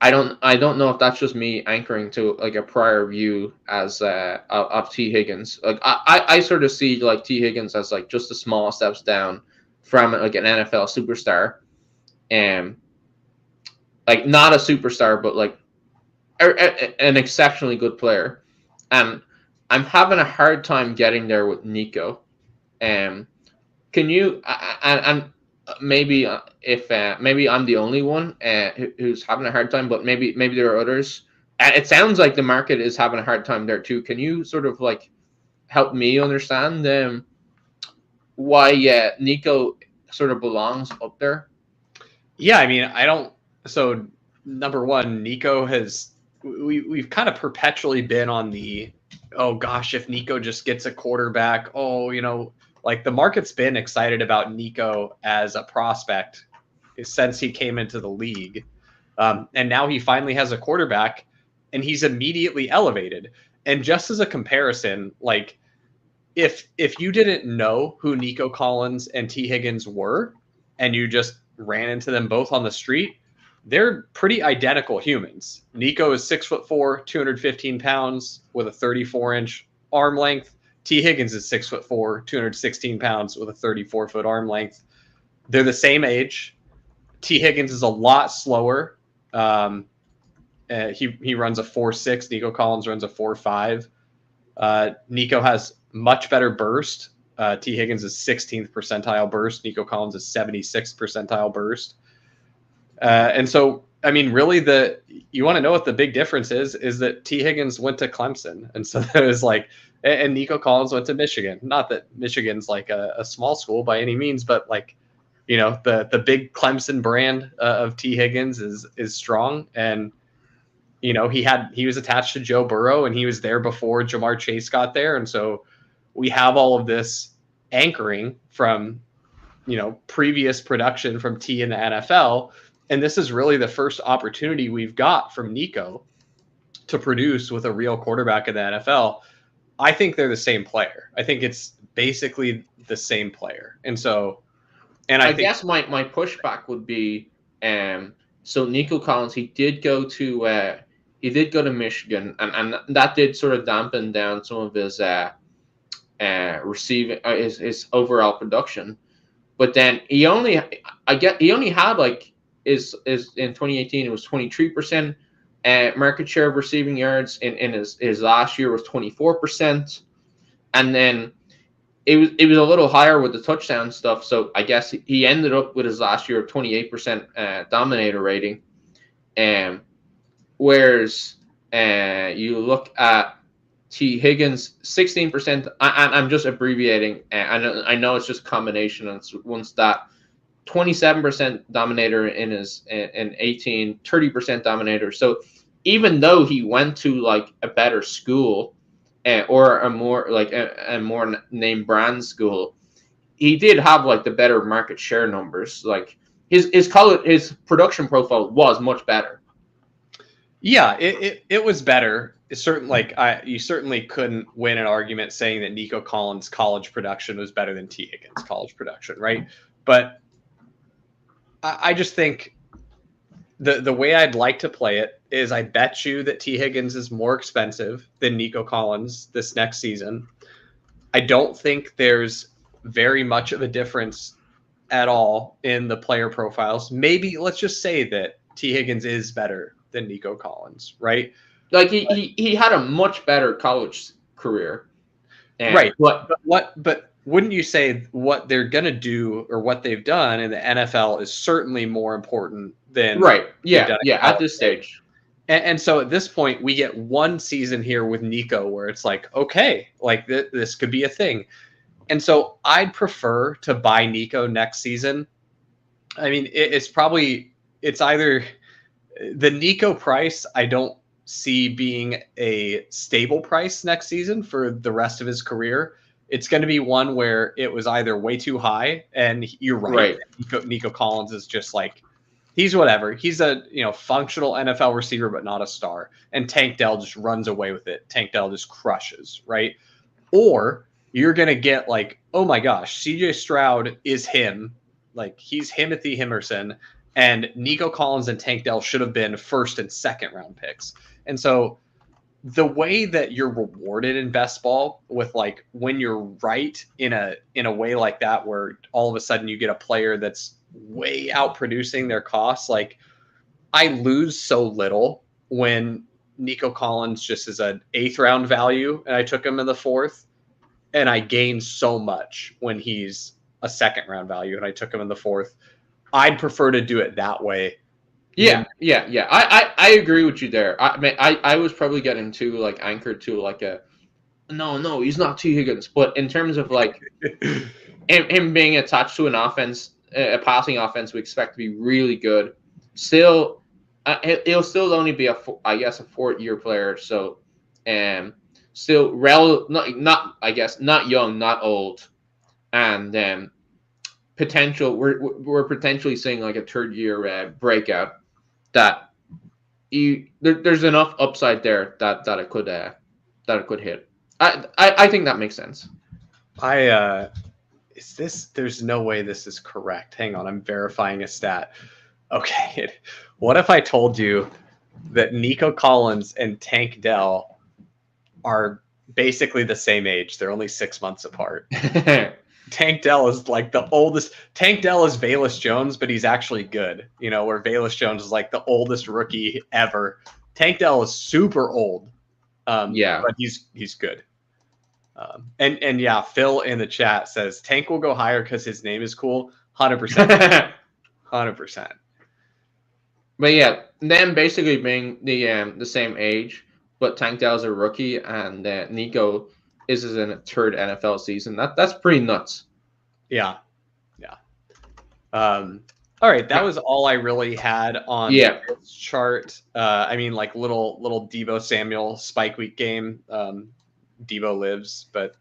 I don't know if that's just me anchoring to like a prior view as of T. Higgins. Like I sort of see like T. Higgins as like just the small steps down from like an NFL superstar, like not a superstar, but like an exceptionally good player. And I'm having a hard time getting there with Nico. Can you and maybe maybe I'm the only one who's having a hard time, but maybe there are others. And it sounds like the market is having a hard time there too. Can you sort of like help me understand why Nico sort of belongs up there? Yeah, I mean, so number one, Nico we've kind of perpetually been on the, oh gosh, if Nico just gets a quarterback, like the market's been excited about Nico as a prospect since he came into the league. And now he finally has a quarterback and he's immediately elevated. And just as a comparison, like if you didn't know who Nico Collins and T. Higgins were, and you just ran into them both on the street, they're pretty identical humans. Nico is 6'4", 215 pounds with a 34-inch arm length. T. Higgins is 6'4", 216 pounds with a 34-foot arm length. They're the same age. T. Higgins is a lot slower. He runs a 4.6. Nico Collins runs a 4.5. Nico has much better burst. T. Higgins is 16th percentile burst. Nico Collins is 76th percentile burst. And so, I mean, really, you want to know what the big difference is that T. Higgins went to Clemson. And so it was like, and Nico Collins went to Michigan. Not that Michigan's like a small school by any means, but like, the big Clemson brand of T. Higgins is strong. And, he was attached to Joe Burrow and he was there before Jamar Chase got there. And so we have all of this anchoring from, previous production from T in the NFL. And this is really the first opportunity we've got from Nico to produce with a real quarterback in the NFL, I think they're the same player. I think it's basically the same player. And so, and I think, guess my pushback would be, so Nico Collins, he did go to Michigan, and that did sort of dampen down some of his receiving his overall production. But then he only had like is in 2018 it was 23% market share of receiving yards. In his last year was 24%, and then it was a little higher with the touchdown stuff. So I guess he ended up with his last year of 28% dominator rating. Whereas you look at T. Higgins, 16%. I'm just abbreviating. I know it's just a combination. And it's one stat. 27% dominator in 18, 30% dominator. So even though he went to like a better school or a more like a more name brand school, he did have like the better market share numbers. Like his production profile was much better. Yeah, it was better. It's you certainly couldn't win an argument saying that Nico Collins' college production was better than T. Higgins' college production, right? But I just think the way I'd like to play it is I bet you that T. Higgins is more expensive than Nico Collins this next season. I don't think there's very much of a difference at all in the player profiles. Maybe let's just say that T. Higgins is better than Nico Collins, right? Like he had a much better college career, right? But wouldn't you say what they're gonna do or what they've done in the NFL is certainly more important than at this stage. And so at this point, we get one season here with Nico where it's like, okay, like this could be a thing. And so I'd prefer to buy Nico next season. I mean, it's either the Nico price. I don't see being a stable price next season for the rest of his career. It's going to be one where it was either way too high, and you're right. Nico Collins is just like, he's whatever. He's a functional NFL receiver, but not a star. And Tank Dell just runs away with it. Tank Dell just crushes, right? Or you're going to get like, oh my gosh, CJ Stroud is him. Like he's Timothy Himerson, and Nico Collins and Tank Dell should have been first and second round picks. And so the way that you're rewarded in best ball with like when you're right in a way like that, where all of a sudden you get a player that's way out producing their costs. Like I lose so little when Nico Collins just is an 8th round value and I took him in the 4th, and I gain so much when he's a 2nd round value and I took him in the 4th. I'd prefer to do it that way. Yeah. I agree with you there. I was probably getting too like anchored to like no, he's not T. Higgins. But in terms of like him being attached to an offense, a passing offense, we expect to be really good. Still, he'll still only be a 4th-year player. So, still not young, not old, and potential. We're potentially seeing like a 3rd-year breakout. That there's enough upside there that it could hit. I think that makes sense. There's no way this is correct. Hang on, I'm verifying a stat. Okay, what if I told you that Nico Collins and Tank Dell are basically the same age? They're only 6 months apart. Tank Dell is like the oldest. Tank Dell is Velus Jones, but he's actually good. Where Velus Jones is like the oldest rookie ever. Tank Dell is super old. But he's good. And yeah, Phil in the chat says Tank will go higher because his name is cool. 100%. 100%. But yeah, them basically being the same age, but Tank Dell is a rookie and Nico is in a 3rd NFL season. That's pretty nuts. Yeah. All right, that was all I really had on this chart. I mean, like little Deebo Samuel spike week game. Deebo lives, but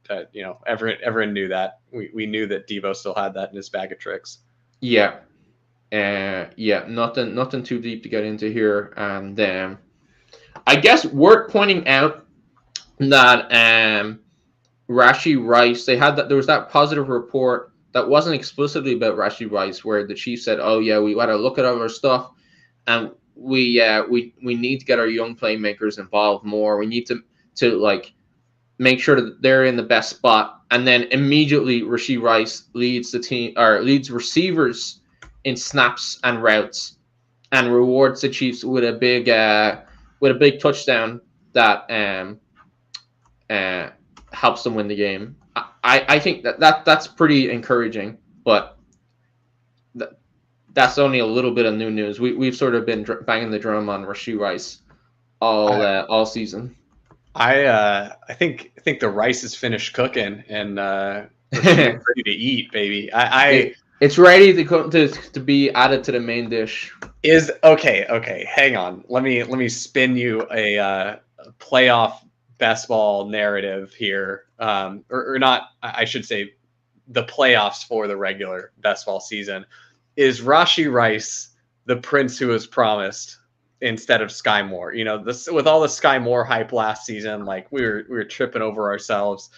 everyone knew that. We knew that Deebo still had that in his bag of tricks. Yeah. Nothing too deep to get into here. And I guess worth pointing out that Rashee Rice, there was that positive report that wasn't explicitly about Rashee Rice, where the Chiefs said, "Oh yeah, we got to look at all our stuff, and we need to get our young playmakers involved more. We need to like make sure that they're in the best spot." And then immediately Rashee Rice leads the team, or leads receivers in snaps and routes, and rewards the Chiefs with a big touchdown that helps them win the game. I think that's pretty encouraging, but that's only a little bit of new news. We've sort of been banging the drum on Rashee Rice all season. I think the rice is finished cooking and ready to eat, baby. It's ready to be added to the main dish. Is okay. Hang on. Let me spin you a playoff best ball narrative here, or not. I should say the playoffs for the regular best ball season. Is Rashee Rice the prince who was promised instead of Sky Moore? You know, this with all the Sky Moore hype last season, like we were tripping over ourselves.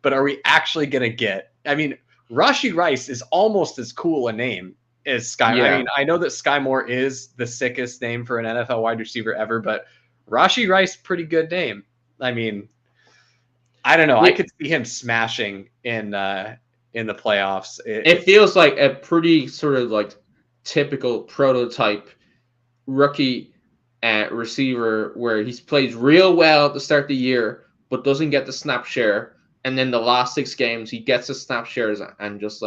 But are we actually gonna get? I mean, Rashee Rice is almost as cool a name as Sky. Yeah. I mean, I know that Sky Moore is the sickest name for an NFL wide receiver ever, but Rashee Rice, pretty good name. I mean, I don't know. I could see him smashing in the playoffs. It feels like a pretty sort of like typical prototype rookie receiver where he plays real well at the start of the year, but doesn't get the snap share. And then the last 6 games, he gets the snap shares and just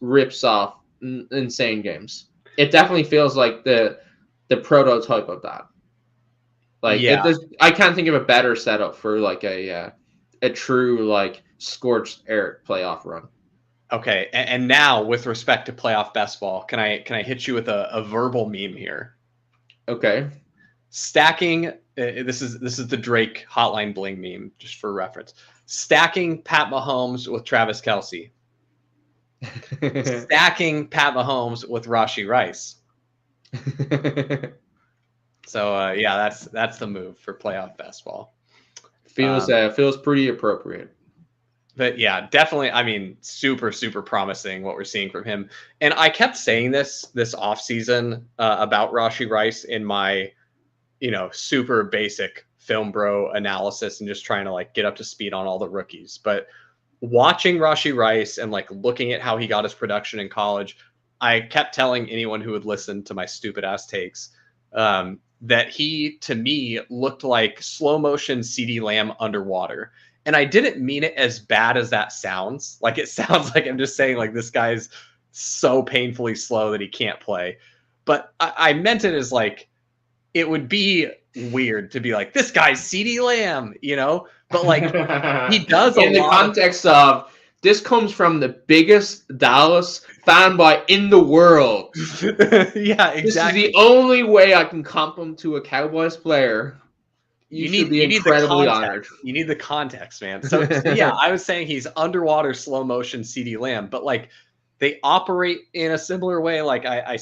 rips off insane games. It definitely feels like the prototype of that. Like, yeah. I can't think of a better setup for like a true like scorched earth playoff run. Okay, and now with respect to playoff best ball, can I hit you with a verbal meme here? Okay. Stacking. This is the Drake Hotline Bling meme, just for reference. Stacking Pat Mahomes with Travis Kelce. Stacking Pat Mahomes with Rashee Rice. So yeah, that's the move for playoff best ball. Feels pretty appropriate. But yeah, definitely. I mean, super promising what we're seeing from him. And I kept saying this offseason about Rashee Rice in my, super basic film bro analysis and just trying to like get up to speed on all the rookies. But watching Rashee Rice and like looking at how he got his production in college, I kept telling anyone who would listen to my stupid ass takes that he, to me, looked like slow motion Ceedee Lamb underwater. And I didn't mean it as bad as that sounds. Like, it sounds like I'm just saying like this guy's so painfully slow that he can't play. But I meant it as like, it would be weird to be like, this guy's Ceedee Lamb, But like, he does in the context of, this comes from the biggest Dallas fanboy in the world. Yeah, exactly. This is the only way I can compliment to a Cowboys player. You need incredibly honored. You need the context, man. So yeah, I was saying he's underwater slow motion Ceedee Lamb, but like they operate in a similar way. Like I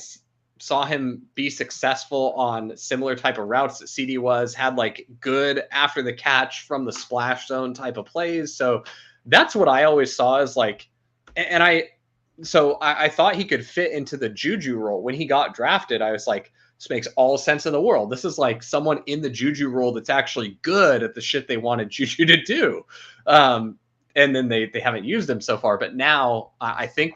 saw him be successful on similar type of routes that Ceedee was, had like good after the catch from the splash zone type of plays. So that's what I always saw as like, and I thought he could fit into the Juju role. When he got drafted, I was like, this makes all sense in the world. This is like someone in the Juju role that's actually good at the shit they wanted Juju to do. And then they haven't used him so far. But now I think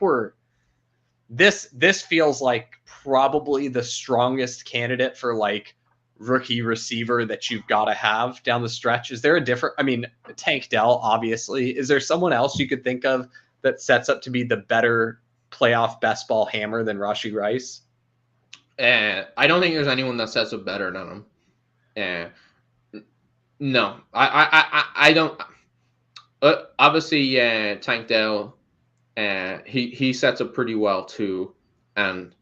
this feels like probably the strongest candidate for like rookie receiver that you've got to have down the stretch. Is there Tank Dell, obviously. Is there someone else you could think of that sets up to be the better playoff best ball hammer than Rashee Rice? I don't think there's anyone that sets up better than him. No, I don't. Obviously, Tank Dell, he sets up pretty well too, and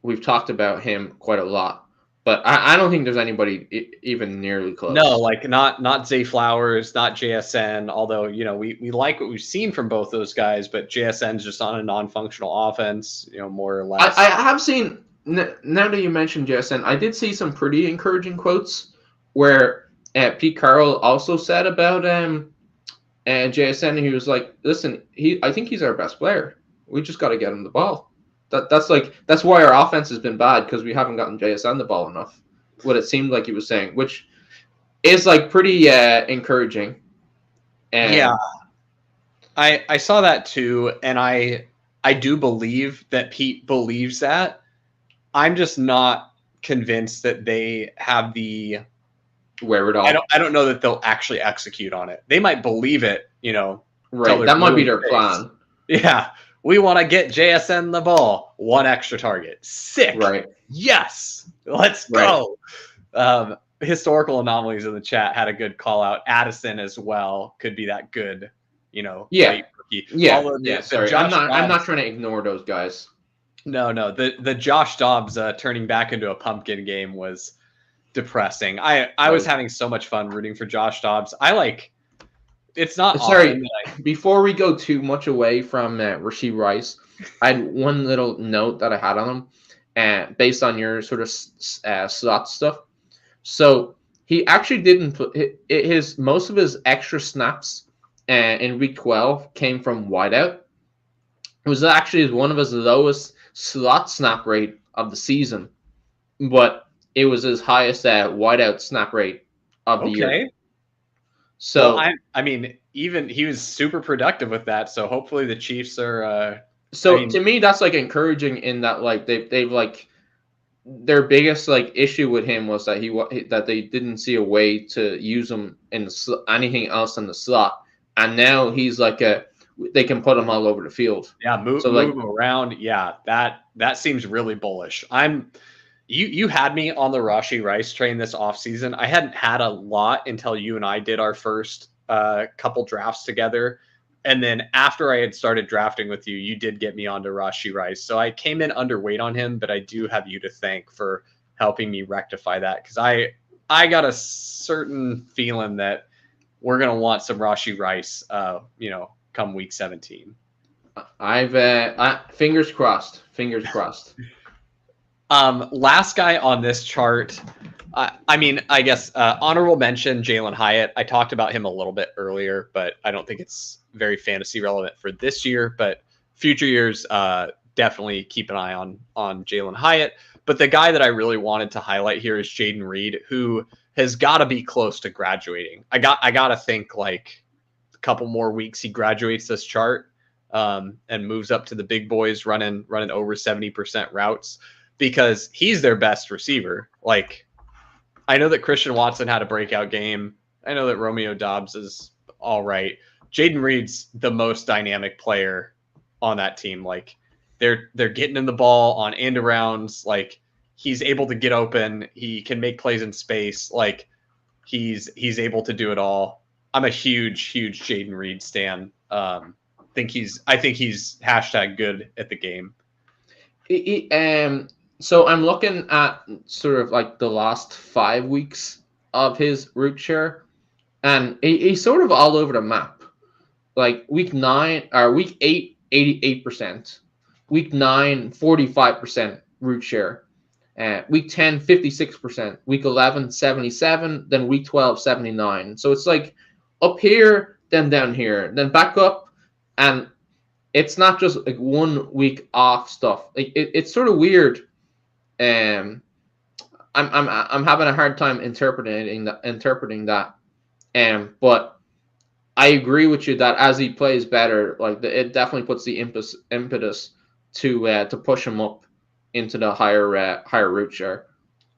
we've talked about him quite a lot. But I don't think there's anybody even nearly close. No, like not Zay Flowers, not JSN. Although we like what we've seen from both those guys, but JSN's just on a non-functional offense. More or less. I have seen now that you mentioned JSN, I did see some pretty encouraging quotes where Pete Carroll also said about JSN. He was like, "Listen, I think he's our best player. We just got to get him the ball. That's why our offense has been bad because we haven't gotten JSN the ball enough." What it seemed like he was saying, which is like pretty encouraging. And yeah, I saw that too, and I do believe that Pete believes that. I'm just not convinced that they have the wherewithal. I don't know that they'll actually execute on it. They might believe it, Right. That might be their plan. Yeah. We want to get JSN the ball. 1 extra target. Sick. Right. Yes. Let's go. Historical anomalies in the chat had a good call out. Addison as well could be that good, Yeah. Yeah. Sorry. I'm not trying to ignore those guys. No. The Josh Dobbs turning back into a pumpkin game was depressing. I was having so much fun rooting for Josh Dobbs. It's not. Sorry, before we go too much away from Rashee Rice, I had one little note that I had on him, based on your sort of slot stuff. So he actually didn't put most of his extra snaps in week 12 came from wideout. It was actually one of his lowest slot snap rate of the season, but it was his highest wideout snap rate of the year. So I mean, even he was super productive with that. So hopefully the Chiefs are. To me, that's like encouraging in that like they've like their biggest like issue with him was that they didn't see a way to use him in anything else in the slot, and now he's like they can put him all over the field. Yeah, move him around. Yeah, that seems really bullish. You had me on the Rashee Rice train this offseason. I hadn't had a lot until you and I did our first couple drafts together. And then after I had started drafting with you, you did get me onto Rashee Rice. So I came in underweight on him, but I do have you to thank for helping me rectify that. Because I got a certain feeling that we're going to want some Rashee Rice, come week 17. Fingers crossed. Fingers crossed. Last guy on this chart, I guess honorable mention, Jalin Hyatt. I talked about him a little bit earlier, but I don't think it's very fantasy relevant for this year. But future years, definitely keep an eye on Jalin Hyatt. But the guy that I really wanted to highlight here is Jayden Reed, who has got to be close to graduating. I got to think like a couple more weeks he graduates this chart and moves up to the big boys running over 70% routes. Because he's their best receiver. Like, I know that Christian Watson had a breakout game. I know that Romeo Doubs is all right. Jayden Reed's the most dynamic player on that team. Like, they're getting in the ball on end arounds. Like, he's able to get open. He can make plays in space. Like, he's able to do it all. I'm a huge Jayden Reed stan. I think he's hashtag good at the game. So I'm looking at sort of like the last 5 weeks of his route share, and he's sort of all over the map. Like week 8, 88%. Week 9, 45% route share. Week 10, 56%. Week 11, 77. Then week 12, 79. So it's like up here, then down here, then back up, and it's not just like 1 week off stuff. Like it's sort of weird. I'm having a hard time interpreting that. But I agree with you that as he plays better, like it definitely puts the impetus to push him up into the higher route share.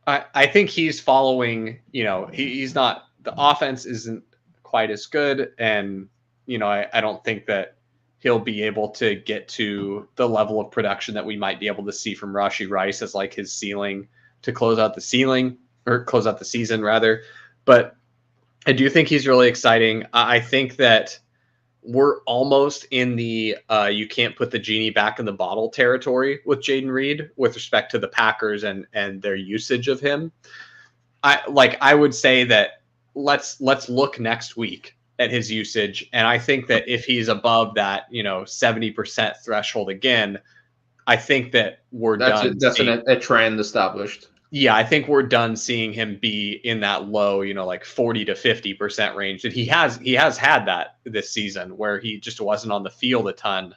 I think he's following. He's not. The offense isn't quite as good, and I don't think that he'll be able to get to the level of production that we might be able to see from Rashee Rice as like his ceiling to close out the season rather. But I do think he's really exciting. I think that we're almost in the you can't put the genie back in the bottle territory with Jayden Reed with respect to the Packers and their usage of him. I would say that let's look next week at his usage. And I think that if he's above that, 70% threshold again, I think that we're done. That's a trend established. Yeah, I think we're done seeing him be in that low, like 40 to 50% range. That he has had that this season where he just wasn't on the field a ton.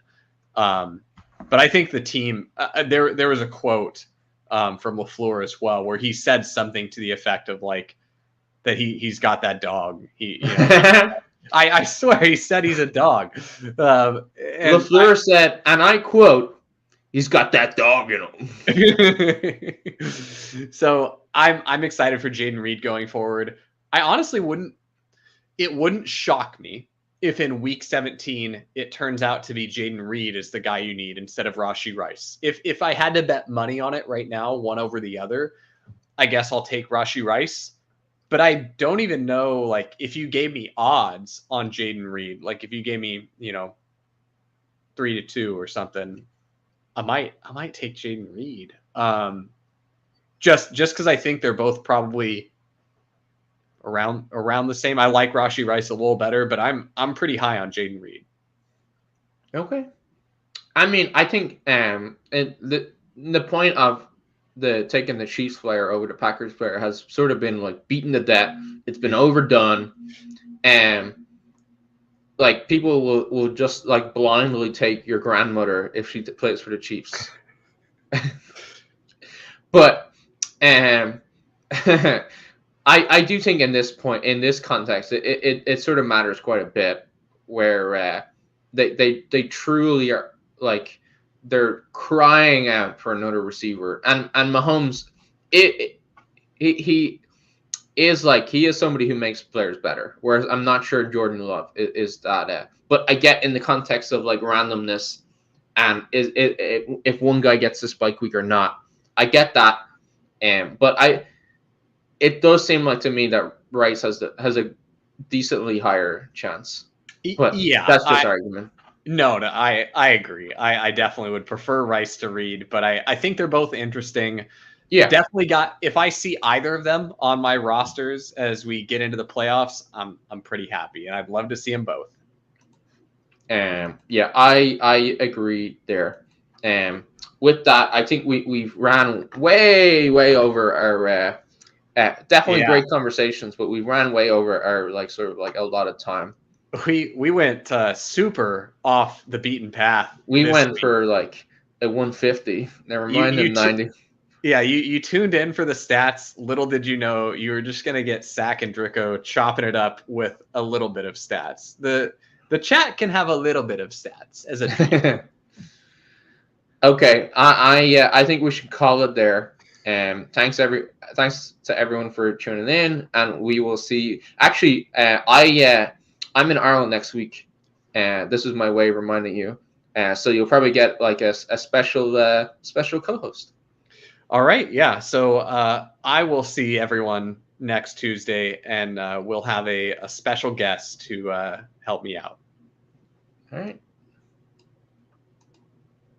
But I think the team there was a quote from LaFleur as well where he said something to the effect of like that he's got that dog. I swear he said he's a dog. LaFleur said, and I quote, "He's got that dog in him." So I'm excited for Jayden Reed going forward. I honestly wouldn't shock me if in week 17 it turns out to be Jayden Reed is the guy you need instead of Rashee Rice. If I had to bet money on it right now, one over the other, I guess I'll take Rashee Rice. But I don't even know, like, if you gave me odds on Jayden Reed, like if you gave me, 3-2 or something, I might take Jayden Reed. Just because I think they're both probably around the same. I like Rashee Rice a little better, but I'm pretty high on Jayden Reed. Okay. I mean, I think the point of the taking the Chiefs player over the Packers player has sort of been like beaten to death. It's been overdone, and like people will just like blindly take your grandmother if she plays for the Chiefs. But I do think in this context it sort of matters quite a bit where they truly are like they're crying out for another receiver, and Mahomes he is somebody who makes players better, whereas I'm not sure Jordan Love is that. But I get in the context of like randomness and if one guy gets the spike week or not, I get that. But it does seem like to me that Rice has a decently higher chance. But yeah, that's just argument. No, I agree. I definitely would prefer Rice to Reed, but I think they're both interesting. Yeah, definitely if I see either of them on my rosters as we get into the playoffs, I'm pretty happy, and I'd love to see them both. Yeah, I agree there. With that, I think we've ran way over our definitely great conversations, but we ran way over our like sort of like a lot of time. We went super off the beaten path. We went for like a 150. Never mind the 90. Yeah, you tuned in for the stats. Little did you know you were just gonna get Sack and Drico chopping it up with a little bit of stats. The chat can have a little bit of stats as a Okay, I think we should call it there. Thanks to everyone for tuning in, and we will see. Actually, I'm in Ireland next week. This is my way of reminding you. So you'll probably get like a special co-host. All right, yeah. So I will see everyone next Tuesday, and we'll have a special guest to help me out. All right.